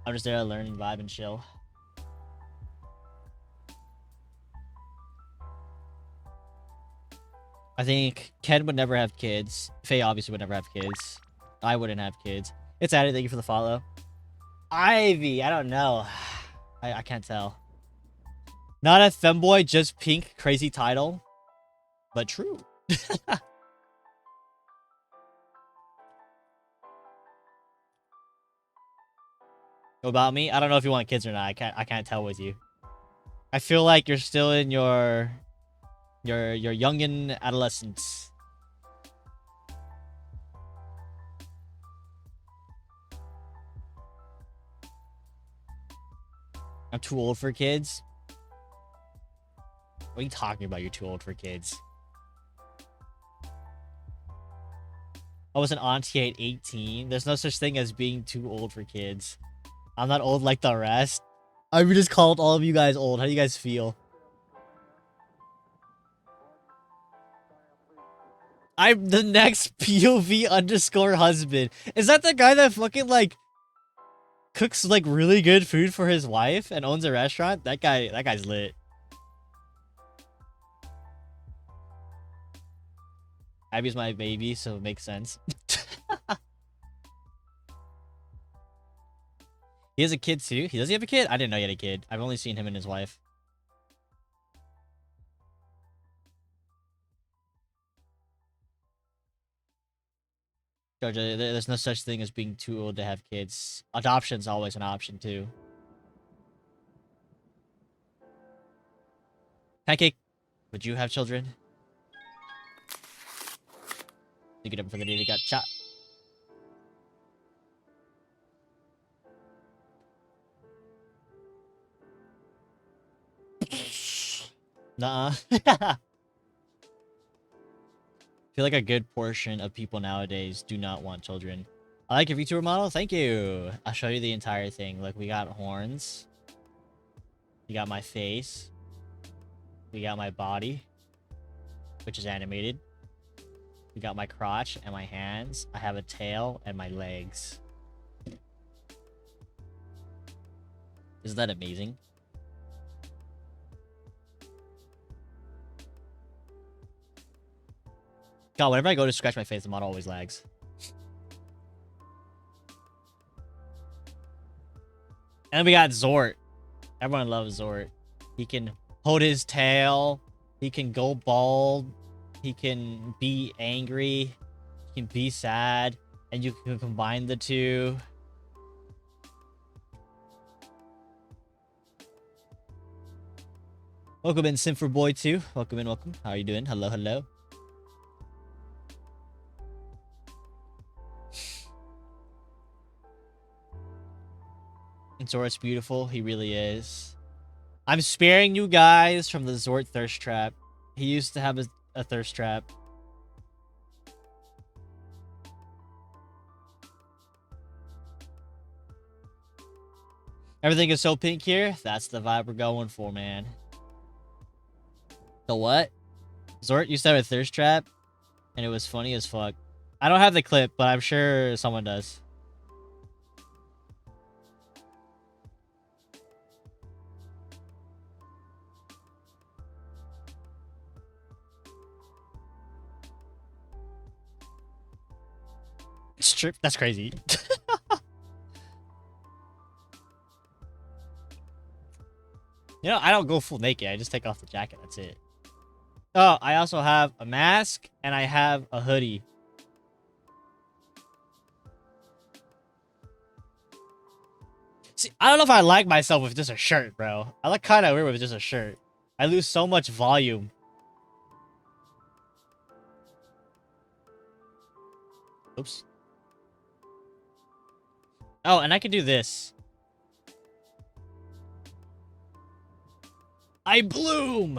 I'm just there to learn and vibe and chill. I think Ken would never have kids. Faye obviously would never have kids. I wouldn't have kids. It's Addy. Thank you for the follow. Ivy. I don't know. I can't tell. Not a femboy, just pink. Crazy title. But true. About me? I don't know if you want kids or not. I can't tell with you. I feel like you're still in your youngin' adolescence. I'm too old for kids? What are you talking about? You're too old for kids. I was an auntie at 18. There's no such thing as being too old for kids. I'm not old like the rest. I just called all of you guys old. How do you guys feel? I'm the next POV_husband. Is that the guy that fucking like cooks like really good food for his wife and owns a restaurant? That guy's lit. Abby's my baby, so it makes sense. He has a kid too? Does he have a kid? I didn't know he had a kid. I've only seen him and his wife. Georgia, there's no such thing as being too old to have kids. Adoption's always an option too. Pancake. Would you have children? You get up for the day they got shot. Nuh-uh. I feel like a good portion of people nowadays do not want children. I like your VTuber model. Thank you. I'll show you the entire thing. Look, we got horns. We got my face. We got my body, which is animated. We got my crotch and my hands. I have a tail and my legs. Isn't that amazing? God, whenever I go to scratch my face, the model always lags. And we got Zort. Everyone loves Zort. He can hold his tail. He can go bald. He can be angry. He can be sad. And you can combine the two. Welcome in, Simfer Boy 2. Welcome in, welcome. How are you doing? Hello, hello. Zort's beautiful. He really is. I'm sparing you guys from the Zort thirst trap. He used to have a thirst trap. Everything is so pink here. That's the vibe we're going for, man. The what? Zort used to have a thirst trap, and it was funny as fuck. I don't have the clip, but I'm sure someone does. Strip? That's crazy. You know, I don't go full naked. I just take off the jacket. That's it. Oh, I also have a mask and I have a hoodie. See, I don't know if I like myself with just a shirt, bro. I look kind of weird with just a shirt. I lose so much volume. Oops. Oh, and I can do this. I bloom!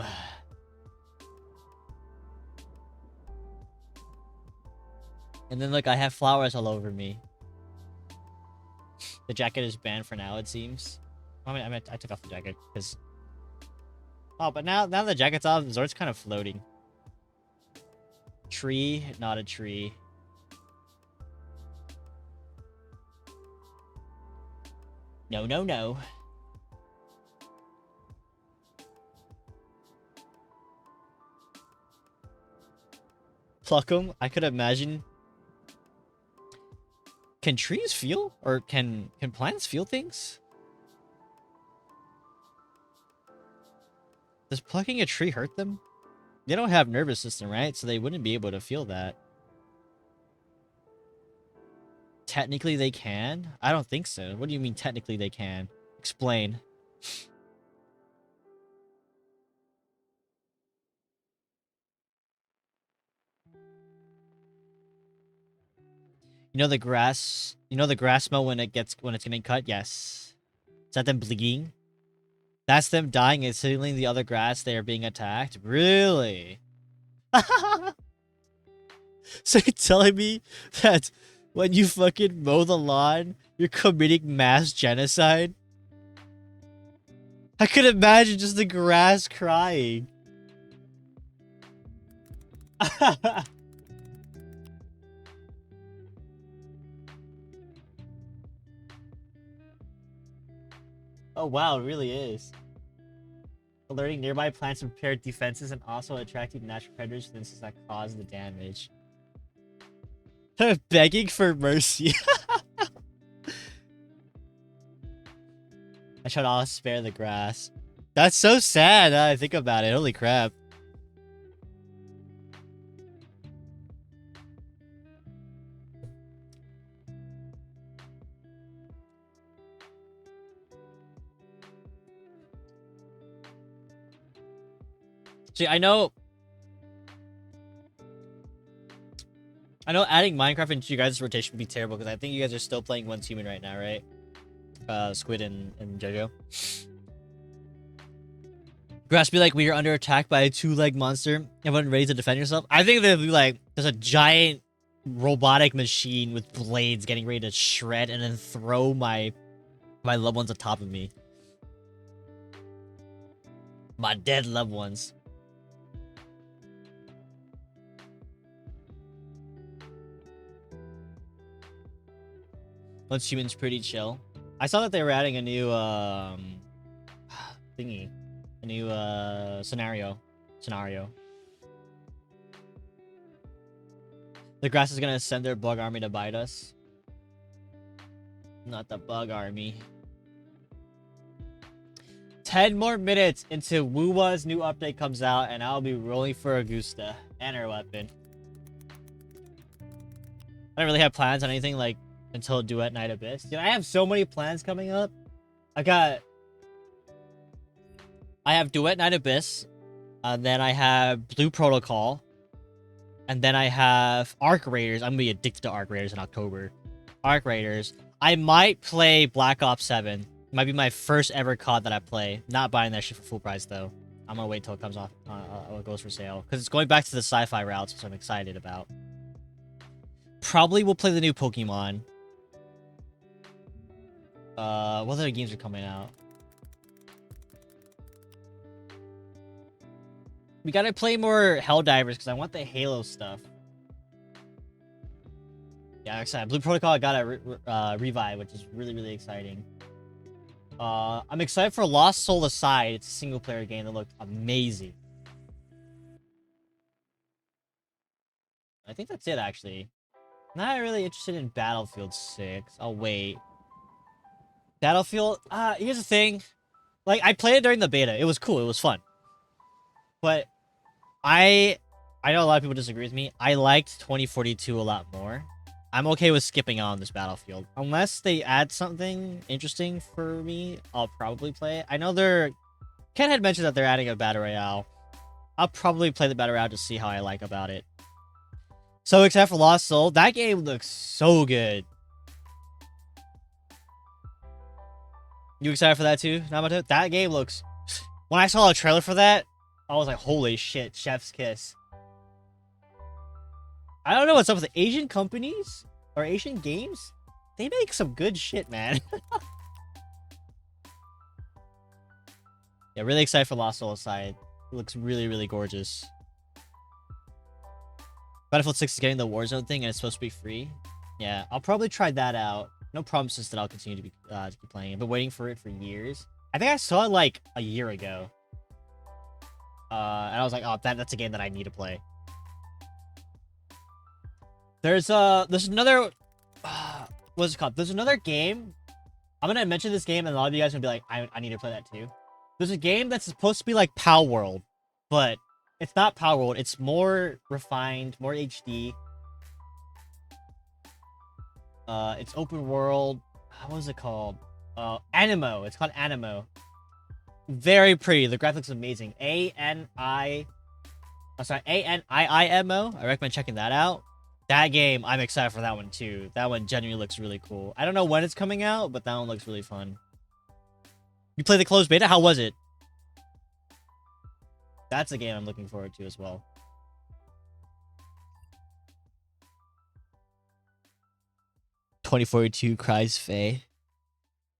And then, look, I have flowers all over me. The jacket is banned for now, it seems. I mean, I took off the jacket, because... Oh, but now the jacket's off, Zort's kind of floating. Tree, not a tree. No, no, no. Pluck them? I could imagine... Can trees feel? Or can plants feel things? Does plucking a tree hurt them? They don't have nervous system, right? So they wouldn't be able to feel that. Technically they can? I don't think so. What do you mean technically they can? Explain. You know the grass smell when it's getting cut? Yes. Is that them bleeding? That's them dying and signaling the other grass they are being attacked? Really? So you're telling me that when you fucking mow the lawn, you're committing mass genocide? I could imagine just the grass crying. Oh wow, it really is. Alerting nearby plants to prepare defenses and also attracting natural predators to instances that cause the damage. Begging for mercy. I should all spare the grass. That's so sad now I think about it. Holy crap. See, I know adding Minecraft into you guys' rotation would be terrible because I think you guys are still playing One Human right now, right? Squid and Jojo. Grass be like, we are under attack by a 2-leg monster. Everyone ready to defend yourself? I think they'd be like, there's a giant robotic machine with blades getting ready to shred and then throw my loved ones on top of me. My dead loved ones. Once Human's pretty chill. I saw that they were adding a new thingy. A new scenario. The grass is gonna send their bug army to bite us. Not the bug army. 10 more minutes until Wuwa's new update comes out, and I'll be rolling for Augusta and her weapon. I don't really have plans on anything like until Duet Night Abyss. Dude, I have so many plans coming up. I have Duet Night Abyss, and then I have Blue Protocol, and then I have Arc Raiders. I'm gonna be addicted to Arc Raiders in October. Arc Raiders. I might play Black Ops 7. It might be my first ever COD that I play. Not buying that shit for full price though. I'm gonna wait till it comes off, it goes for sale, because it's going back to the sci-fi routes, which I'm excited about. Probably will play the new Pokemon. What other games are coming out? We gotta play more Helldivers because I want the Halo stuff. Yeah, I'm excited. Blue Protocol, I got a revive, which is really, really exciting. I'm excited for Lost Soul Aside. It's a single-player game that looked amazing. I think that's it, actually. Not really interested in Battlefield 6. I'll wait. Battlefield, here's the thing. Like, I played it during the beta. It was cool. It was fun. But I know a lot of people disagree with me. I liked 2042 a lot more. I'm okay with skipping on this Battlefield. Unless they add something interesting for me, I'll probably play it. I know Ken had mentioned that they're adding a Battle Royale. I'll probably play the Battle Royale to see how I like about it. So except for Lost Soul, that game looks so good. You excited for that too, Namato? That game looks... When I saw a trailer for that, I was like, holy shit, chef's kiss. I don't know what's up with the Asian companies or Asian games. They make some good shit, man. Yeah, really excited for Lost Soul Aside. It looks really, really gorgeous. Battlefield 6 is getting the Warzone thing and it's supposed to be free. Yeah, I'll probably try that out. No promises that I'll continue to be playing it. I've been waiting for it for years. I think I saw it like a year ago. And I was like, oh, that's a game that I need to play. There's another... what's it called? There's another game. I'm gonna mention this game and a lot of you guys are gonna be like, I need to play that too. There's a game that's supposed to be like Power World, but it's not Power World. It's more refined, more HD. It's open world. What is it called? Animo. It's called Animo. Very pretty. The graphics amazing. A-N-I-I-M-O. I recommend checking that out. That game, I'm excited for that one too. That one genuinely looks really cool. I don't know when it's coming out, but that one looks really fun. You played the closed beta? How was it? That's a game I'm looking forward to as well. "2042 Cries Faye."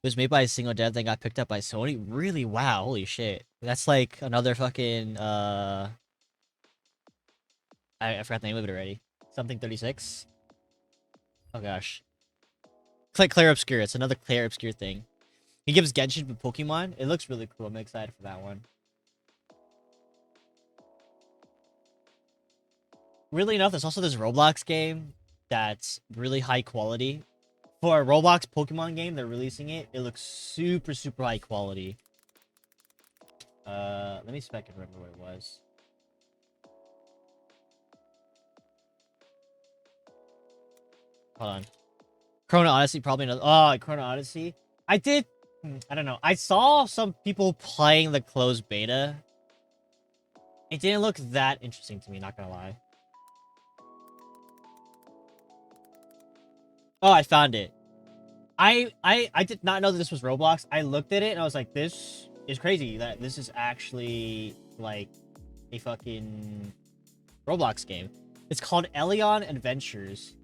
It was made by a single dev that got picked up by Sony. Really? Wow. Holy shit. That's like another fucking, I forgot the name of it already. Something 36? Oh gosh. It's like Claire Obscure. It's another Claire Obscure thing. He gives Genshin to Pokemon. It looks really cool. I'm excited for that one. Really enough, there's also this Roblox game that's really high quality. For a Roblox Pokemon game, they're releasing it. It looks super, super high quality. Let me see if I can remember what it was. Hold on. Chrono Odyssey, probably another. Oh, Chrono Odyssey. I don't know. I saw some people playing the closed beta. It didn't look that interesting to me, not gonna lie. Oh, I found it. I did not know that this was Roblox. I looked at it and I was like, this is crazy that this is actually like a fucking Roblox game. It's called Elion Adventures.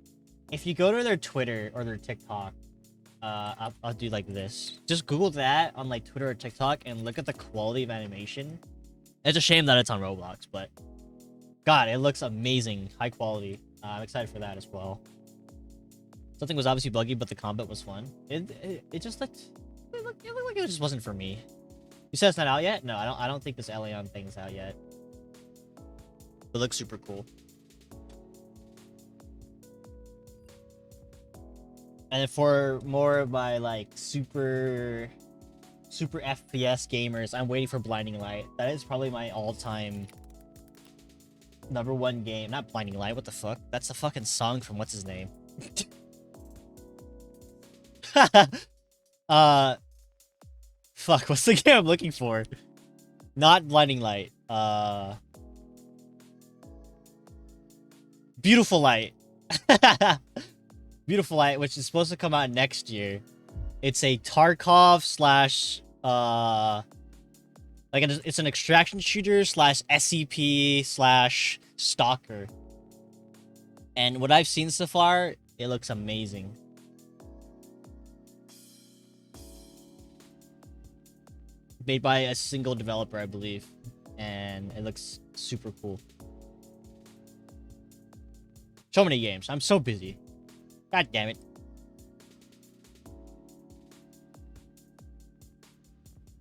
If you go to their Twitter or their TikTok, I'll do like this. Just Google that on like Twitter or TikTok and look at the quality of animation. It's a shame that it's on Roblox, but God, it looks amazing, high quality. I'm excited for that as well. Something was obviously buggy, but the combat was fun. It just looked it looked like it just wasn't for me. You said it's not out yet? No, I don't think this Elion thing's out yet. It looks super cool. And for more of my like super FPS gamers, I'm waiting for Blinding Light. That is probably my all-time #1 game. Not Blinding Light, what the fuck? That's the fucking song from what's his name. Fuck, what's the game I'm looking for? Not Blinding Light. Beautiful Light. Beautiful Light, which is supposed to come out next year. It's a Tarkov slash like it's an extraction shooter slash SCP slash stalker. And what I've seen so far, it looks amazing. Made by a single developer, I believe, and it looks super cool. So many games. I'm so busy. God damn it.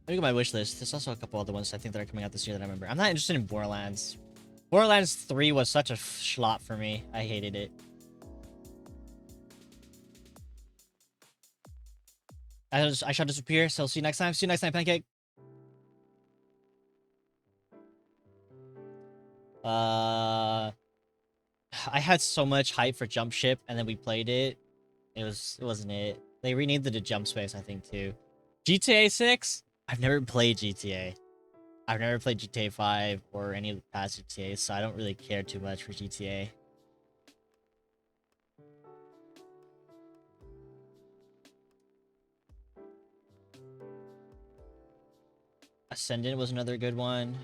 Let me go to my wish list. There's also a couple other ones I think that are coming out this year that I remember. I'm not interested in Borderlands. Borderlands 3 was such a schlop for me. I hated it. I shall disappear, so see you next time. See you next time, Pancake. I had so much hype for Jump Ship, and then we played it. It wasn't it. They renamed it to Jump Space, I think, too. GTA 6? I've never played GTA. I've never played GTA 5 or any of the past GTAs, so I don't really care too much for GTA. Ascendant was another good one.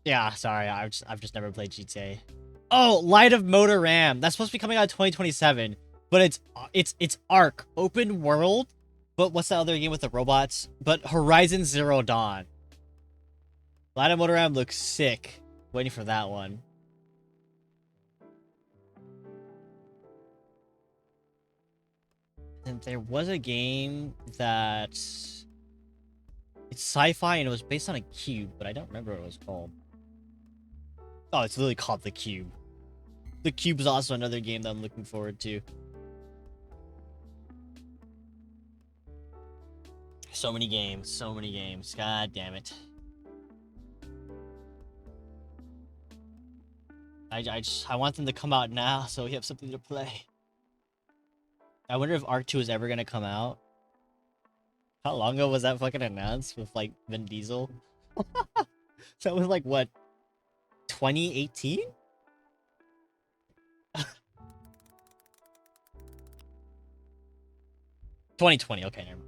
Yeah, sorry, I've just never played GTA. Oh, Light of Motor Ram. That's supposed to be coming out in 2027, but it's Ark, open world. But what's that other game with the robots? But Horizon Zero Dawn. Light of Motor Ram looks sick. Waiting for that one. And there was a game that it's sci-fi and it was based on a cube, but I don't remember what it was called. Oh, it's literally called The Cube. The Cube is also another game that I'm looking forward to. So many games, so many games. God damn it. I want them to come out now so we have something to play. I wonder if Ark 2 is ever gonna come out. How long ago was that fucking announced with like Vin Diesel? That was like what, 2018? 2020, okay, never mind.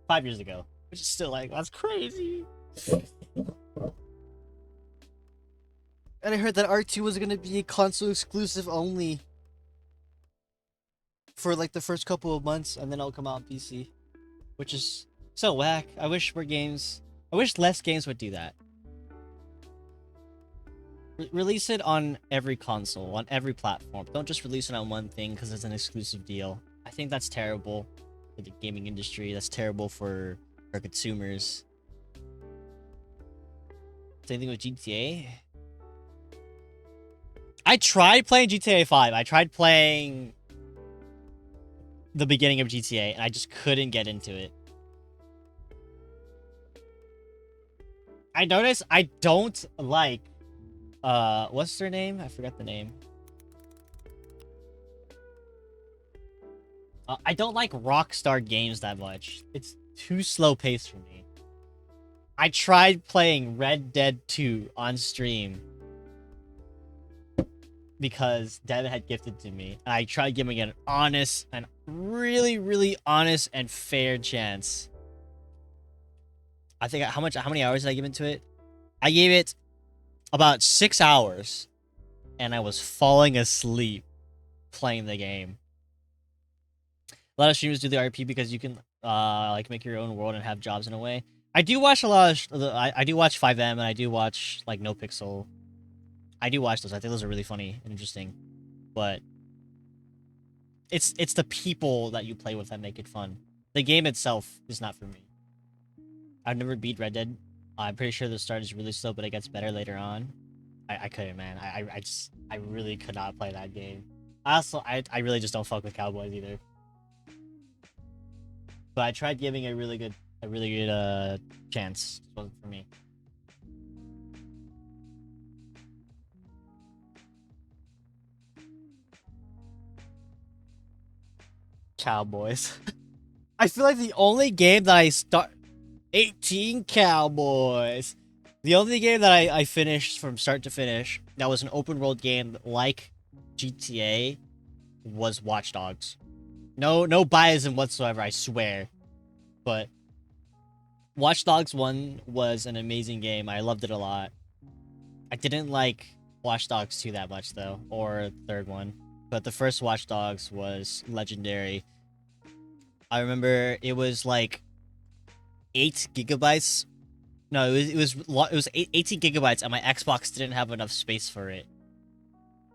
5 years ago. Which is still like, that's crazy. And I heard that Ark 2 was gonna be console exclusive only for like the first couple of months, and then it'll come out on PC. Which is so whack. I wish less games would do that. Release it on every console, on every platform. Don't just release it on one thing because it's an exclusive deal. I think that's terrible for the gaming industry. That's terrible for consumers. Same thing with GTA. I tried playing GTA 5. I tried playing the beginning of GTA, and I just couldn't get into it. I noticed I don't like, what's their name? I forgot the name. I don't like Rockstar games that much. It's too slow paced for me. I tried playing Red Dead 2 on stream because Devin had gifted to me, and I tried giving it an honest and really, really honest and fair chance. I think how many hours did I give into it? I gave it about 6 hours, and I was falling asleep playing the game. A lot of streamers do the RP because you can like make your own world and have jobs in a way. I do watch a lot of I do watch 5M, and I do watch like No Pixel. I do watch those. I think those are really funny and interesting. But it's the people that you play with that make it fun. The game itself is not for me. I've never beat Red Dead. I'm pretty sure the start is really slow, but it gets better later on. I couldn't, man. I really could not play that game. I really just don't fuck with cowboys either. But I tried giving a really good chance. It wasn't for me. Cowboys. I feel like the only game that I start 18 Cowboys. The only game that I finished from start to finish that was an open world game like GTA was Watch Dogs. No biasm whatsoever, I swear. But Watch Dogs 1 was an amazing game. I loved it a lot. I didn't like Watch Dogs 2 that much though, or third one. But the first Watch Dogs was legendary. I remember it was like 8 gigabytes. No, it was 18 gigabytes, and my Xbox didn't have enough space for it.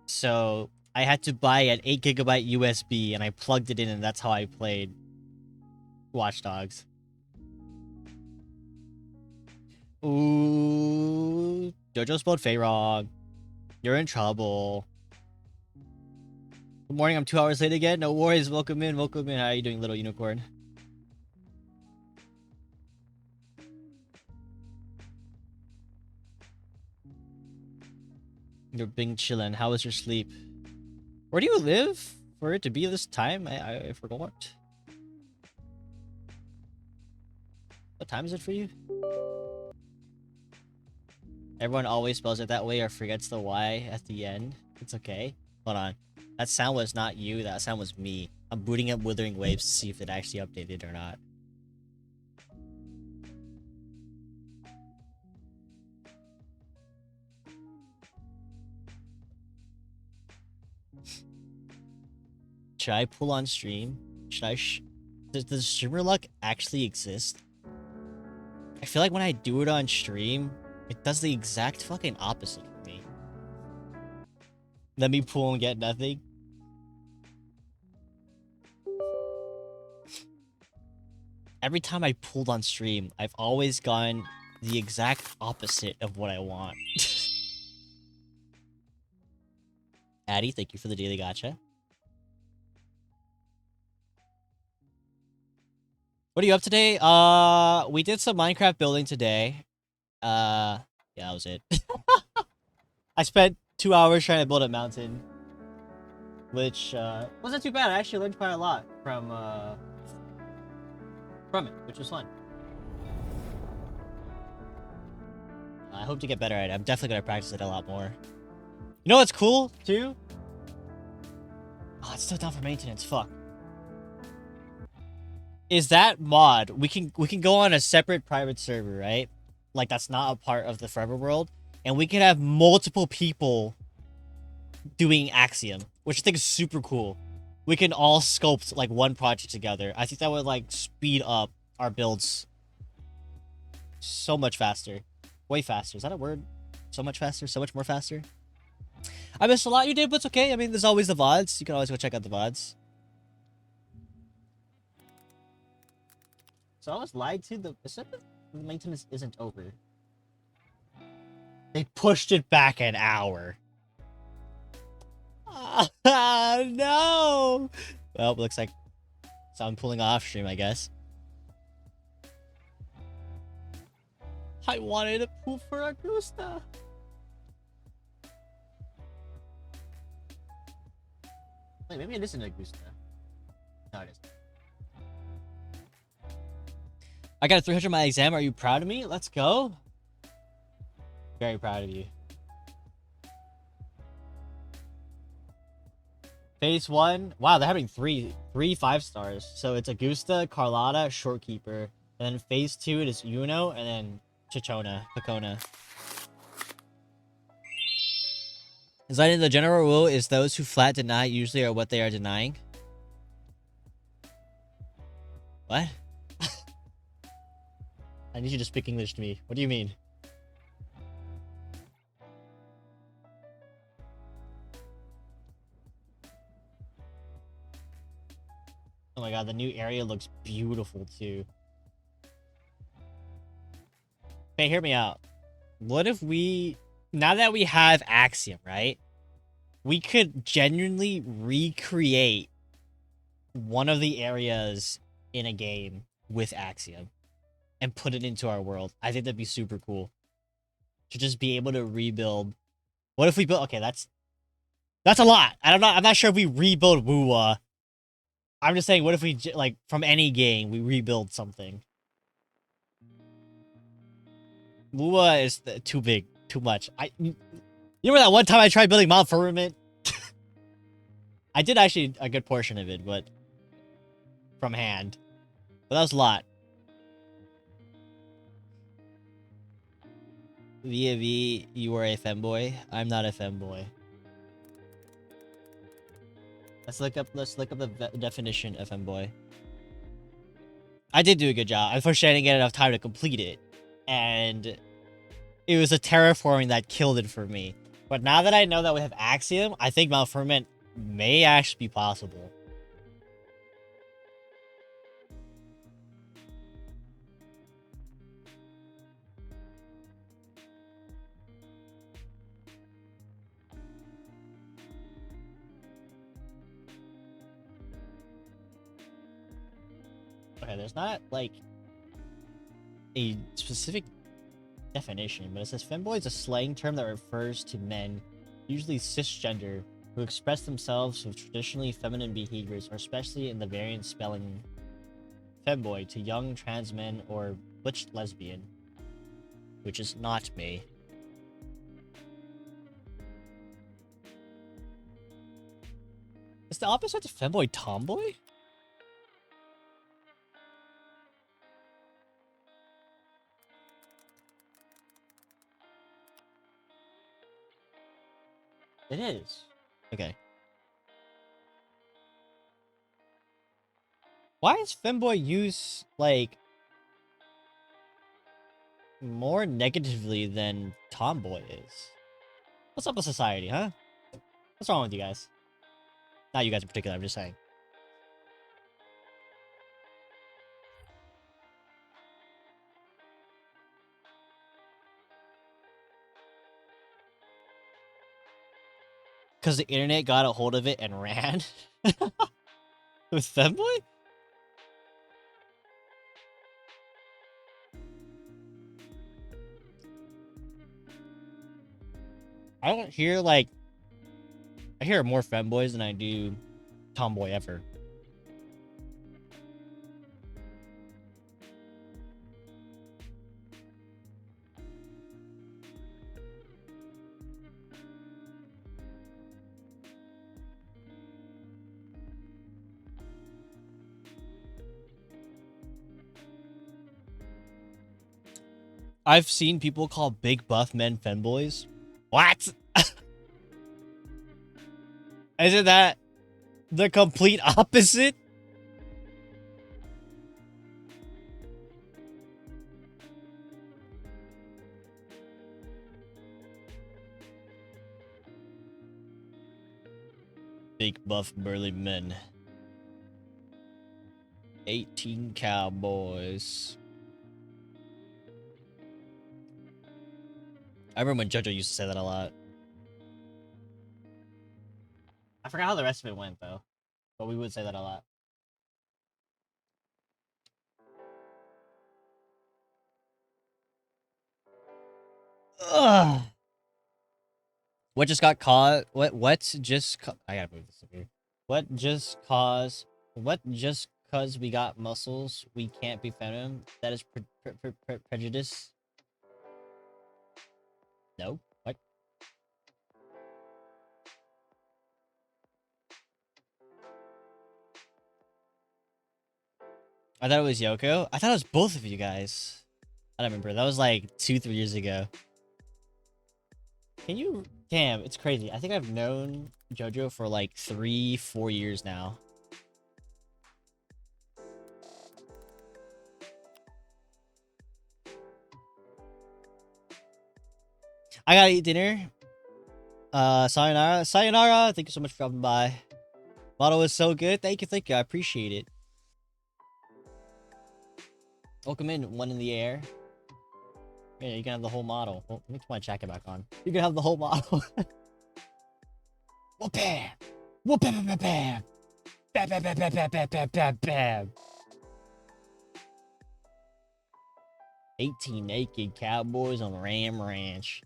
So I had to buy an 8 gigabyte USB, and I plugged it in, and that's how I played Watch Dogs. Ooh, JoJo spelled Faye wrong. You're in trouble. Good morning, I'm 2 hours late again. No worries, welcome in, welcome in. How are you doing, little unicorn? You're being chillin'. How was your sleep? Where do you live for it to be this time? I forgot. What time is it for you? Everyone always spells it that way or forgets the Y at the end. It's okay. Hold on. That sound was not you. That sound was me. I'm booting up Withering Waves to see if it actually updated or not. Should I pull on stream? Should I does streamer luck actually exist? I feel like when I do it on stream, it does the exact fucking opposite for me. Let me pull and get nothing. Every time I pulled on stream, I've always gotten the exact opposite of what I want. Addy, thank you for the daily gacha. What are you up today? We did some Minecraft building today. Yeah, that was it. I spent 2 hours trying to build a mountain, which wasn't too bad. I actually learned quite a lot from it, which was fun. I hope to get better at it. I'm definitely gonna practice it a lot more. You know what's cool too? Oh, it's still down for maintenance. Fuck. Is that mod? We can go on a separate private server, right? Like that's not a part of the Forever World, and we can have multiple people doing Axiom, which I think is super cool. We can all sculpt like one project together. I think that would like speed up our builds so much faster. Way faster. Is that a word? So much faster? So much more faster? I missed a lot you did, but it's okay. I mean, there's always the VODs. You can always go check out the VODs. So I was lied to. The maintenance isn't over. They pushed it back an hour. No! Well, looks like so I'm pulling off stream, I guess. I wanted to pull for Augusta. Wait, maybe it isn't Augusta. No, it isn't. I got a 300 on my exam. Are you proud of me? Let's go. Very proud of you. Phase 1. Wow, they're having three 5-stars. So it's Augusta, Carlotta, Shortkeeper. And then phase 2 it is Uno, and then Pocona. Is that in the general rule is those who flat deny usually are what they are denying? What? I need you to speak English to me. What do you mean? Oh my god, the new area looks beautiful too. Hey, hear me out. What if we... Now that we have Axiom, right? We could genuinely recreate one of the areas in a game with Axiom and put it into our world. I think that'd be super cool. To just be able to rebuild. What if we built... Okay, that's a lot. I'm not sure if we rebuild Wuwa. I'm just saying, what if we, like, from any game, we rebuild something? Wuwa is too big. Too much. You remember that one time I tried building Mount Firmament? I did actually a good portion of it, but... From hand. But that was a lot. Via V, you are a femboy. I'm not a femboy. Let's look up the definition of femboy. I did do a good job. Unfortunately, I didn't get enough time to complete it. And it was a terraforming that killed it for me. But now that I know that we have Axiom, I think Mount Firmament may actually be possible. Okay, there's not, like, a specific definition, but it says femboy is a slang term that refers to men, usually cisgender, who express themselves with traditionally feminine behaviors, or especially in the variant spelling femboy to young trans men or butch lesbian, which is not me. Is the opposite to femboy tomboy? It is. Okay. Why is femboy used, like, more negatively than tomboy is? What's up with society, huh? What's wrong with you guys? Not you guys in particular, I'm just saying. Because the internet got a hold of it and ran? With femboy? I don't hear, like... I hear more femboys than I do tomboy ever. I've seen people call big buff men femboys. What? Isn't that the complete opposite? Big buff burly men. 18 cowboys. I remember when JoJo used to say that a lot. I forgot how the rest of it went, though. But we would say that a lot. Ugh. What just got caught? What's just... I gotta move this up here. What just because we got muscles, we can't be feminine. That is prejudice. No. What? I thought it was Yoko. I thought it was both of you guys. I don't remember. That was like 2-3 years ago. Can you? Damn, it's crazy. I think I've known JoJo for like 3-4 years now. I gotta eat dinner. Sayonara. Sayonara. Thank you so much for dropping by. Model is so good. Thank you. Thank you. I appreciate it. Welcome in. One in the air. Yeah, you can have the whole model. Well, let me put my jacket back on. You can have the whole model. Whoop-bam! Whoop-bam-bam-bam! Bam-bam-bam-bam-bam-bam-bam-bam! 18 naked cowboys on Ram Ranch.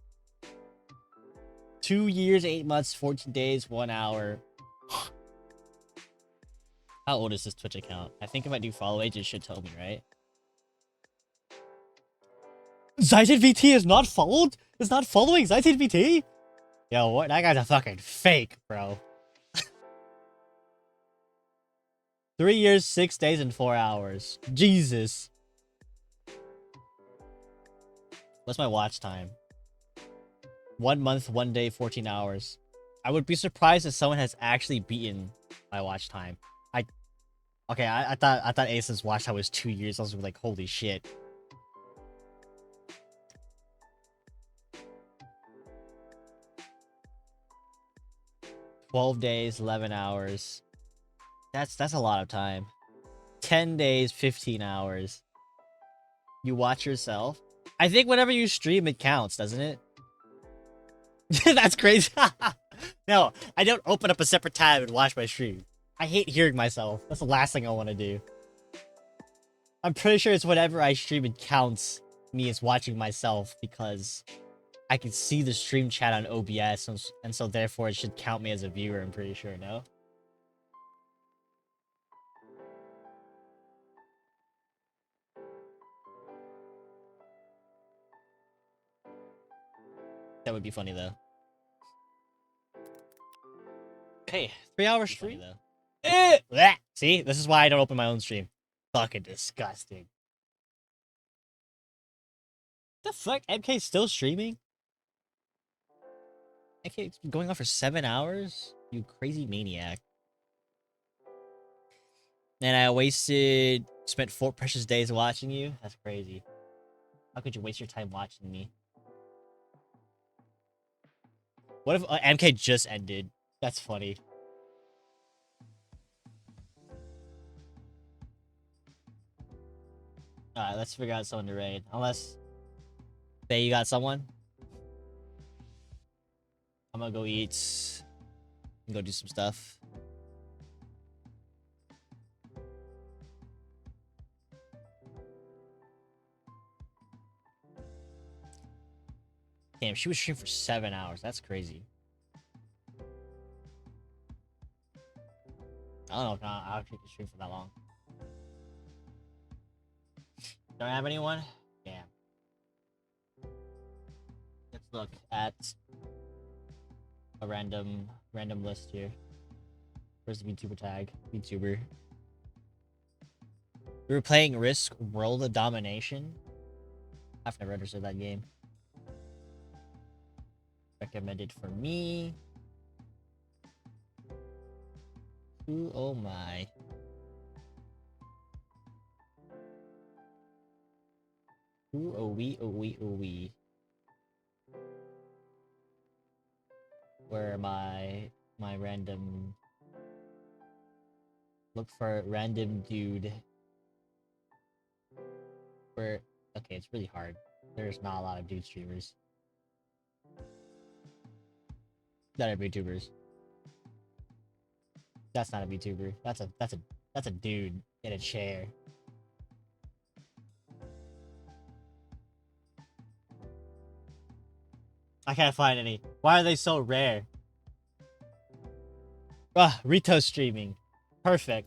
2 years, 8 months, 14 days, 1 hour. How old is this Twitch account? I think if I do follow age, it should tell me, right? Zaited VT is not followed? Is not following Zaited VT? Yo, what? That guy's a fucking fake, bro. 3 years, 6 days, and 4 hours. Jesus. What's my watch time? 1 month, 1 day, 14 hours. I would be surprised if someone has actually beaten my watch time. I thought Ace's watch time was 2 years. I was like, holy shit. "12 days, 11 hours. That's a lot of time. 10 days, 15 hours. You watch yourself? I think whenever you stream, it counts, doesn't it? That's crazy. No, I don't open up a separate tab and watch my stream. I hate hearing myself. That's the last thing I want to do. I'm pretty sure it's whenever I stream, it counts me as watching myself because I can see the stream chat on OBS, and so therefore it should count me as a viewer, I'm pretty sure, no? That would be funny, though. Okay, 3 hour stream, though. See? This is why I don't open my own stream. Fucking disgusting. The fuck? MK's still streaming? MK's been going on for 7 hours? You crazy maniac. And I spent 4 precious days watching you? That's crazy. How could you waste your time watching me? What if MK just ended? That's funny. Alright, let's figure out someone to raid. Unless... Faye, you got someone? I'm gonna go eat. Go do some stuff. Damn, she was streaming for 7 hours. That's crazy. I don't know if I'll actually stream for that long. Don't have anyone? Damn. Let's look at a random list here. Where's the VTuber tag? VTuber. We were playing Risk World Domination. I've never understood that game. Recommended for me. Ooh, oh my. Ooh, oh wee, oh wee, oh wee. Where am I? My random... Look for random dude. Where... Okay, it's really hard. There's not a lot of dude streamers. That are VTubers. That's not a VTuber. That's a dude in a chair. I can't find any. Why are they so rare? Rito streaming. Perfect.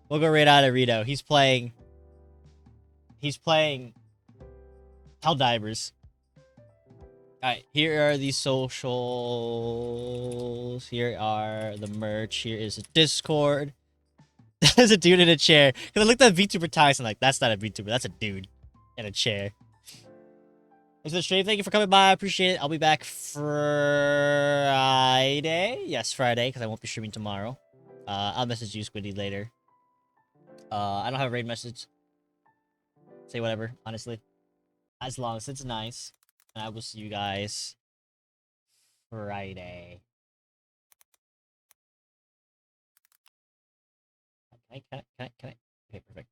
We'll go right out of Rito. He's playing. He's playing. Helldivers. Alright, here are the socials. Here are the merch. Here is a Discord. There's a dude in a chair. Because I looked at VTuber Tyson like, that's not a VTuber. That's a dude in a chair. Thanks for the stream. Thank you for coming by. I appreciate it. I'll be back Friday. Yes, Friday, because I won't be streaming tomorrow. I'll message you, Squiddy, later. I don't have a raid message. Say whatever, honestly. As long as it's nice. And I will see you guys Friday. Can I? Okay, perfect.